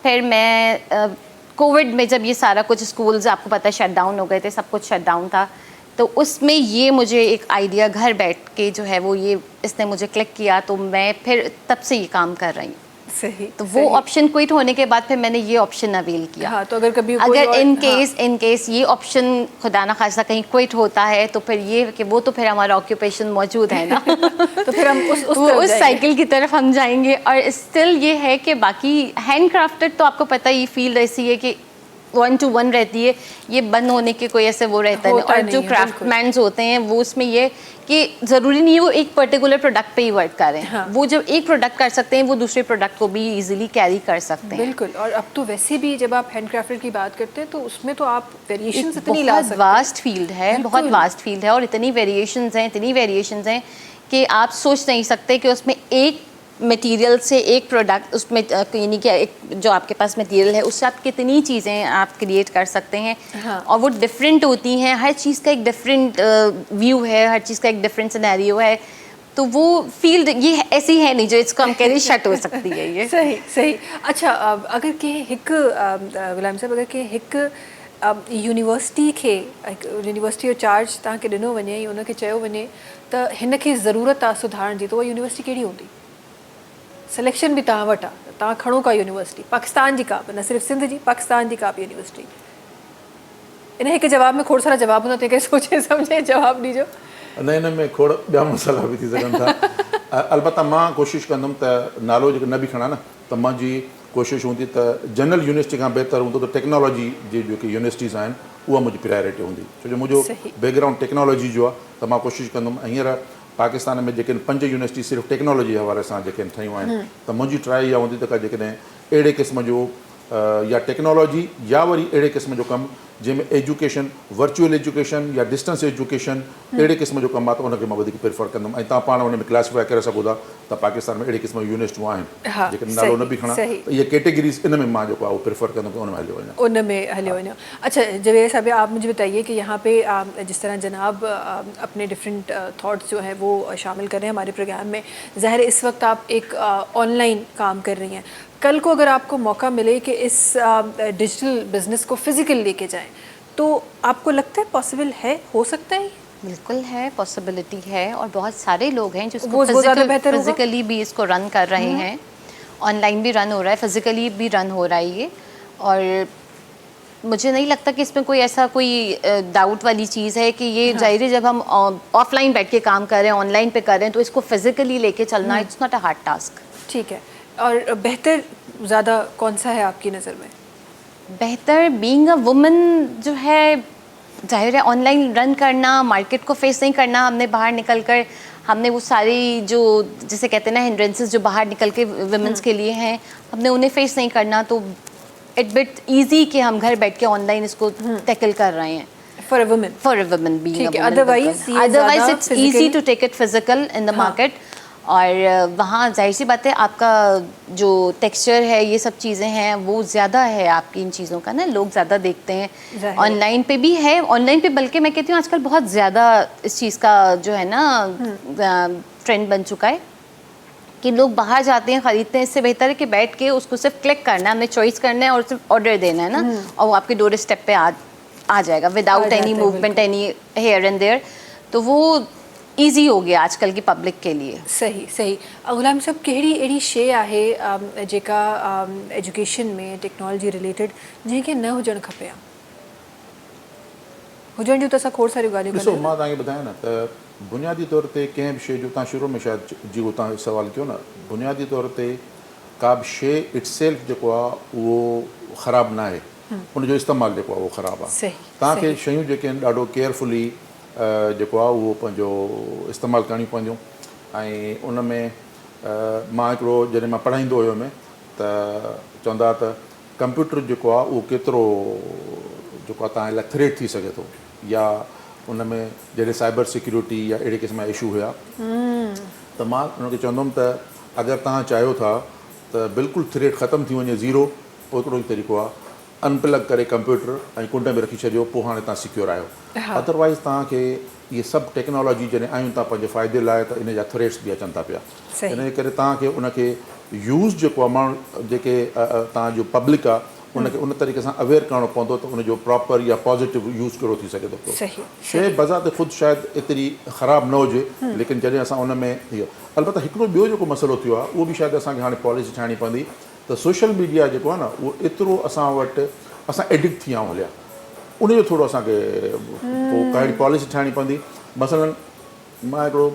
फिर मैं कोविड में जब ये सारा कुछ स्कूल्स आपको पता है शट डाउन हो गए थे, सब कुछ शट डाउन था, तो उसमें ये मुझे एक आइडिया घर बैठ के जो है वो ये इसने मुझे क्लिक किया, तो मैं फिर तब से ये काम कर रही हूँ। सही, तो वो सही। ऑप्शन क्विट होने के बाद फिर मैंने ये ऑप्शन अवेल किया। हाँ, तो अगर कभी कोई अगर और- इन केस ये ऑप्शन खुदा ना खासा कहीं क्विट होता है तो फिर ये कि वो तो फिर हमारा ऑक्यूपेशन मौजूद है ना तो फिर हम उस वो तरफ उस जाएंगे। साइकिल की तरफ हम जाएंगे। और स्टिल ये है कि बाकी हैंड क्राफ्टेड तो आपको पता ही फील्ड ऐसी है कि 1 to 1 रहती है, ये बंद होने के कोई ऐसे वो रहता नहीं। होता और नहीं जो है, क्राफ्टमैन्स होते हैं वो उसमें ये कि ज़रूरी नहीं है वो एक पर्टिकुलर प्रोडक्ट पे ही वर्क करें। हाँ। वो जब एक प्रोडक्ट कर सकते हैं वो दूसरे प्रोडक्ट को भी इजीली कैरी कर सकते हैं। बिल्कुल। और अब तो वैसे भी जब आप हैंडक्राफ्टेड की बात करते हैं तो उसमें तो आप वेरिएशंस एक इतनी ला बहुत सकते हैं। वास्ट फील्ड है, बहुत बिल्कुल। वास्ट फील्ड है और इतनी वेरिएशंस हैं कि आप सोच नहीं सकते कि उसमें एक मटेरियल से एक प्रोडक्ट उसमें यानी कि एक जो आपके पास मटेरियल है उससे आप कितनी चीज़ें आप क्रिएट कर सकते हैं। हाँ। और वो डिफरेंट होती हैं, हर चीज़ का एक डिफरेंट व्यू है, हर चीज़ का एक डिफरेंट सिनेरियो है। तो वो फील्ड ये ऐसी है नहीं जो इसको हम कह रहे शट हो सकती है ये। सही सही। अच्छा, अगर के हिक गुलाम साहब, अगर के हिक यूनिवर्सिटी खे यूनिवर्सिटी जो चार्ज तव्हांखे ॾिनो वञे या उनखे चयो वञे त हिन खे ज़रूरत आहे सुधारण जी, त उहा यूनिवर्सिटी कहिड़ी हूंदी? सिलेक्शन भी तव्हां वटि आहे, तव्हां खणो का यूनिवर्सिटी, पाकिस्तान जी का बि, न सिर्फ़ु सिंध जी, पाकिस्तान जी का बि यूनिवर्सिटी। इन हिकु जवाब में खोड़ सारा जवाब हूंदा, तंहिं करे सोचे सम्झे जवाब ॾिजो। न इन में खोड़ ॿिया मसाला बि थी सघनि था। अलबत्ता मां कोशिशि कंदुमि त नालो जेको न बि खणा न, त मुंहिंजी कोशिशि हूंदी त जनरल यूनिवर्सिटी खां बहितर हूंदो त टेक्नोलॉजी जी जेकी यूनिवर्सिटीज़ आहिनि उहा मुंहिंजी प्रायोरिटी हूंदी, छो जो मुंहिंजो सही। बैकग्राउंड टेक्नोलॉजी जो आहे। त मां कोशिशि कंदुमि। हींअर पाकिस्तान में जेके 5 यूनिवर्सिटी सिर्फ़ु टेक्नोलॉजी जे हवाले सां जेके ठहियूं आहिनि, त मुंहिंजी ट्राई इहा हूंदी त जेकॾहिं अहिड़े क़िस्म जो या टेक्नोलॉजी या वरी अहिड़े क़िस्म जो कमु जंहिंमें एजुकेशन, वर्चुअल एजुकेशन या डिस्टेंस एजुकेशन अहिड़े क़िस्म जो कमु आहे त उनखे मां वधीक प्रेफर कंदुमि। ऐं तव्हां पाण उन में क्लासीफाई करे सघो था त पाकिस्तान में अहिड़े क़िस्म जूं यूनिवर्सिटियूं आहिनि हाँ, जेके नालो न सही, बि खणा, सही। त इहे कैटेगरीज़ इन में मां जेको आहे उहो प्रेफर कंदुमि कि उन में हलियो वञा। उनमें हले वञो। अच्छा जवेद साहब, आप मुझे बताइए कि यहाँ पे जिस तरह जनाब अपने डिफरेंट थॉट्स जो हैं वो शामिल कर रहे हैं हमारे प्रोग्राम में, ज़ाहिर है इस वक्त आप एक ऑनलाइन काम कर रही हैं। कल को अगर आपको मौका मिले कि इस डिजिटल बिजनेस को फिजिकल लेके जाएं, तो आपको लगता है पॉसिबल है, हो सकता है? बिल्कुल है, पॉसिबिलिटी है और बहुत सारे लोग हैं वो जिसको ज़्यादा बेहतर होगा? फिजिकली भी इसको रन कर रहे हैं, ऑनलाइन भी रन हो रहा है, फिजिकली भी रन हो रहा है ये। और मुझे नहीं लगता कि इसमें कोई ऐसा कोई डाउट वाली चीज़ है कि ये जाहिर है जब हम ऑफलाइन बैठ के काम कर रहे हैं, ऑनलाइन पे कर रहे हैं, तो इसको फिजिकली लेके चलना it's not a hard task. ठीक है। और बेहतर ज़्यादा कौन सा है आपकी नज़र में? बेहतर बीइंग अ वुमन जो है, जाहिर है ऑनलाइन रन करना, मार्केट को फेस नहीं करना, हमने बाहर निकल कर हमने वो सारी जो जिसे कहते हैं ना हिंड्रेंसेस जो बाहर निकल के वुमेंस के लिए हैं, हमने उन्हें फेस नहीं करना, तो इट बिट ईजी कि हम घर बैठ के ऑनलाइन इसको टैकल कर रहे हैं। For a woman. For a woman being ठीक है, otherwise ये अदरवाइज ज़्यादा it's easy physical- to take it physical in the market. और वहाँ जाहिर सी बात है आपका जो टेक्सचर है, ये सब चीज़ें हैं वो ज़्यादा है आपकी इन चीज़ों का ना, लोग ज़्यादा देखते हैं। ज़ाहिर। ऑनलाइन पे भी है, ऑनलाइन पे बल्कि मैं कहती हूँ आजकल बहुत ज़्यादा इस चीज़ का जो है ना ट्रेंड बन चुका है कि लोग बाहर जाते हैं ख़रीदते हैं। इससे बेहतर है कि बैठ के उसको सिर्फ क्लिक करना है, हमने चॉइस करना है और सिर्फ ऑर्डर देना है ना, और वो आपके डोर स्टेप पे आ जाएगा विदाउट जाता एनी है, movement, any here and there. तो वो ईजी हो गया आजकल की पब्लिक के लिए। सही सही। गुलाम साहब, कहिड़ी अहिड़ी शइ आहे जेका एजुकेशन में टेक्नोलॉजी रिलेटेड जंहिंखे न हुजणु खपे आहे? हुजण जूं त असां खोड़ सारियूं ॻाल्हियूं ॾिसो, कंदा मां तव्हांखे ॿुधायां न त बुनियादी तौर ते कंहिं बि शइ जो तव्हां शुरू में शायदि जेको तव्हां सवाल कयो न, बुनियादी तौर ते का बि शइ इट्सेल्फ जेको आहे उहो ख़राबु न आहे, उनजो इस्तेमालु जेको आहे उहो ख़राबु आहे। सही, तव्हांखे शयूं जेके आहिनि ॾाढो केयरफुली जेको आहे उहो पंहिंजो इस्तेमालु करणियूं पवंदियूं। ऐं उन में मां हिकिड़ो जॾहिं मां पढ़ाईंदो हुयुमि त चवंदा त कंप्यूटर जेको आहे उहो केतिरो जेको आहे तव्हां लाइ थ्रेट थी सघे थो, या उन में जॾहिं साइबर सिक्योरिटी या अहिड़े क़िस्म जा इशू हुया, त मां उनखे चवंदुमि त अगरि तव्हां चाहियो था त बिल्कुलु थ्रेट ख़तमु थी वञे ज़ीरो, ओतिरो ई तरीक़ो आहे अनप्लग करे कंप्यूटर ऐं कुंड में रखी छॾियो, पोइ हाणे तव्हां सिक्योर आहियो। अदरवाइज़ तव्हांखे इहे सभु टेक्नोलॉजी जॾहिं आयूं था पंहिंजे फ़ाइदे लाइ, त इन जा थ्रेट्स बि अचनि था पिया। सही। इन करे तव्हांखे उनखे यूज़ जेको आहे माण्हू जेके तव्हांजो पब्लिक आहे उनखे उन तरीक़े सां अवेयर करिणो पवंदो त उनजो प्रॉपर या पॉज़िटिव यूज़ कहिड़ो थी सघे थो पियो। सही शइ बज़ात ख़ुदि शायदि एतिरी ख़राबु न हुजे, लेकिन जॾहिं असां उन में इहो अलबत्त हिकिड़ो ॿियो जेको मसइलो थियो आहे उहो बि शायदि असांखे हाणे पॉलिसी ठाहिणी पवंदी त सोशल मीडिया जेको आहे न उहो एतिरो असां वटि असां एडिक्ट थी विया आहियूं हलिया, उनजो थोरो असांखे पोइ काई पॉलिसी ठाहिणी पवंदी। मसइलनि मां हिकिड़ो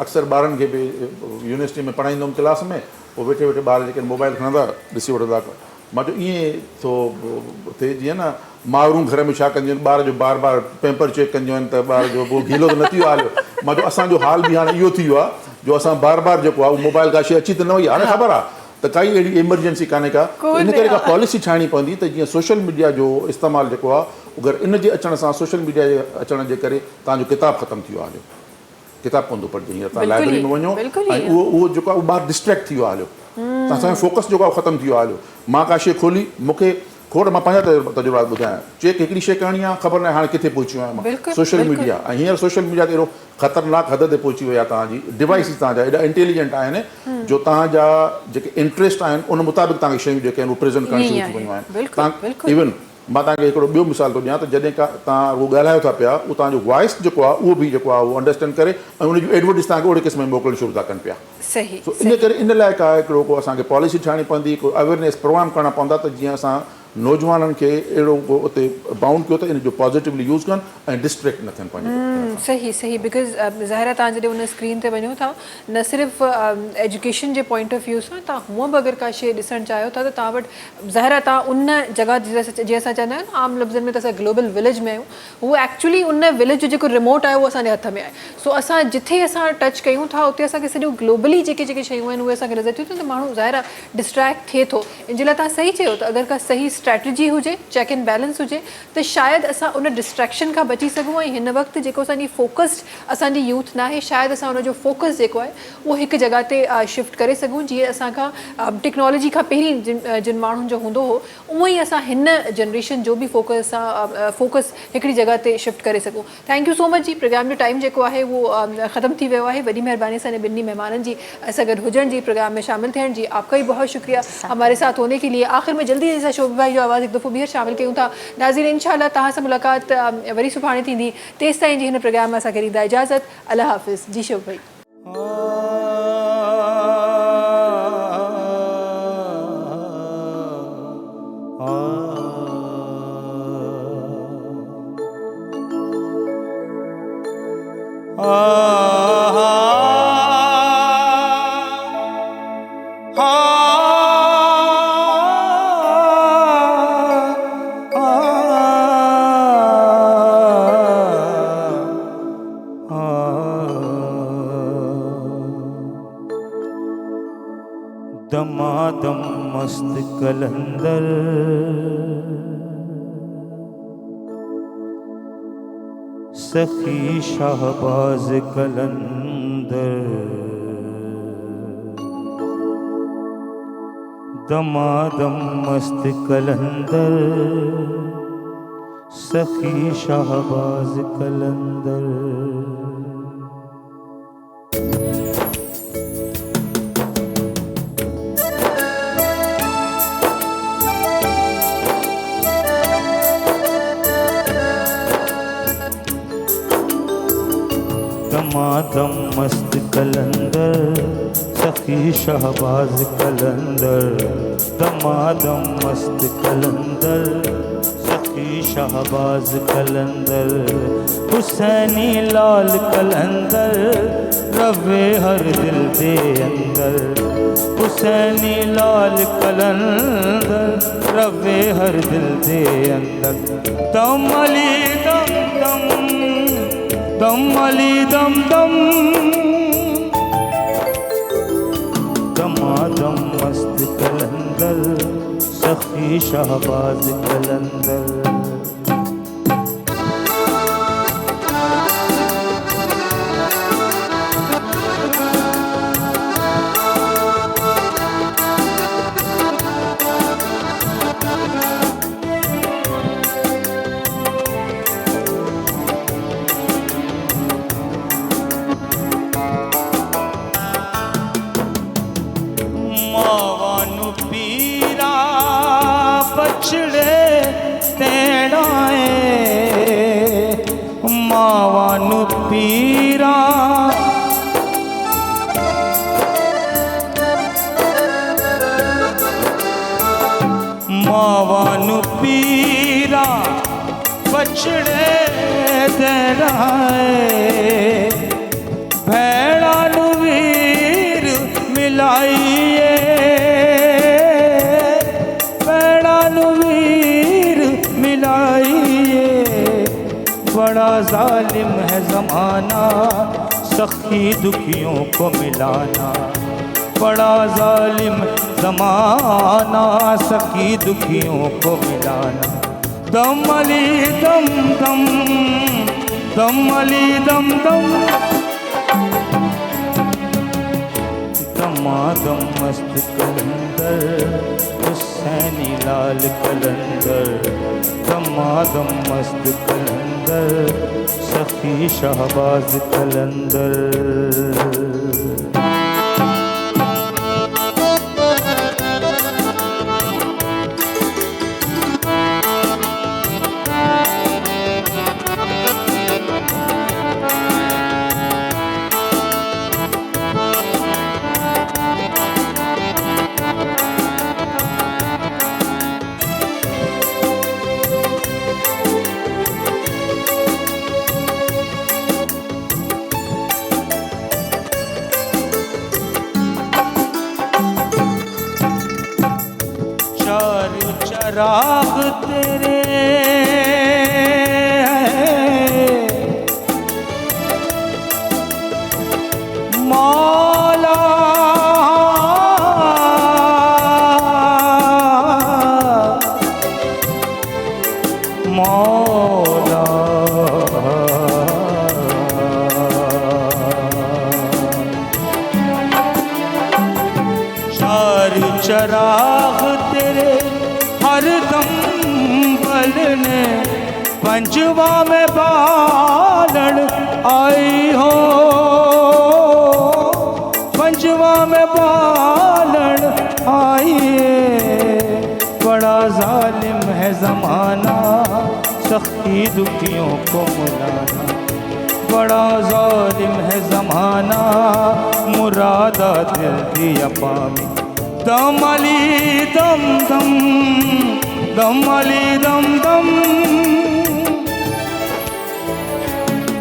अक्सर ॿारनि खे बि यूनिवर्सिटी में पढ़ाईंदो हुउमि क्लास में, पोइ वेठे वेठे ॿार जेके मोबाइल खणंदा ॾिसी वठंदा, मां चयो ईअं थो थिए जीअं न माउरूं घर में छा कंदियूं आहिनि, ॿार जो बार बार पैम्पर चेक कंदियूं आहिनि त ॿार जो पोइ गीलो त न थी वियो हलियो। मां चयो असांजो हाल बि हाणे इहो थी वियो आहे जो असां बार बार जेको आहे उहो मोबाइल का शइ अची त न वई, हाणे ख़बर आहे त काई अहिड़ी एमरजेंसी कान्हे का, इन करे का पॉलिसी ठाहिणी पवंदी त जीअं सोशल मीडिया जो इस्तेमालु जेको आहे अगरि इन जे अचण सां सोशल मीडिया जे अचण जे करे तव्हांजो किताबु ख़तमु थी वियो आहे, हलियो किताबु पवंदो पढ़िजे, हींअर तव्हां लाइब्रेरी में वञो ऐं उहो जेको आहे उहो ॿार डिस्ट्रैक्ट थी वियो आहे, हलियो असांजो फोकस जेको आहे ख़तमु थी वियो आहे, हलियो मां का शइ खोली मूंखे खोड़ मां पंहिंजा तजुर्बा ॿुधायां, चेक हिकिड़ी शइ करणी आहे ख़बर न आहे हाणे किथे पहुची वियो आहियां मां, सोशल मीडिया ऐं हींअर सोशल मीडिया ते अहिड़ो ख़तरनाक हद ते पहुची वई आहे, तव्हांजी डिवाइसिस तव्हांजा एॾा इंटेलिजेंट आहिनि जो तव्हांजा जेके इंट्रस्ट आहिनि उन मुताबिक़ तव्हांखे शयूं जेके आहिनि उहे प्रेज़ेंट करणु शुरू थी वियूं आहिनि। तव्हां इवन मां तव्हांखे हिकिड़ो ॿियो मिसाल थो ॾियां त जॾहिं का तव्हां उहो ॻाल्हायो था पिया उहो तव्हांजो वॉइस जेको आहे उहो बि जेको आहे उहो अंडरस्टैंड करे ऐं उनजूं एडवर्टीज़ तव्हांखे ओहिड़े क़िस्म में मोकिलणु शुरू था कनि पिया। सही सो इन करे इन लाइ का हिकिड़ो को असांखे पॉलिसी ठाहिणी पवंदी, को अवेयरनेस प्रोग्राम करणा पवंदा त जीअं असां नौजवाननि खे अहिड़ो को उते बाउंड कयो त इन जो पॉज़िटिवली यूज़ कनि ऐं डिस्ट्रैक्ट न थियनि पंहिंजे। सही सही बिकॉज़ ज़ाहिर तव्हां जॾहिं उन स्क्रीन ते वञो था न सिर्फ़ु education J point of view सां तव्हां हूअं बि अगरि का शइ ॾिसणु चाहियो था त तव्हां वटि ज़ाहिर तव्हां उन जॻह जीअं असां चवंदा आहियूं आम लफ़्ज़नि में त असां ग्लोबल विलेज में आहियूं, उहो एक्चुअली उन विलेज जो जेको रिमोट आहे उहो असांजे हथ में आहे। सो असां जिथे असां टच कयूं था उते असांखे सॼो ग्लोबली जेके जेके शयूं आहिनि उहे असांखे नज़र थियूं त माण्हू ज़ाहिर आहे डिस्ट्रैक्ट थिए थो। इन जे लाइ तव्हां सही चयो त अगरि का सही स्ट्रैटेजी हुजे, चेक एंड बैलेंस हुजे त शायदि असां उन डिस्ट्रैक्शन खां बची सघूं ऐं हिन वक़्तु जेको असांजी फोकस्ड असांजी यूथ न आहे शायदि असां उनजो फोकस जेको आहे उहो हिकु जॻह ते शिफ्ट करे सघूं जीअं असांखां टेक्नोलॉजी खां पहिरीं जिन माण्हुनि जो हूंदो हो उअं ई असां हिन जनरेशन जो बि फोकस हिकिड़ी जॻह ते शिफ्ट करे सघूं। Thank you so much ji, program जो टाइम जेको आहे उहो ख़तमु थी वियो आहे। वॾी महिरबानी असांजे ॿिन्ही महिमाननि जी असां गॾु हुजण जी, प्रोग्राम में शामिल थियण जी, आपका भी बहुत शुक्रिया हमारे साथ होने के लिए। आख़िर में जल्दी सां शोभी भाई जो आवाज़ हिकु दफ़ो ॿीहर शामिल कयूं था। नाज़रीन इंशाअल्लाह तव्हां सां मुलाक़ात वरी सुभाणे थींदी, तेसि ताईं जी हिन प्रोग्राम में असांखे ॾींदा इजाज़त। अल्लाह हाफ़िज़ जी शोभ भाई। दमादम मस्त कलंदर सखी शाहबाज कलंदर, दमादम मस्त कलंदर सखी शाहबाज कलंदर। दमादम मस्त कलंदर सखी शहबाज कलंदर, दमादम मस्त कलंदर सखी शहबाज कलंदर, हुसैनी लाल कलंदर रवे हर दिल दे अंदर, हुसैनी लाल कलंदर रवे हर दिल दे अंदर। दम अली दम दम दम अली दम दम, दमादम मस्त कलंदर सखी शहबाज कलंदर। पछड़ा मावानु पीरा मावानु पीरा बछड़े दे रहे भेड़ा नु वीर मिलाइए भेड़ा नु वीर मिलाइए बड़ा जालिम है ज़माना सखी दुखियों को मिलाना बड़ा जालिम ज़माना सखी दुखियों को मिलाना दम अली दम दम दम अली दम दम दमादम मस्त कलंदर हुसैनी लाल कलंदर दमादम मस्त कलंदर सखी शहबाज कलंदर चराग तेरे मौला मौला चार चराग तेरे हर दम बलने पंजवा में बालन आई हो पंजवा में बालन आइए बड़ा जालिम है ज़माना सखी दुखियों को मुलाना बड़ा जालिम है ज़माना मुरादा दिल दिया पामी दम अली दम दम दम अली दम दम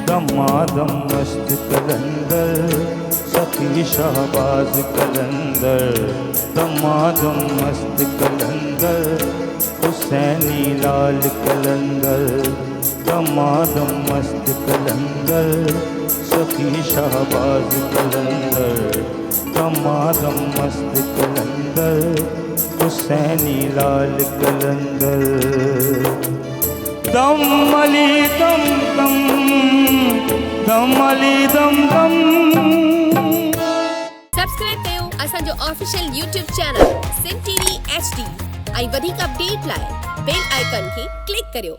दमादम मस्त कलंदर सखी शहबाज कलंदर दमादम मस्त कलंदर हुसैनी लाल कलंदर दमादम मस्त कलंदर सखी शहबाज कलंदर दमादम मस्त कलंदर हुसैनी लाल कलंदर दम अली दम दम दम अली दम दम सब्सक्राइब कयो असांजो official YouTube channel Sindh TV HD ऐं वधीक अपडेट लाइ बेल आइकन खे क्लिक करियो।